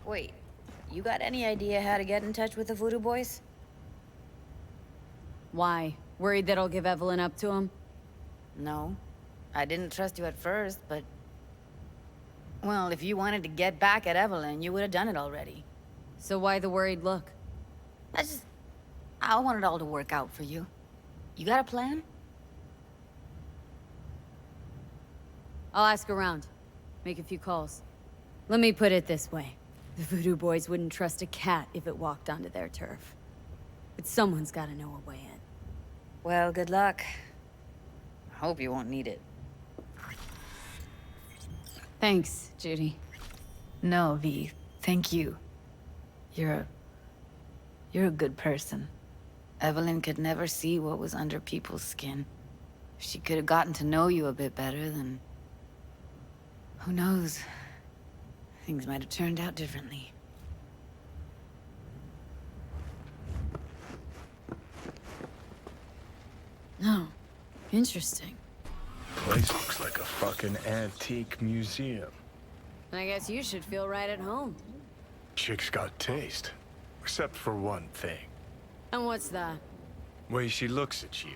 Speaker 7: Wait, you got any idea how to get in touch with the Voodoo Boys?
Speaker 4: Why? Worried that I'll give Evelyn up to him?
Speaker 7: No. I didn't trust you at first, but... Well, if you wanted to get back at Evelyn, you would have done it already.
Speaker 4: So why the worried look?
Speaker 22: I want it all to work out for you. You got a plan?
Speaker 4: I'll ask around. Make a few calls. Let me put it this way. The Voodoo Boys wouldn't trust a cat if it walked onto their turf. But someone's gotta know a way in.
Speaker 7: Well, good luck. I hope you won't need it.
Speaker 4: Thanks, Judy.
Speaker 22: No, V. Thank you. You're a good person.
Speaker 7: Evelyn could never see what was under people's skin. If she could have gotten to know you a bit better, then... Who knows? Things might have turned out differently.
Speaker 4: Interesting.
Speaker 6: Place looks like a fucking antique museum.
Speaker 4: I guess you should feel right at home.
Speaker 6: Chick's got taste. Except for one thing.
Speaker 4: And what's that?
Speaker 6: Way she looks at you.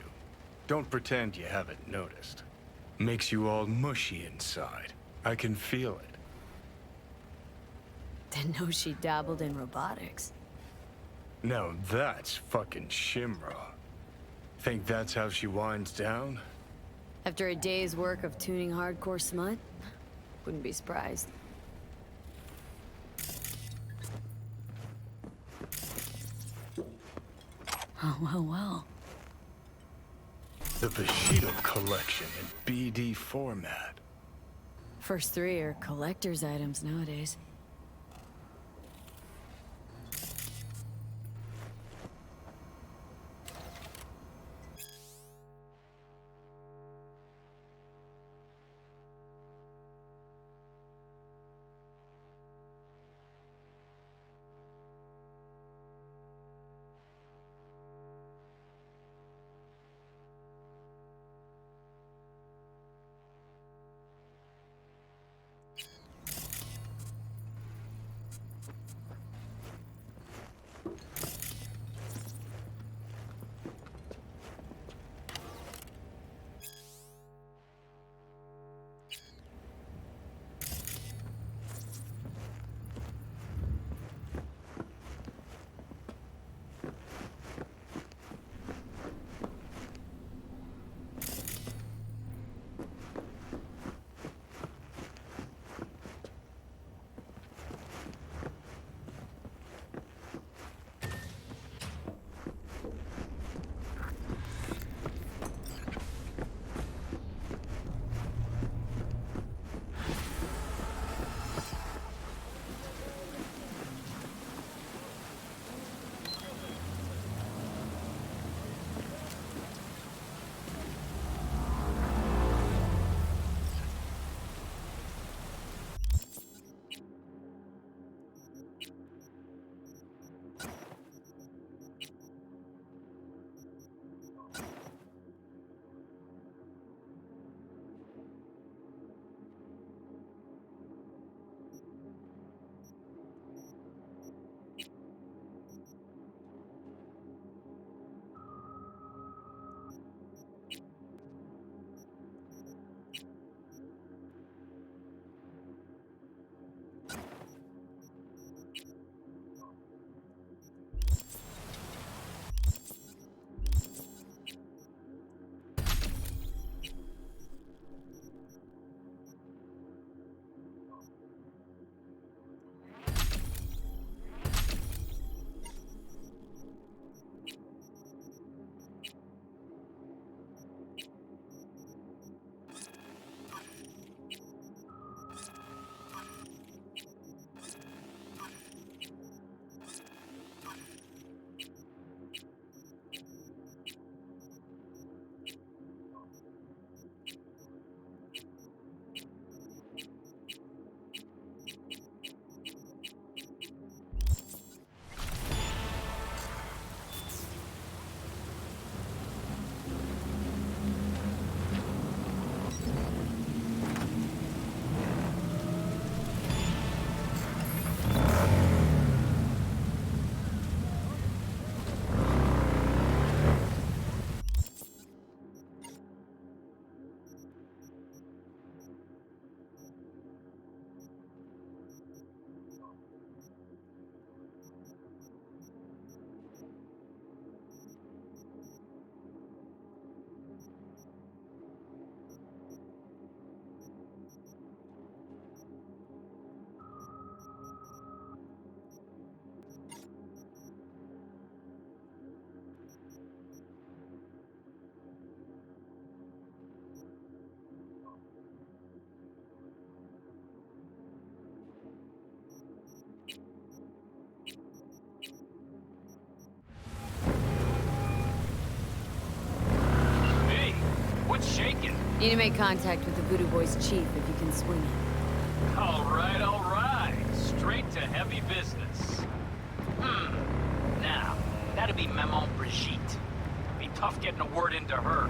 Speaker 6: Don't pretend you haven't noticed. Makes you all mushy inside. I can feel it.
Speaker 4: Didn't know she dabbled in robotics.
Speaker 6: Now that's fucking Shimra. Think that's how she winds down?
Speaker 4: After a day's work of tuning hardcore smut? Wouldn't be surprised. Oh, well.
Speaker 6: The Bushido collection in BD format.
Speaker 4: First three are collector's items nowadays. Need to make contact with the Voodoo Boys chief if you can swing it.
Speaker 17: All right. Straight to heavy business. Now, that'd be Maman Brigitte. Be tough getting a word into her.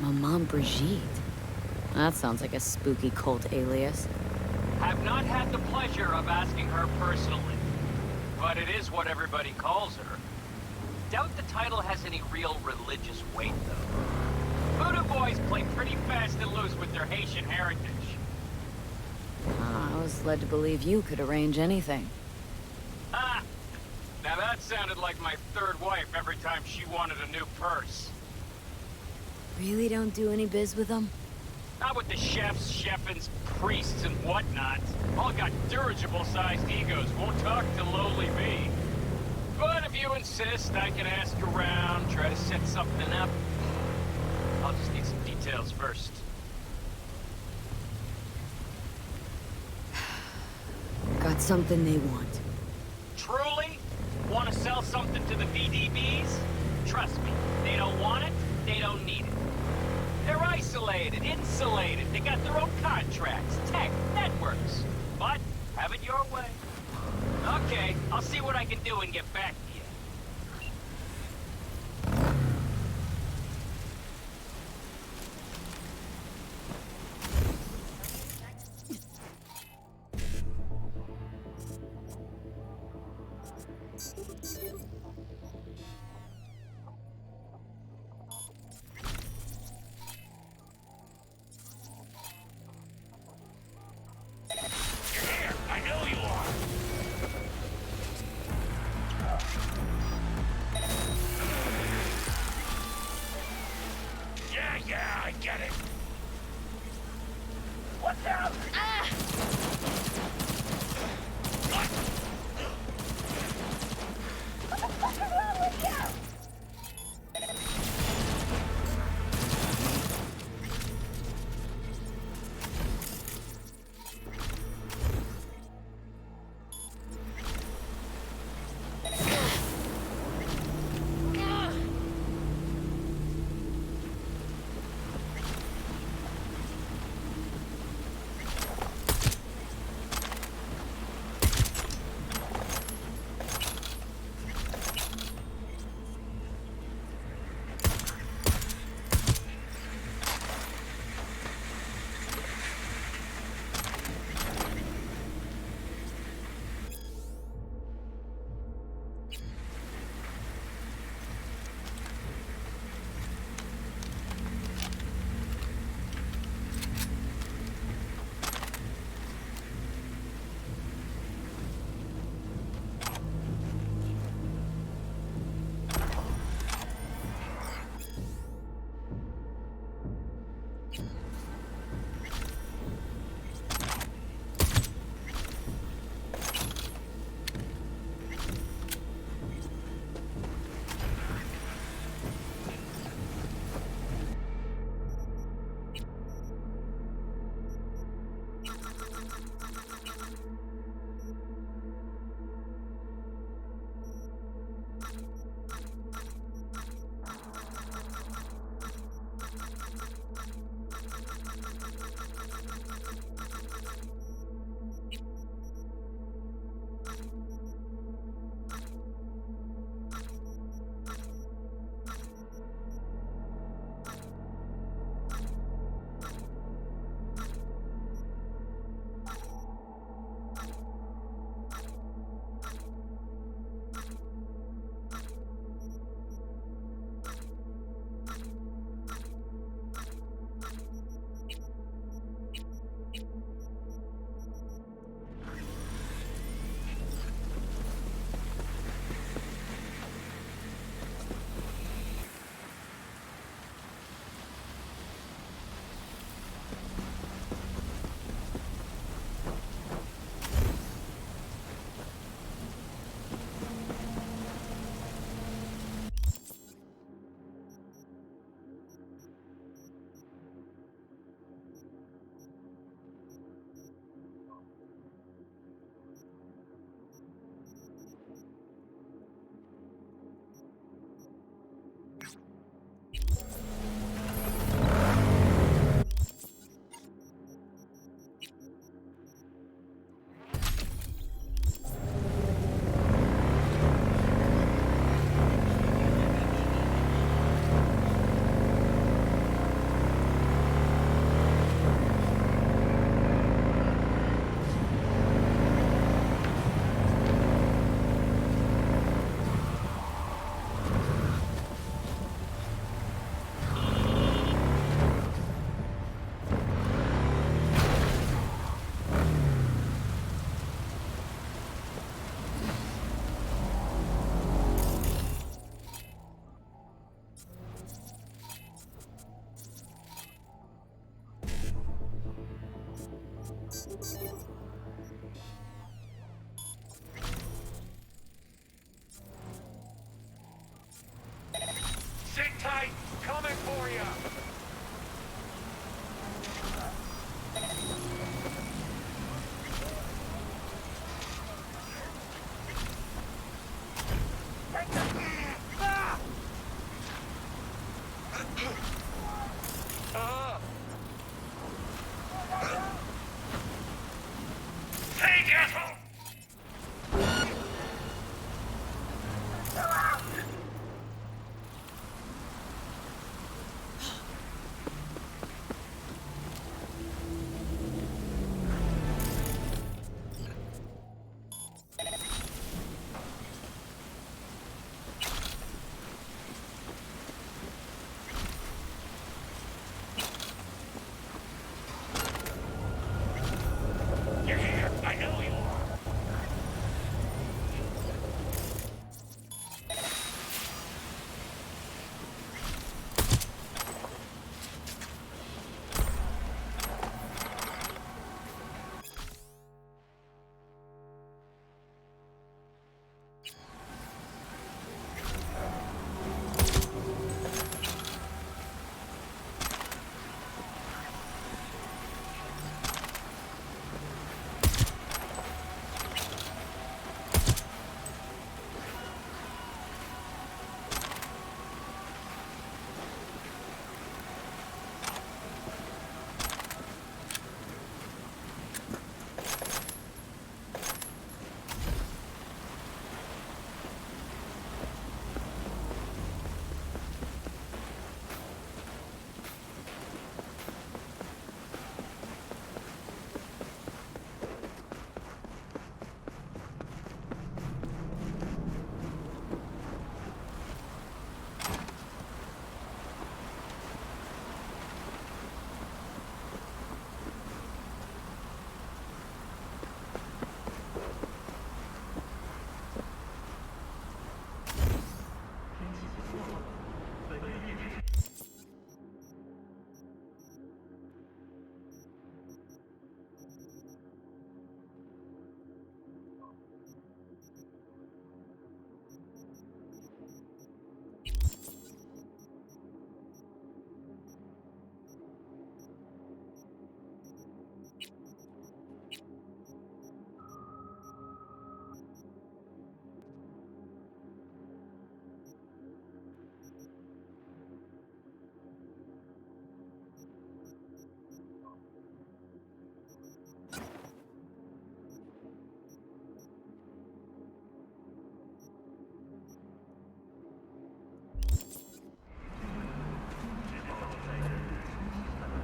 Speaker 4: Maman Brigitte. That sounds like a spooky cult alias.
Speaker 17: I've not had the pleasure of asking her personally, but it is what everybody calls her. Doubt the title has any real religious weight, though. Voodoo boys play pretty fast and loose with their Haitian heritage.
Speaker 4: I was led to believe you could arrange anything.
Speaker 17: Ah! Now that sounded like my third wife every time she wanted a new purse.
Speaker 4: Really don't do any biz with them?
Speaker 17: Not with the chefs, chefins, priests, and whatnot. All got dirigible-sized egos, won't talk to lowly me. But if you insist, I can ask around, try to set something up. I'll just need some details first.
Speaker 4: Got something they want.
Speaker 17: Truly? Want to sell something to the VDBs? Trust me, they don't want it, they don't need it. They're isolated, insulated, they got their own contracts, tech, networks. But, have it your way. Okay, I'll see what I can do and get back to you.
Speaker 16: I know you are. Yeah, I get it. What's out?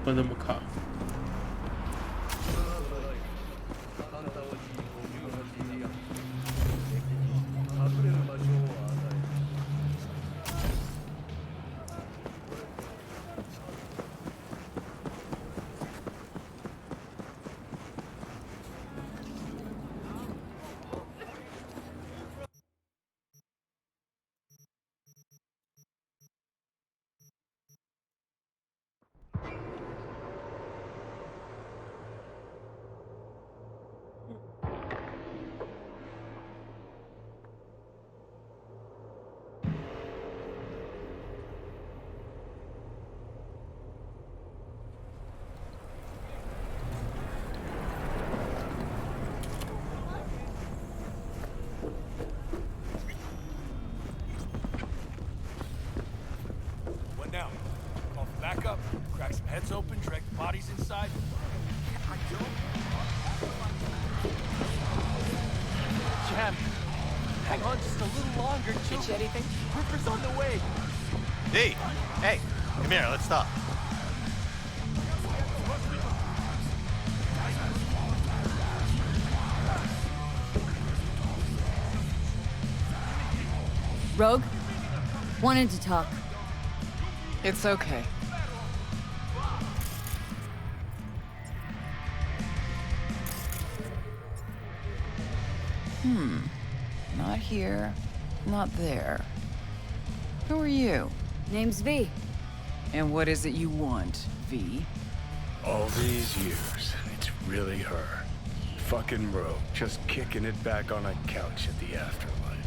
Speaker 21: 不那么卡。
Speaker 11: What now? Call for backup, crack some heads open, drag the bodies inside.
Speaker 5: Jam, hang on just a little longer. Ditch anything? Ripper's on the way.
Speaker 20: D! Hey, come here, let's talk.
Speaker 4: Rogue? Wanted to talk.
Speaker 15: It's okay. Not here, not there. Who are you?
Speaker 4: Name's V.
Speaker 15: And what is it you want, V?
Speaker 6: All these years, it's really her. Fucking Rogue, just kicking it back on a couch at the afterlife.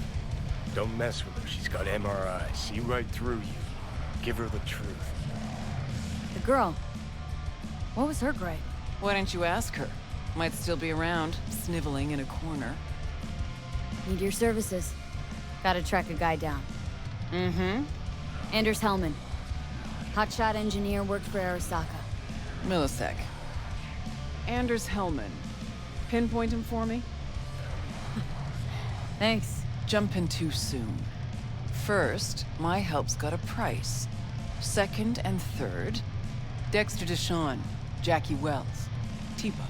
Speaker 6: Don't mess with her, she's got MRI. See right through you. Give her the truth.
Speaker 4: The girl. What was her gripe?
Speaker 15: Why didn't you ask her? Might still be around, sniveling in a corner.
Speaker 4: Need your services. Gotta track a guy down.
Speaker 15: Mm-hmm.
Speaker 4: Anders Hellman. Hotshot engineer, worked for Arasaka.
Speaker 15: Millisec. Anders Hellman. Pinpoint him for me?
Speaker 4: Thanks.
Speaker 15: Jumping too soon. First, my help's got a price. Second and third, Dexter Deshawn, Jackie Wells, T-Bug.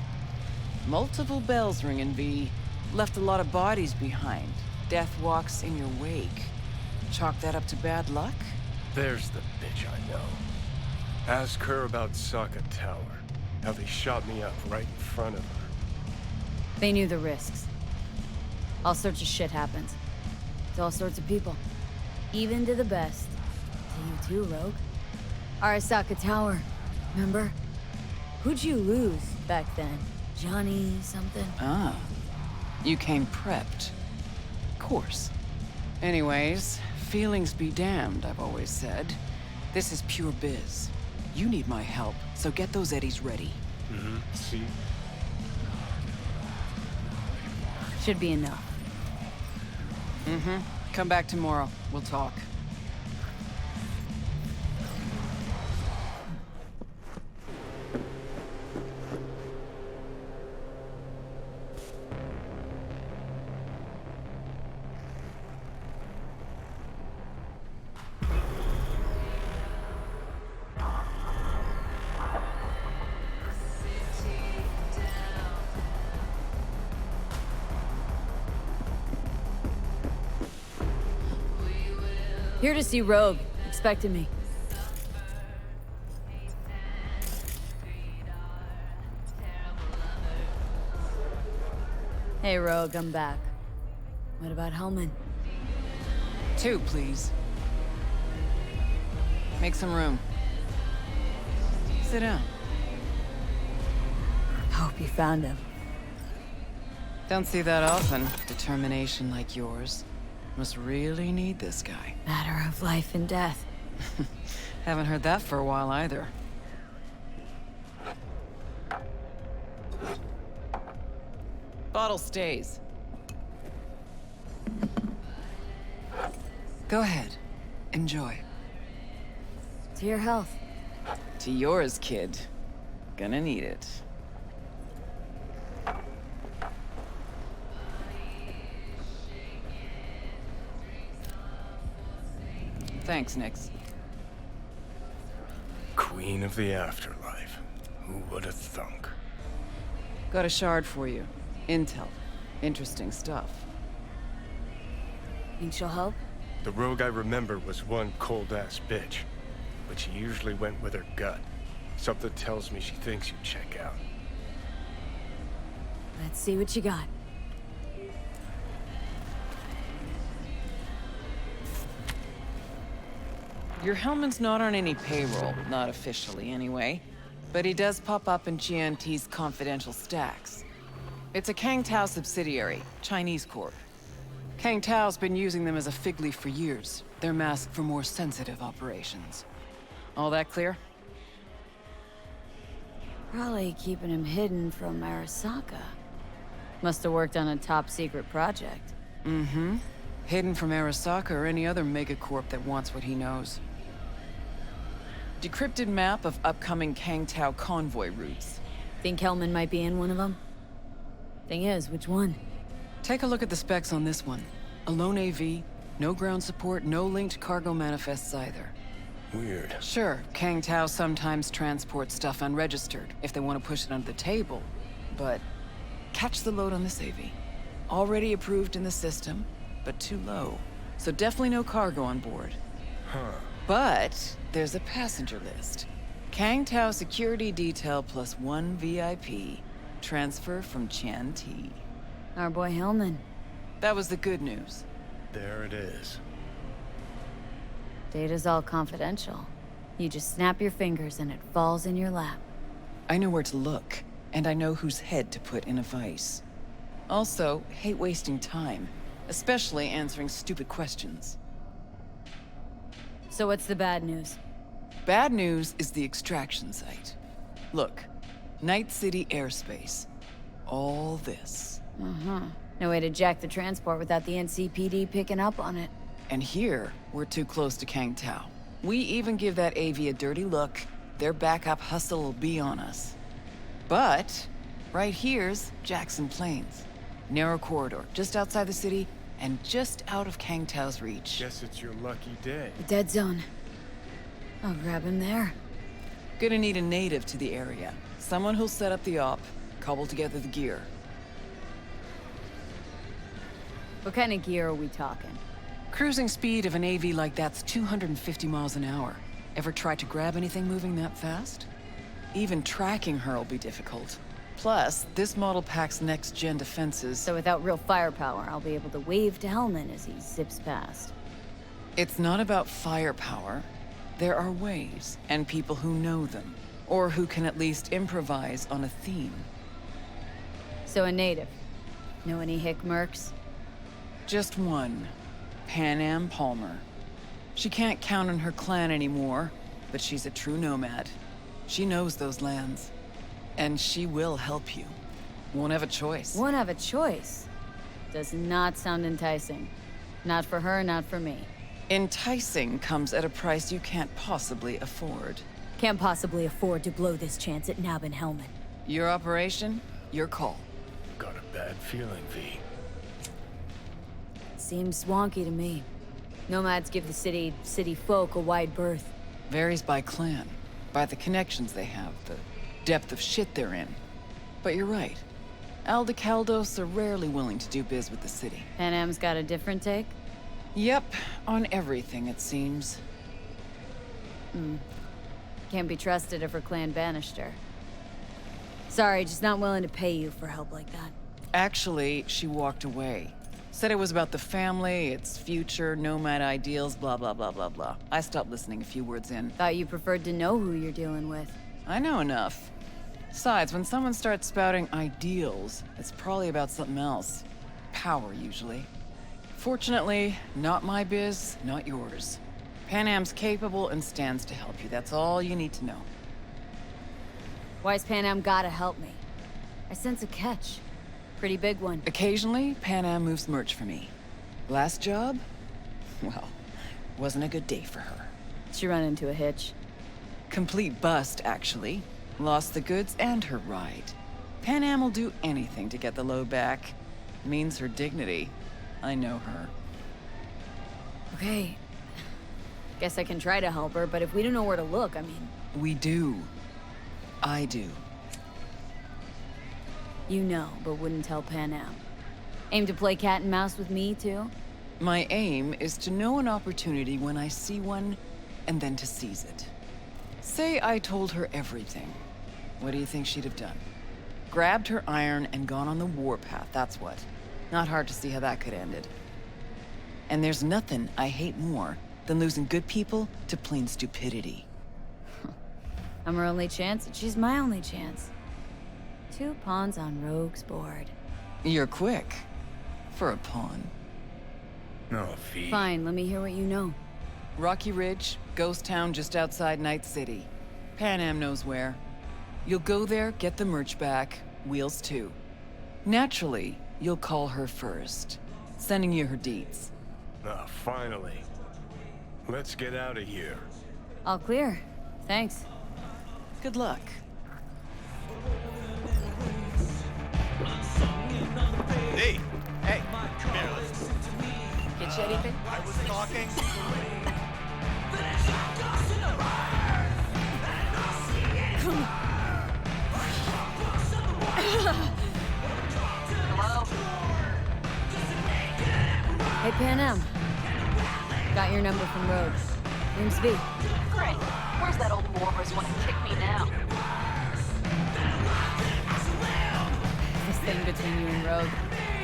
Speaker 15: Multiple bells ringing, V. Left a lot of bodies behind. Death walks in your wake. Chalk that up to bad luck?
Speaker 6: There's the bitch I know. Ask her about Saka Tower. How they shot me up right in front of her.
Speaker 4: They knew the risks. All sorts of shit happens. To all sorts of people. Even to the best. To you too, Rogue. Arasaka Tower. Remember? Who'd you lose back then? Johnny something?
Speaker 15: Ah. You came prepped. Course. Anyways, feelings be damned, I've always said. This is pure biz. You need my help, so get those eddies ready.
Speaker 6: Mm-hmm. See?
Speaker 4: Should be enough.
Speaker 15: Mm-hmm. Come back tomorrow. We'll talk.
Speaker 4: Here to see Rogue. Expected me. Hey, Rogue, I'm back. What about Hellman?
Speaker 15: 2, please. Make some room. Sit down.
Speaker 4: Hope you found him.
Speaker 15: Don't see that often. Determination like yours. Must really need this guy.
Speaker 4: Matter of life and death.
Speaker 15: Haven't heard that for a while either. Bottle stays. Go ahead. Enjoy.
Speaker 4: To your health.
Speaker 15: To yours, kid. Gonna need it. Thanks, Nix.
Speaker 6: Queen. Queen of the afterlife. Who would have thunk?
Speaker 9: Got a shard for you. Intel. Interesting stuff.
Speaker 4: Think she'll help?
Speaker 6: The rogue I remember was one cold-ass bitch. But she usually went with her gut. Something tells me she thinks you'd check out.
Speaker 4: Let's see what you got.
Speaker 9: Your Hellman's not on any payroll, not officially anyway. But he does pop up in GNT's confidential stacks. It's a Kang Tao subsidiary, Chinese corp. Kang Tao's been using them as a fig leaf for years. They're masked for more sensitive operations. All that clear?
Speaker 4: Probably keeping him hidden from Arasaka. Must have worked on a top-secret project.
Speaker 9: Mm-hmm. Hidden from Arasaka or any other megacorp that wants what he knows. Decrypted map of upcoming Kang Tao convoy routes.
Speaker 4: Think Hellman might be in one of them? Thing is, which one?
Speaker 9: Take a look at the specs on this one. A lone AV, no ground support, no linked cargo manifests either.
Speaker 6: Weird.
Speaker 9: Sure, Kang Tao sometimes transports stuff unregistered if they want to push it under the table, but catch the load on this AV. Already approved in the system, but too low. So definitely no cargo on board.
Speaker 6: Huh.
Speaker 9: But there's a passenger list. Kang Tao security detail plus 1 VIP. Transfer from Chan T.
Speaker 4: Our boy Hellman.
Speaker 9: That was the good news.
Speaker 6: There it is.
Speaker 4: Data's all confidential. You just snap your fingers and it falls in your lap.
Speaker 9: I know where to look, and I know whose head to put in a vice. Also, hate wasting time, especially answering stupid questions.
Speaker 4: So what's the bad news?
Speaker 9: Bad news is the extraction site. Look, Night City airspace. All this.
Speaker 4: No way to jack the transport without the NCPD picking up on it.
Speaker 9: And here, we're too close to Kang Tao. We even give that AV a dirty look, their backup hustle will be on us. But, right here's Jackson Plains. Narrow corridor, just outside the city, and just out of Kang Tao's reach.
Speaker 6: Guess it's your lucky day.
Speaker 4: The dead zone. I'll grab him there.
Speaker 9: Gonna need a native to the area. Someone who'll set up the op, cobble together the gear.
Speaker 4: What kind of gear are we talking?
Speaker 9: Cruising speed of an AV like that's 250 miles an hour. Ever tried to grab anything moving that fast? Even tracking her'll be difficult. Plus, this model packs next-gen defenses.
Speaker 4: So without real firepower, I'll be able to wave to Hellman as he zips past.
Speaker 9: It's not about firepower. There are ways, and people who know them. Or who can at least improvise on a theme.
Speaker 4: So a native. Know any hick mercs?
Speaker 9: Just one. Pan Am Palmer. She can't count on her clan anymore, but she's a true nomad. She knows those lands. And she will help you. Won't have a choice.
Speaker 4: Won't have a choice? Does not sound enticing. Not for her, not for me.
Speaker 9: Enticing comes at a price you can't possibly afford.
Speaker 4: Can't possibly afford to blow this chance at nabbing Hellman.
Speaker 9: Your operation, your call.
Speaker 6: Got a bad feeling, V.
Speaker 4: Seems wonky to me. Nomads give the city folk a wide berth.
Speaker 9: Varies by clan, by the connections they have, the depth of shit they're in. But you're right. Aldecaldos are rarely willing to do biz with the city.
Speaker 4: Pan Am's got a different take?
Speaker 9: Yep, on everything it seems.
Speaker 4: Can't be trusted if her clan banished her. Sorry, just not willing to pay you for help like that.
Speaker 9: Actually, she walked away. Said it was about the family, its future, nomad ideals, blah blah blah blah blah. I stopped listening a few words in.
Speaker 4: Thought you preferred to know who you're dealing with.
Speaker 9: I know enough. Besides, when someone starts spouting ideals, it's probably about something else. Power, usually. Fortunately, not my biz, not yours. Pan Am's capable and stands to help you. That's all you need to know.
Speaker 4: Why's Pan Am gotta help me? I sense a catch. Pretty big one.
Speaker 9: Occasionally, Pan Am moves merch for me. Last job? Well, wasn't a good day for her.
Speaker 4: She run into a hitch.
Speaker 9: Complete bust, actually. Lost the goods and her ride. Pan Am will do anything to get the load back. Means her dignity. I know her.
Speaker 4: Okay. Guess I can try to help her, but if we don't know where to look, I mean,
Speaker 9: We do. I do.
Speaker 4: You know, but wouldn't tell Pan Am. Aim to play cat and mouse with me, too?
Speaker 9: My aim is to know an opportunity when I see one, and then to seize it. Say I told her everything. What do you think she'd have done? Grabbed her iron and gone on the warpath, that's what. Not hard to see how that could have ended. And there's nothing I hate more than losing good people to plain stupidity.
Speaker 4: I'm her only chance, and she's my only chance. 2 pawns on Rogue's board.
Speaker 9: You're quick. For a pawn.
Speaker 6: No, Fee.
Speaker 4: Fine, let me hear what you know.
Speaker 9: Rocky Ridge, ghost town just outside Night City. Pan Am knows where. You'll go there, get the merch back, Wheels too. Naturally, you'll call her first. Sending you her deeds.
Speaker 6: Ah, finally. Let's get out of here.
Speaker 4: All clear. Thanks.
Speaker 9: Good luck.
Speaker 20: Hey! Hey! Come here, let's...
Speaker 5: Get you anything?
Speaker 20: I was talking...
Speaker 10: Hello?
Speaker 4: Hey, Pan Am. Got your number from Rogue. Name's V.
Speaker 10: Great. Where's that old Morris want to kick me now?
Speaker 4: This thing between you and Rogue.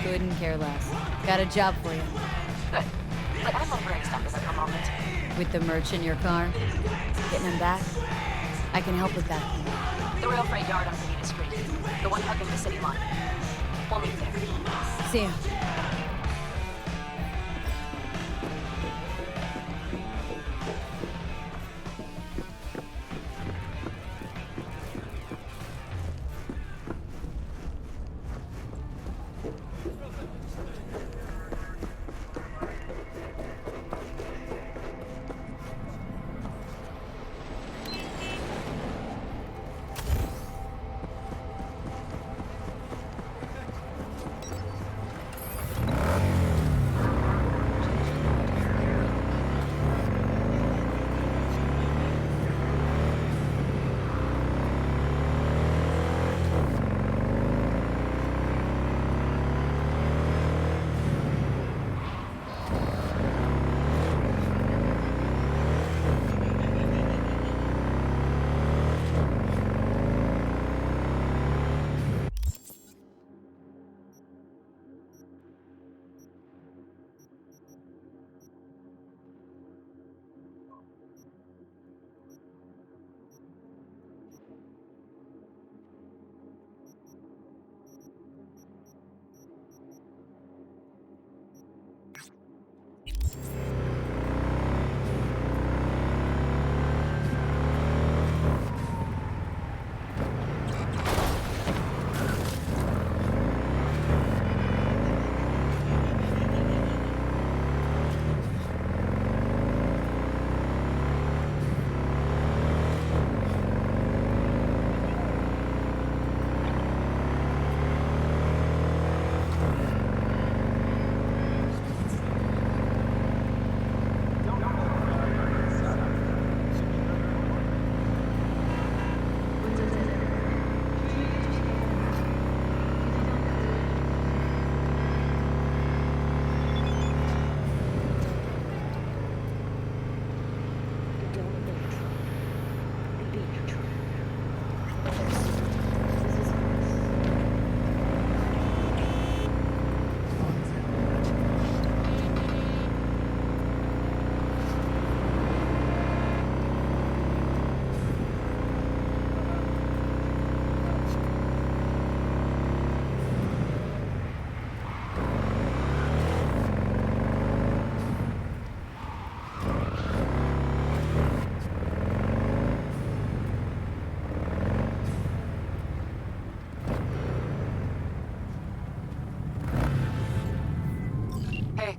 Speaker 4: Couldn't care less. Got a job for you.
Speaker 10: Good. But I'm over excited at the moment.
Speaker 4: With the merch in your car? Getting him back? I can help with that.
Speaker 10: The rail freight yard on Benita Street. The one hugging the city line. We'll meet there.
Speaker 4: See ya.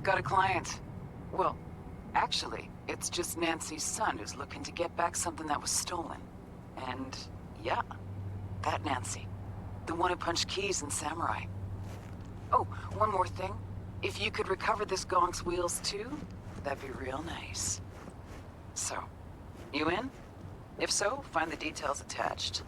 Speaker 9: Got a client. Well, actually, it's just Nancy's son who's looking to get back something that was stolen. And, yeah, that Nancy. The one who punched Keys in Samurai. Oh, one more thing. If you could recover this gong's wheels too, that'd be real nice. So, you in? If so, find the details attached.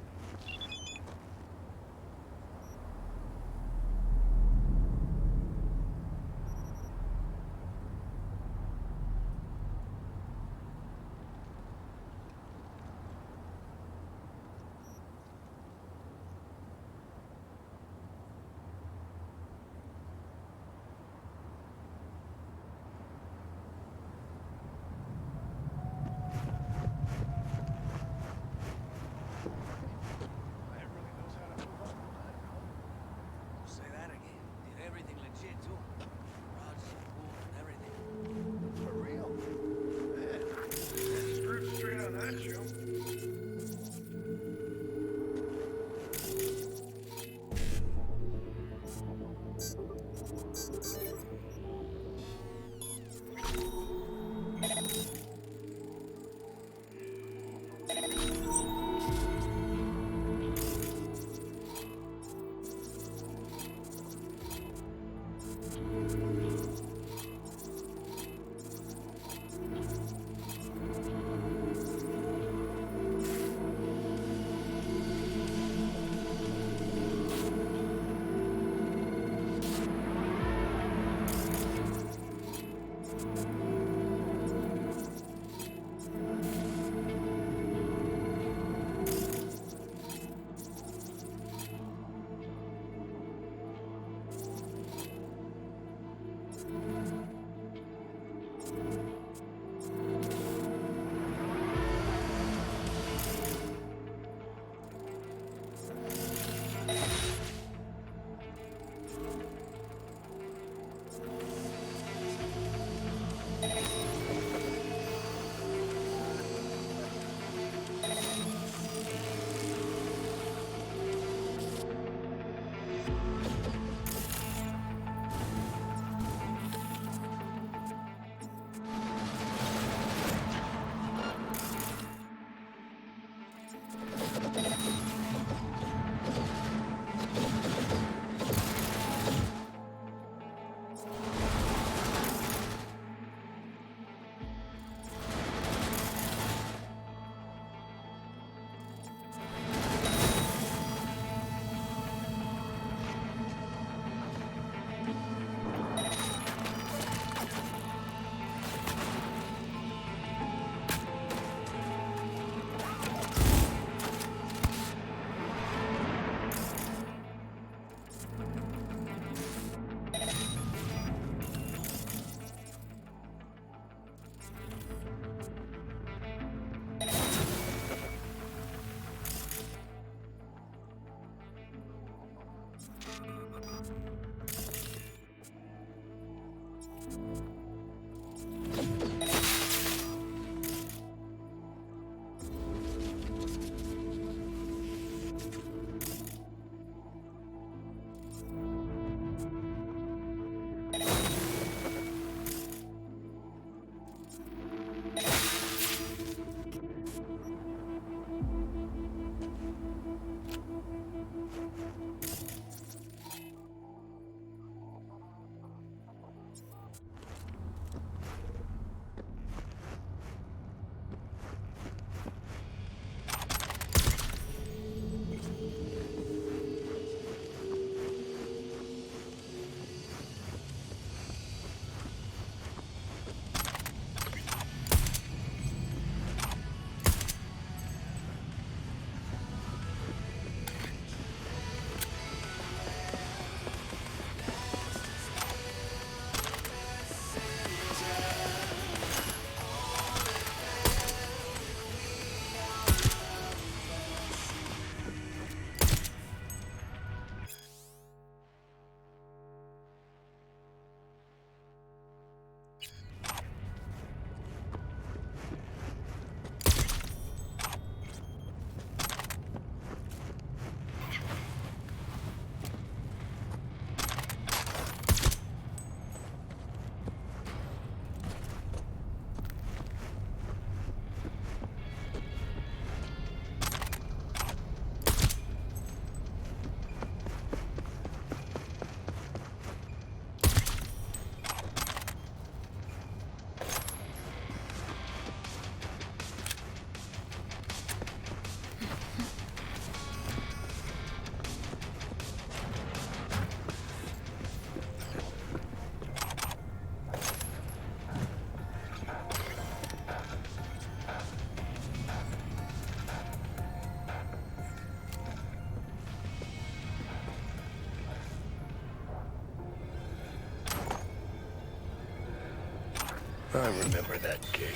Speaker 6: I remember that gig.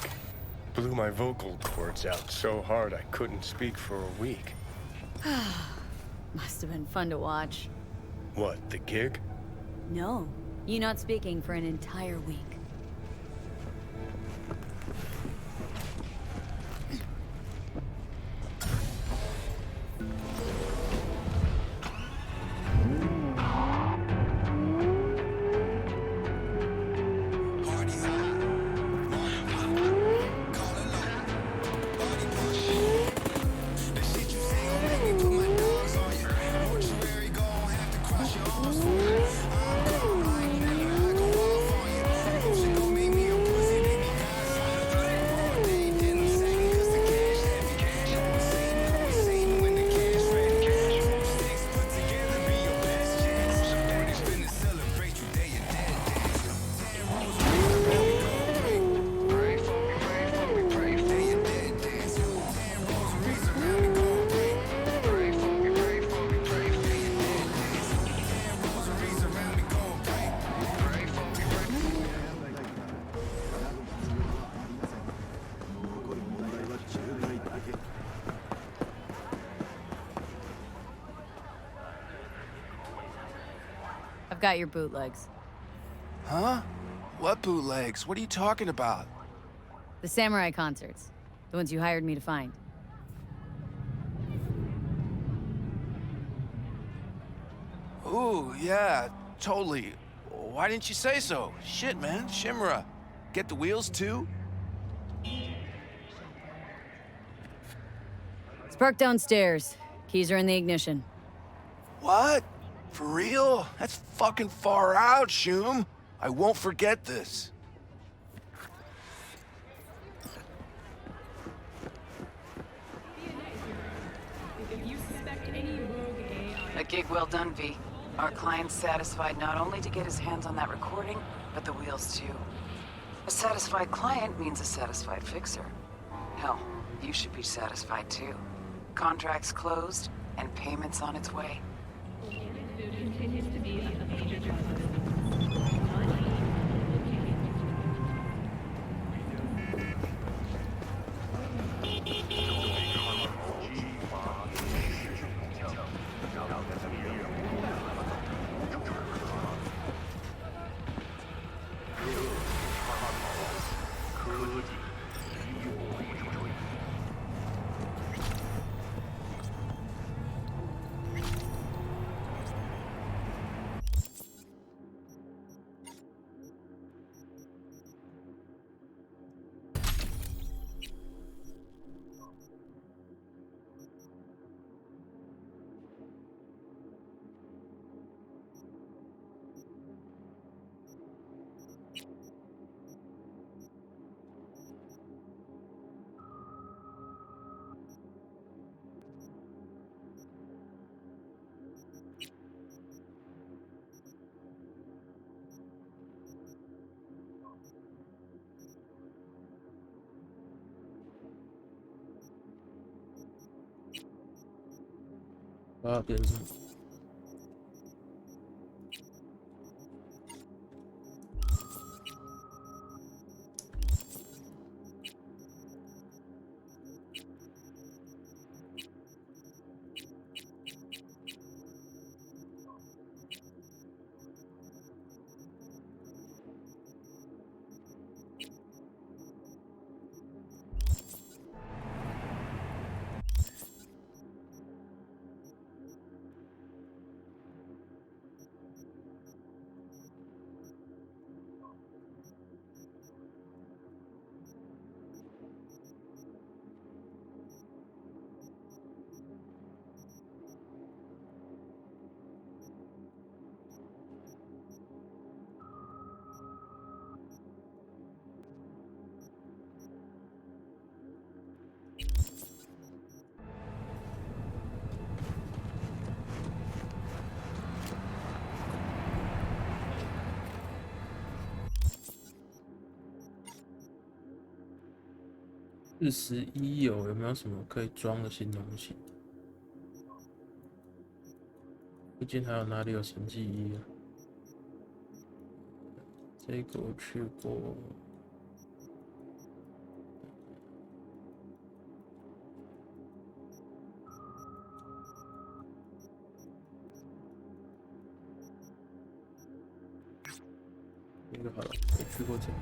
Speaker 6: Blew my vocal cords out so hard I couldn't speak for a week.
Speaker 4: Must have been fun to watch.
Speaker 6: What, the gig?
Speaker 4: No, you not speaking for an entire week. I've got your bootlegs.
Speaker 18: Huh? What bootlegs? What are you talking about?
Speaker 4: The samurai concerts. The ones you hired me to find.
Speaker 18: Ooh, yeah, totally. Why didn't you say so? Shit, man, Shimura. Get the wheels too?
Speaker 4: Spark downstairs. Keys are in the ignition.
Speaker 18: What? For real? That's fucking far out, Shum. I won't forget this.
Speaker 9: A gig well done, V. Our client's satisfied not only to get his hands on that recording, but the wheels too. A satisfied client means a satisfied fixer. Hell, you should be satisfied too. Contracts closed, and payments on its way.
Speaker 2: Continues to be a major driver.
Speaker 21: bien ça.41有没有什么可以装的新东西？附近还有哪里有神迹衣啊？这个我去过。就好了，没去过这里。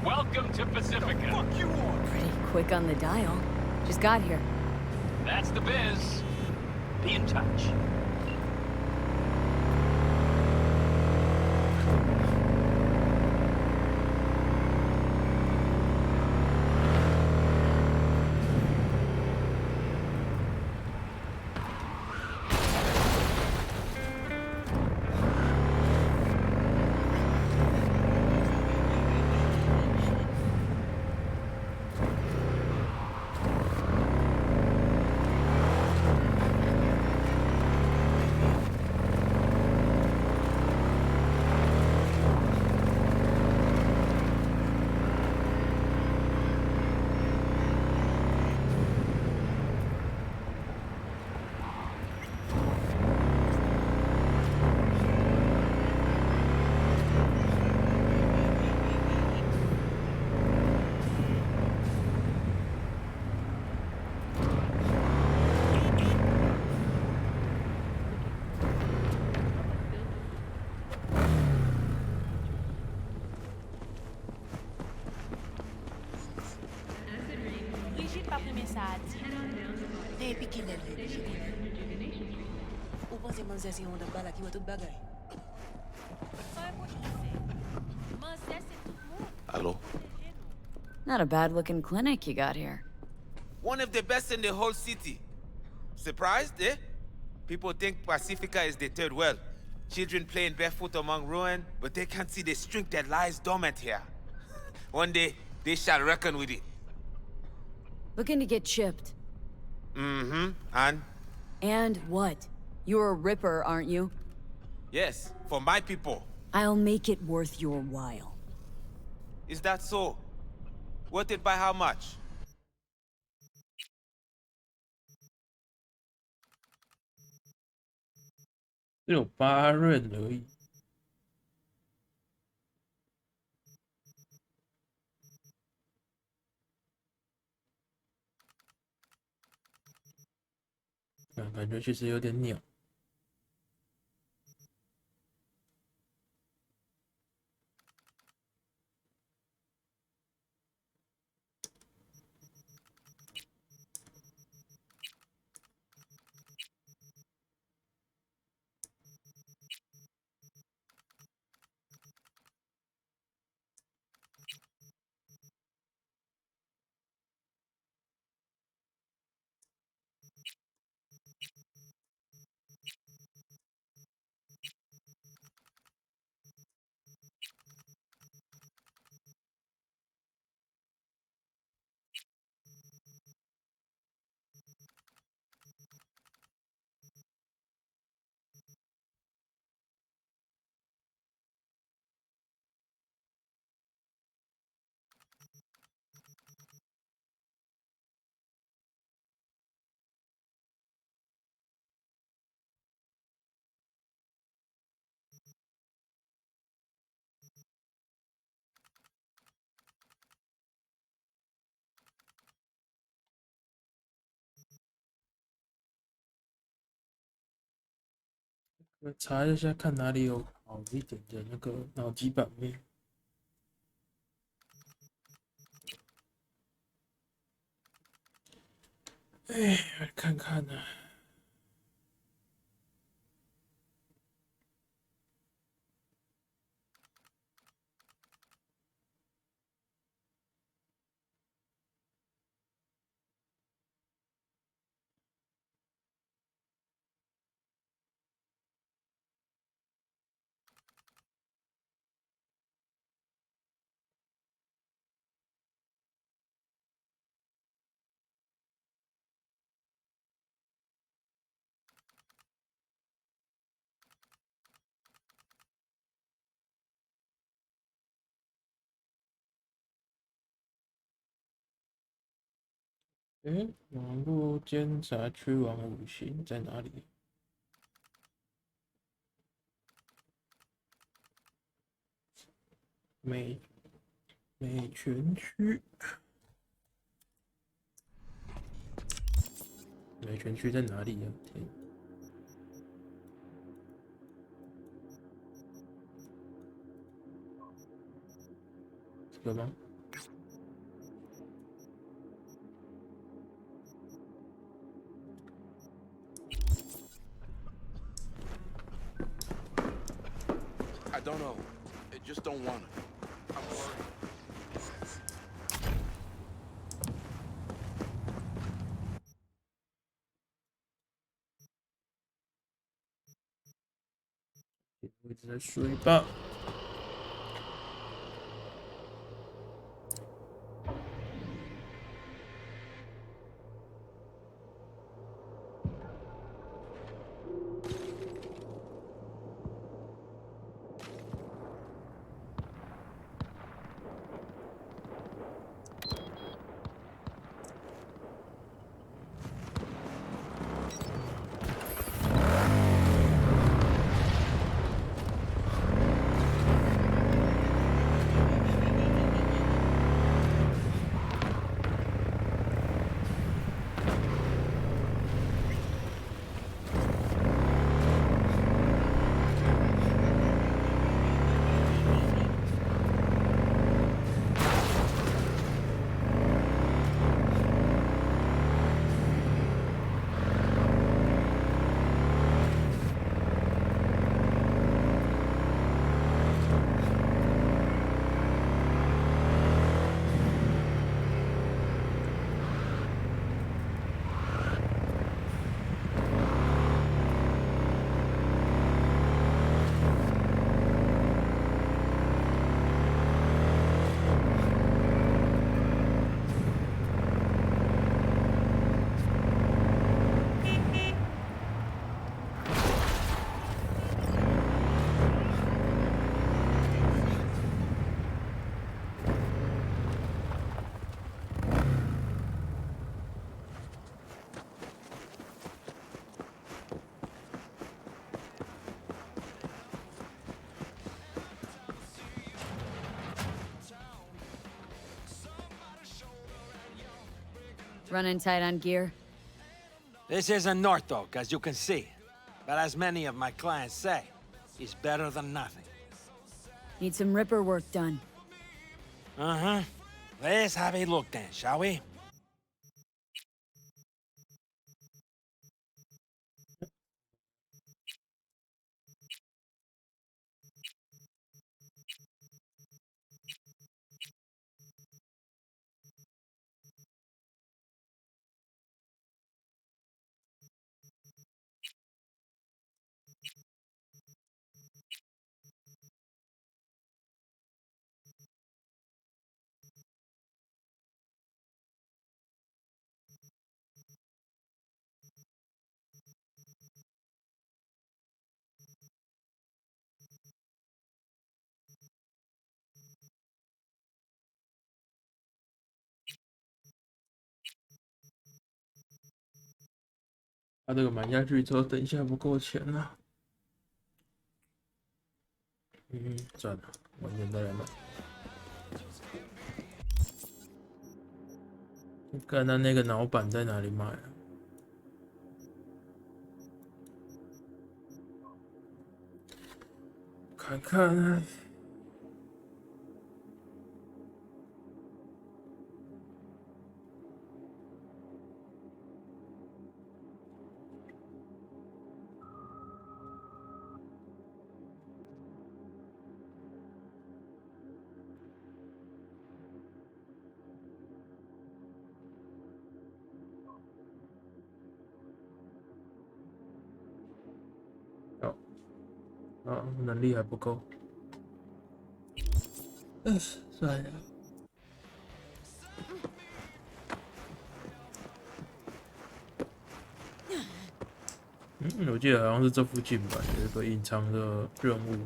Speaker 17: Welcome to Pacifica.
Speaker 11: Fuck you on.
Speaker 4: Pretty quick on the dial. Just got here.
Speaker 17: That's the biz. Be in touch.
Speaker 18: Hello?
Speaker 4: Not a bad-looking clinic you got here.
Speaker 12: One of the best in the whole city. Surprised, eh? People think Pacifica is the third world. Children playing barefoot among ruin, but they can't see the strength that lies dormant here. One day, they shall reckon with it.
Speaker 4: Looking to get chipped.
Speaker 12: Mm-hmm. And?
Speaker 4: And what? You're a ripper, aren't you?
Speaker 12: Yes, for my people.
Speaker 4: I'll make it worth your while.
Speaker 12: Is that so? Worth it by how much?
Speaker 21: 只有8任而已。感觉其实有点鸟。我查一下看哪里有好一点的那个脑机版面。哎，来看看呢、哎，网络监察区王5星在哪里？美权区，美权区在哪里呀、天，这个吗？
Speaker 18: I don't know. I just don't want to. I'm worried.
Speaker 21: 我一直在睡吧。
Speaker 4: Running tight on gear?
Speaker 1: This isn't Norfolk, as you can see. But as many of my clients say, it's better than nothing.
Speaker 4: Need some ripper work done.
Speaker 1: Uh-huh. Let's have a look then, shall we?
Speaker 21: 他这个买下去之后，等一下不够钱了。算了，晚点再来买。看他那个脑板在哪里买啊？看看。能力还不够。算了。我记得好像是这附近吧，有一个隐藏的任务。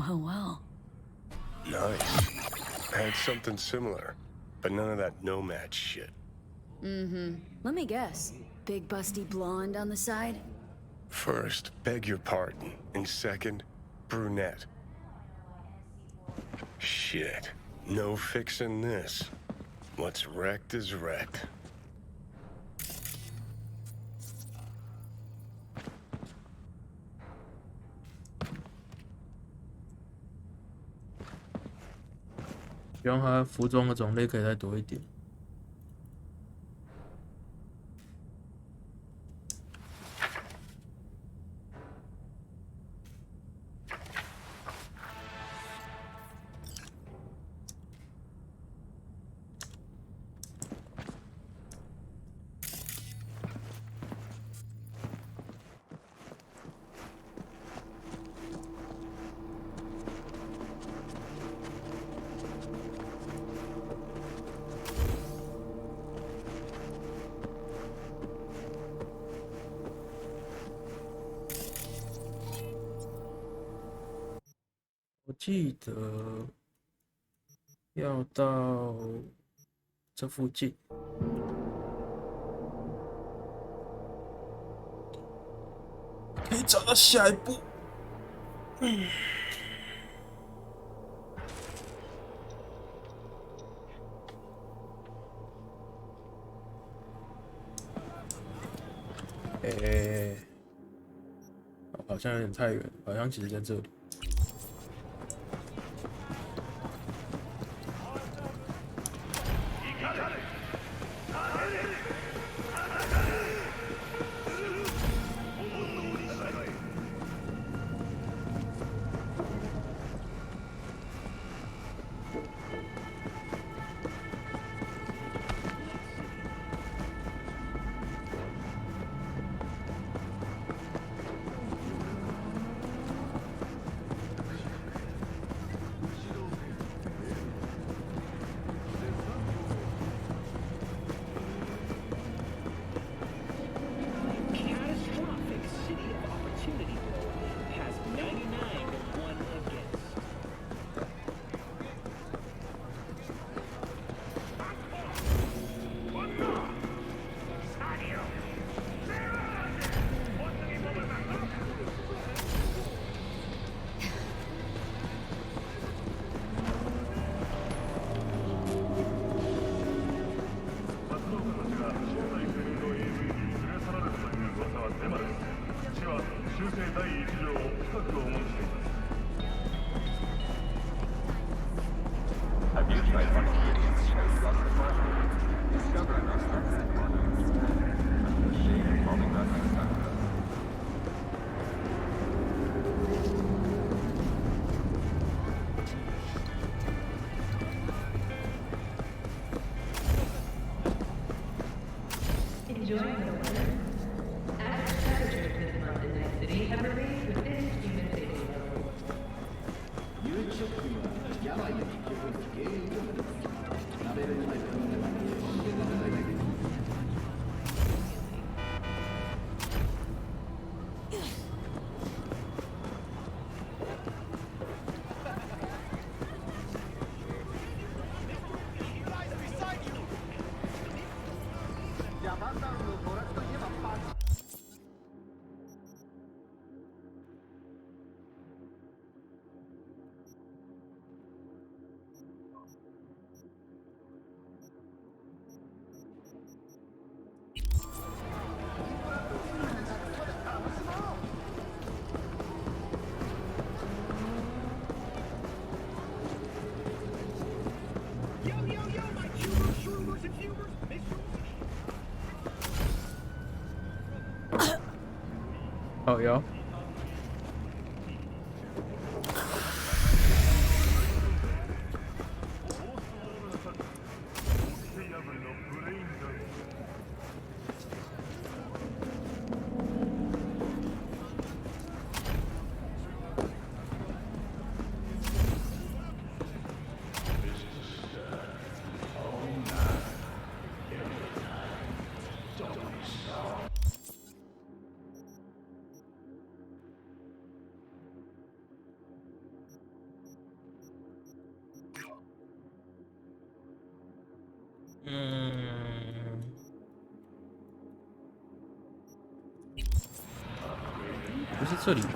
Speaker 4: Well.
Speaker 6: Nice. Had something similar, but none of that nomad shit.
Speaker 4: Mm-hmm. Let me guess. Big busty blonde on the side?
Speaker 6: First, beg your pardon. And second, brunette. Shit. No fixing this. What's wrecked is wrecked.
Speaker 21: 希望它服装的种类可以再多一点。我记得要到这附近。可以找到下一步。好像有点太远，好像其实在这里。
Speaker 3: Enjoying the weather? Average temperatures this month in Night City have remained within human safety levels.
Speaker 21: 哦哟。不是这里吗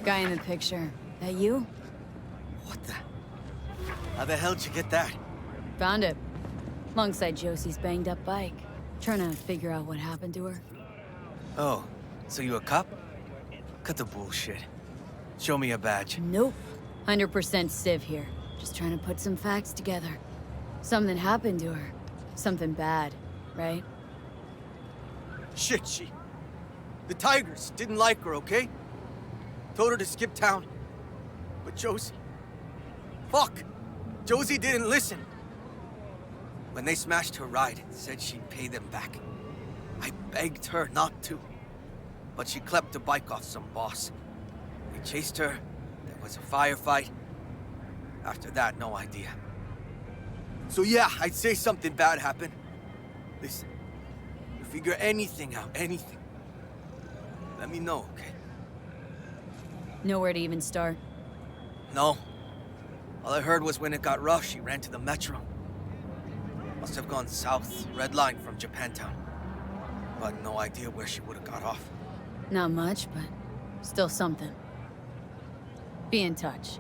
Speaker 21: ？Guy
Speaker 4: in the picture. That you?
Speaker 3: What the? How the hell did you get that?
Speaker 4: Found it. Alongside Josie's banged up bike. Trying to figure out what happened to her.
Speaker 3: Oh, so you a cop? Cut the bullshit. Show me a badge.
Speaker 4: Nope. 100% Civ here. Just trying to put some facts together. Something happened to her. Something bad, right?
Speaker 3: Shit, the Tigers didn't like her, okay? Told her to skip town. But Josie... Fuck! Josie didn't listen. When they smashed her ride, said she'd pay them back. I begged her not to. But she clept the bike off some boss. We chased her. There was a firefight. After that, no idea. So yeah, I'd say something bad happened. Listen, you figure anything out, anything. Let me know, okay?
Speaker 4: Nowhere to even start.
Speaker 3: No. All I heard was when it got rough, she ran to the metro. Must have gone south, red line from Japantown. But no idea where she would have got off.
Speaker 4: Not much, but still something. Be in touch.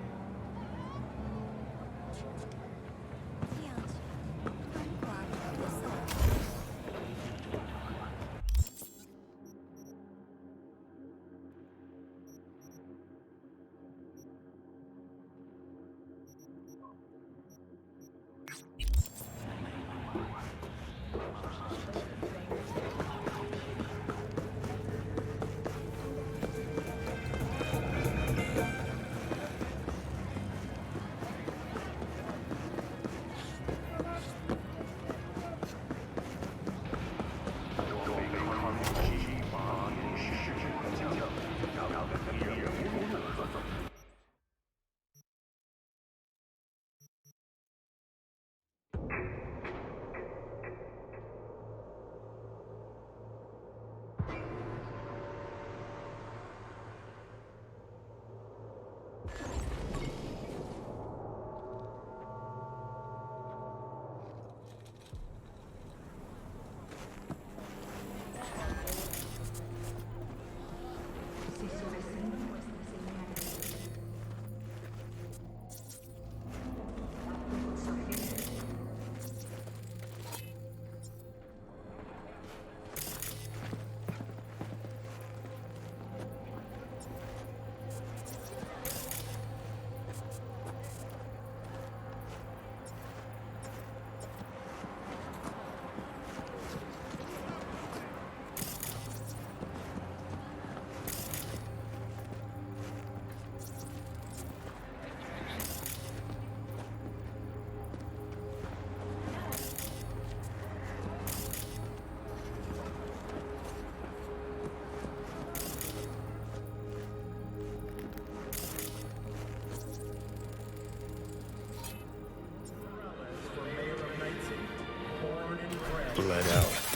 Speaker 6: bled out.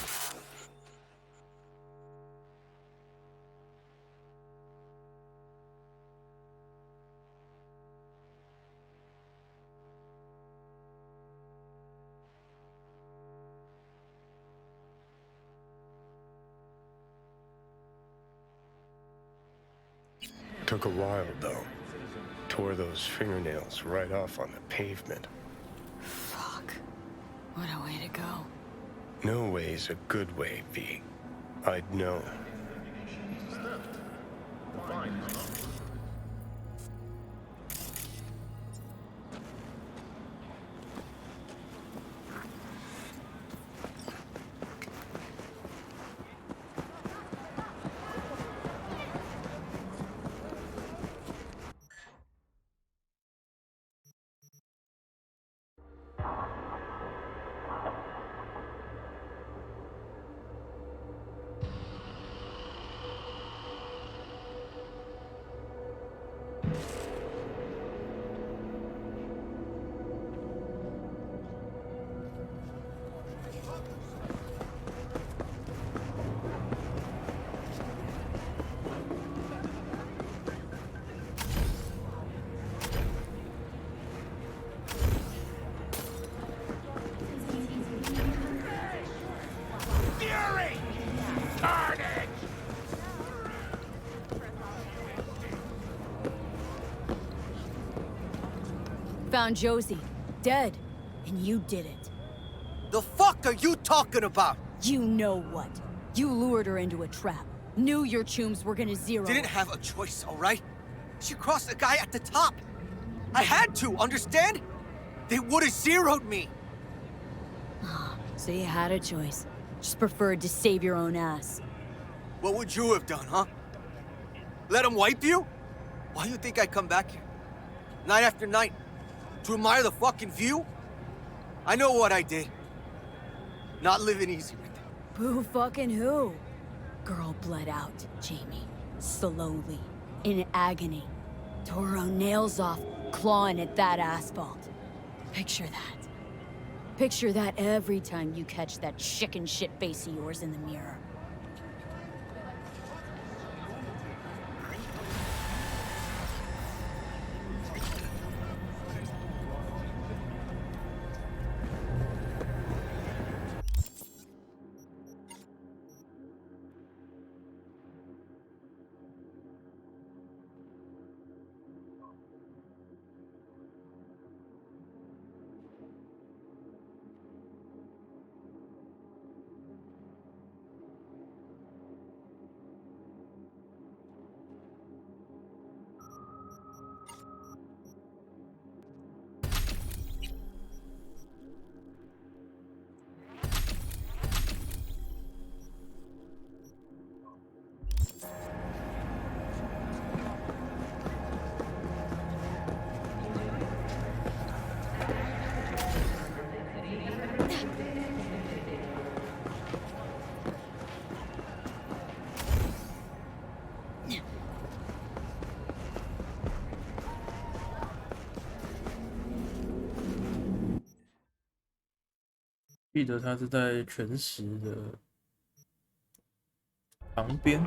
Speaker 6: Took a while, though. Tore those fingernails right off on the pavement.
Speaker 4: Fuck. What a way to go.
Speaker 6: No way's a good way, V. I'd know.
Speaker 4: Found Josie, dead, and you did it.
Speaker 3: The fuck are you talking about?
Speaker 4: You know what? You lured her into a trap. Knew your chooms were gonna zero.
Speaker 3: Didn't have a choice, all right? She crossed the guy at the top. I had to, understand? They would've zeroed me.
Speaker 4: So you had a choice. Just preferred to save your own ass.
Speaker 3: What would you have done, huh? Let them wipe you? Why do you think I come back here? Night after night? To admire the fucking view? I know what I did. Not living easy with it.
Speaker 4: Who fucking who? Girl bled out, Jamie. Slowly. In agony. Tore her own nails off, clawing at that asphalt. Picture that. Picture that every time you catch that chicken shit face of yours in the mirror.
Speaker 21: 记得他是在全石的旁边。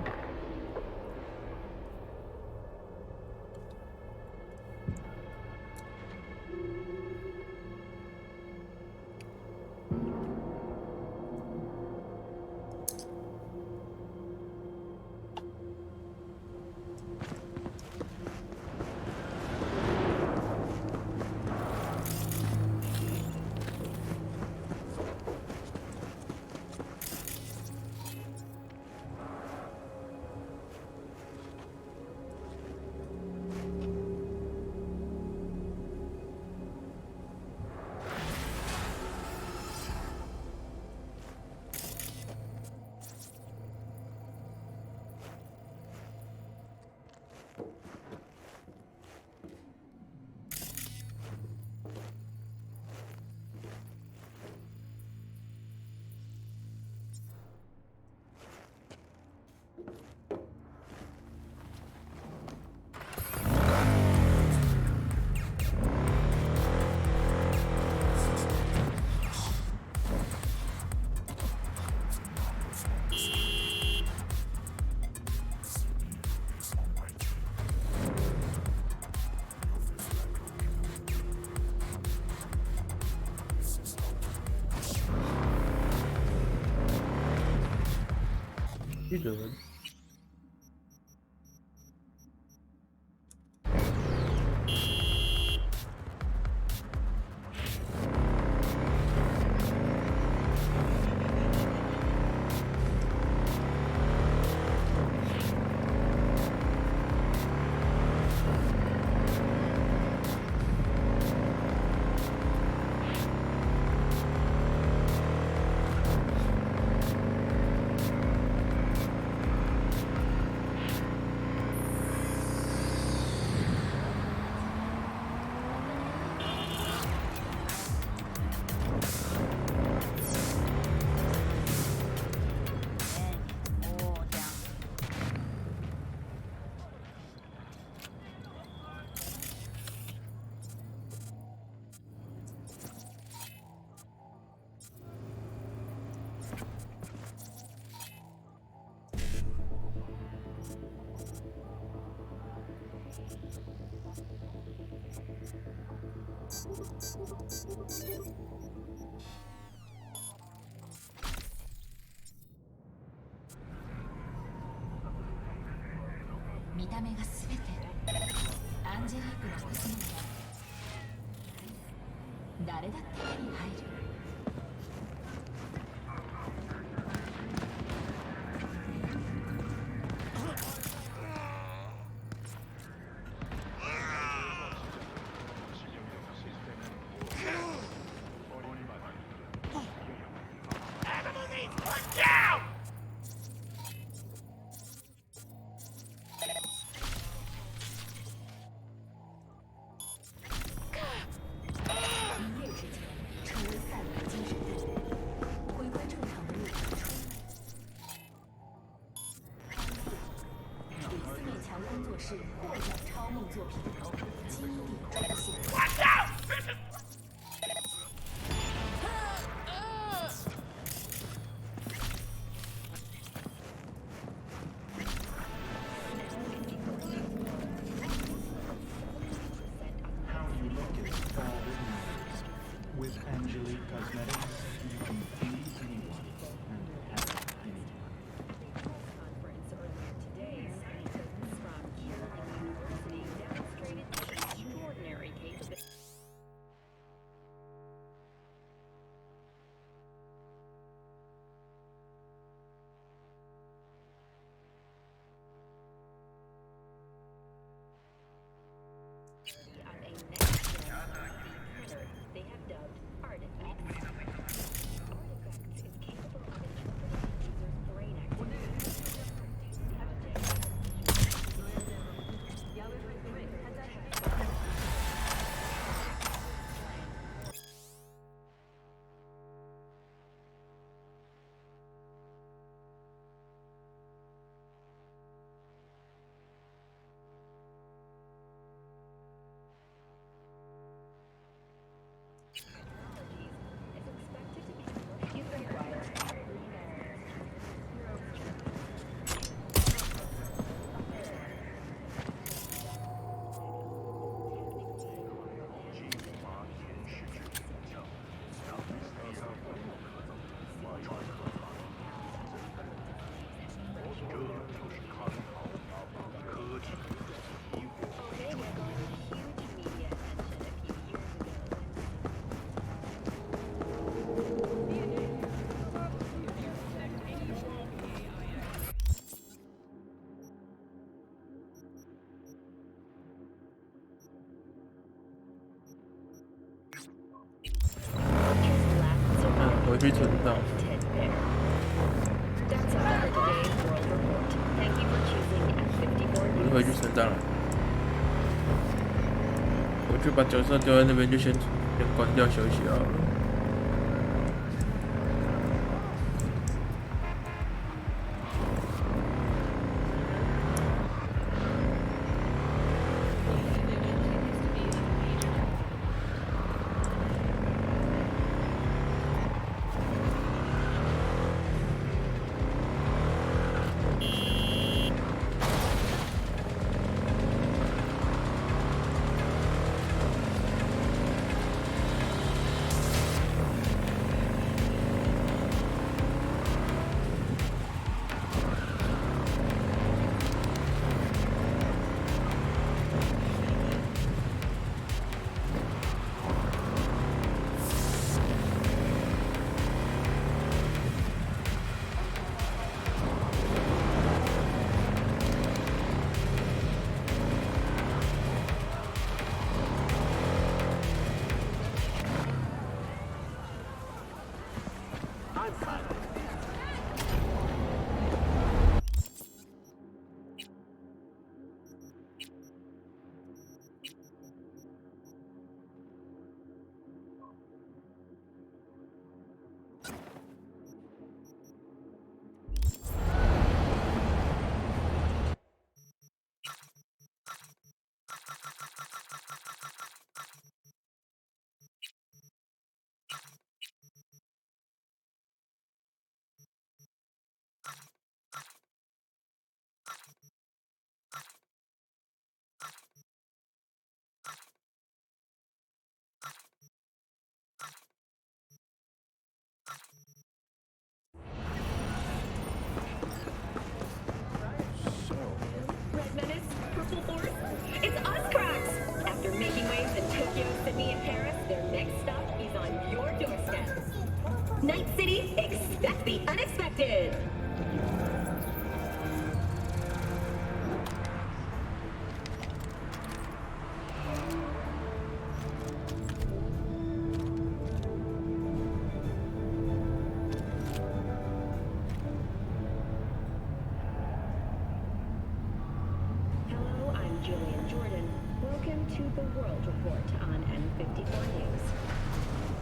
Speaker 21: 记得。
Speaker 2: 見た目が全てアンジェリークの娘なら誰だって手に入る。是获奖超梦作品经典重现。
Speaker 14: With Angelique Cosmetics, you can please anyone and have anything.
Speaker 2: Conference earlier today, scientists from Carolina University demonstrated extraordinary capability. On a next-gen 3D printer they have dubbed artifacts. Artifacts is capable of interpreting the user's brain activity. Is expected to be commercially viable.
Speaker 21: 回去存档。
Speaker 2: That's all for today's World Report. Thank you for choosing F54
Speaker 21: 我是
Speaker 2: News.
Speaker 21: 回去存档了。我就把角色丢在那边，就先关掉休息好了。
Speaker 2: Red Menace, Purple Force, it's us, Cracks! After making waves in Tokyo, Sydney, and Paris, their next stop is on your doorstep. Night City, expect the unexpected! Hello, I'm Julian Jordan. Welcome to the World Report on N54 News.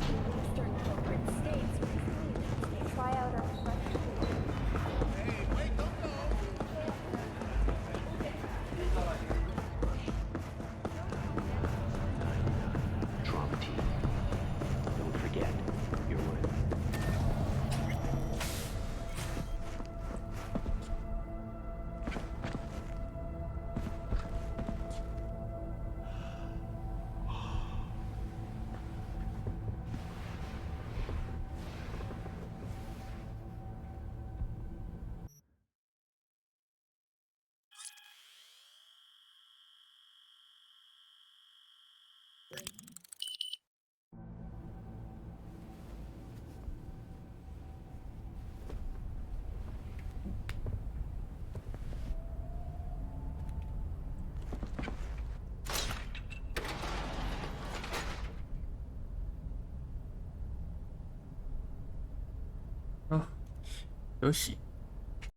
Speaker 2: The Western corporate states recently try out our
Speaker 8: Trump team. Don't forget, you're worth
Speaker 21: 有喜。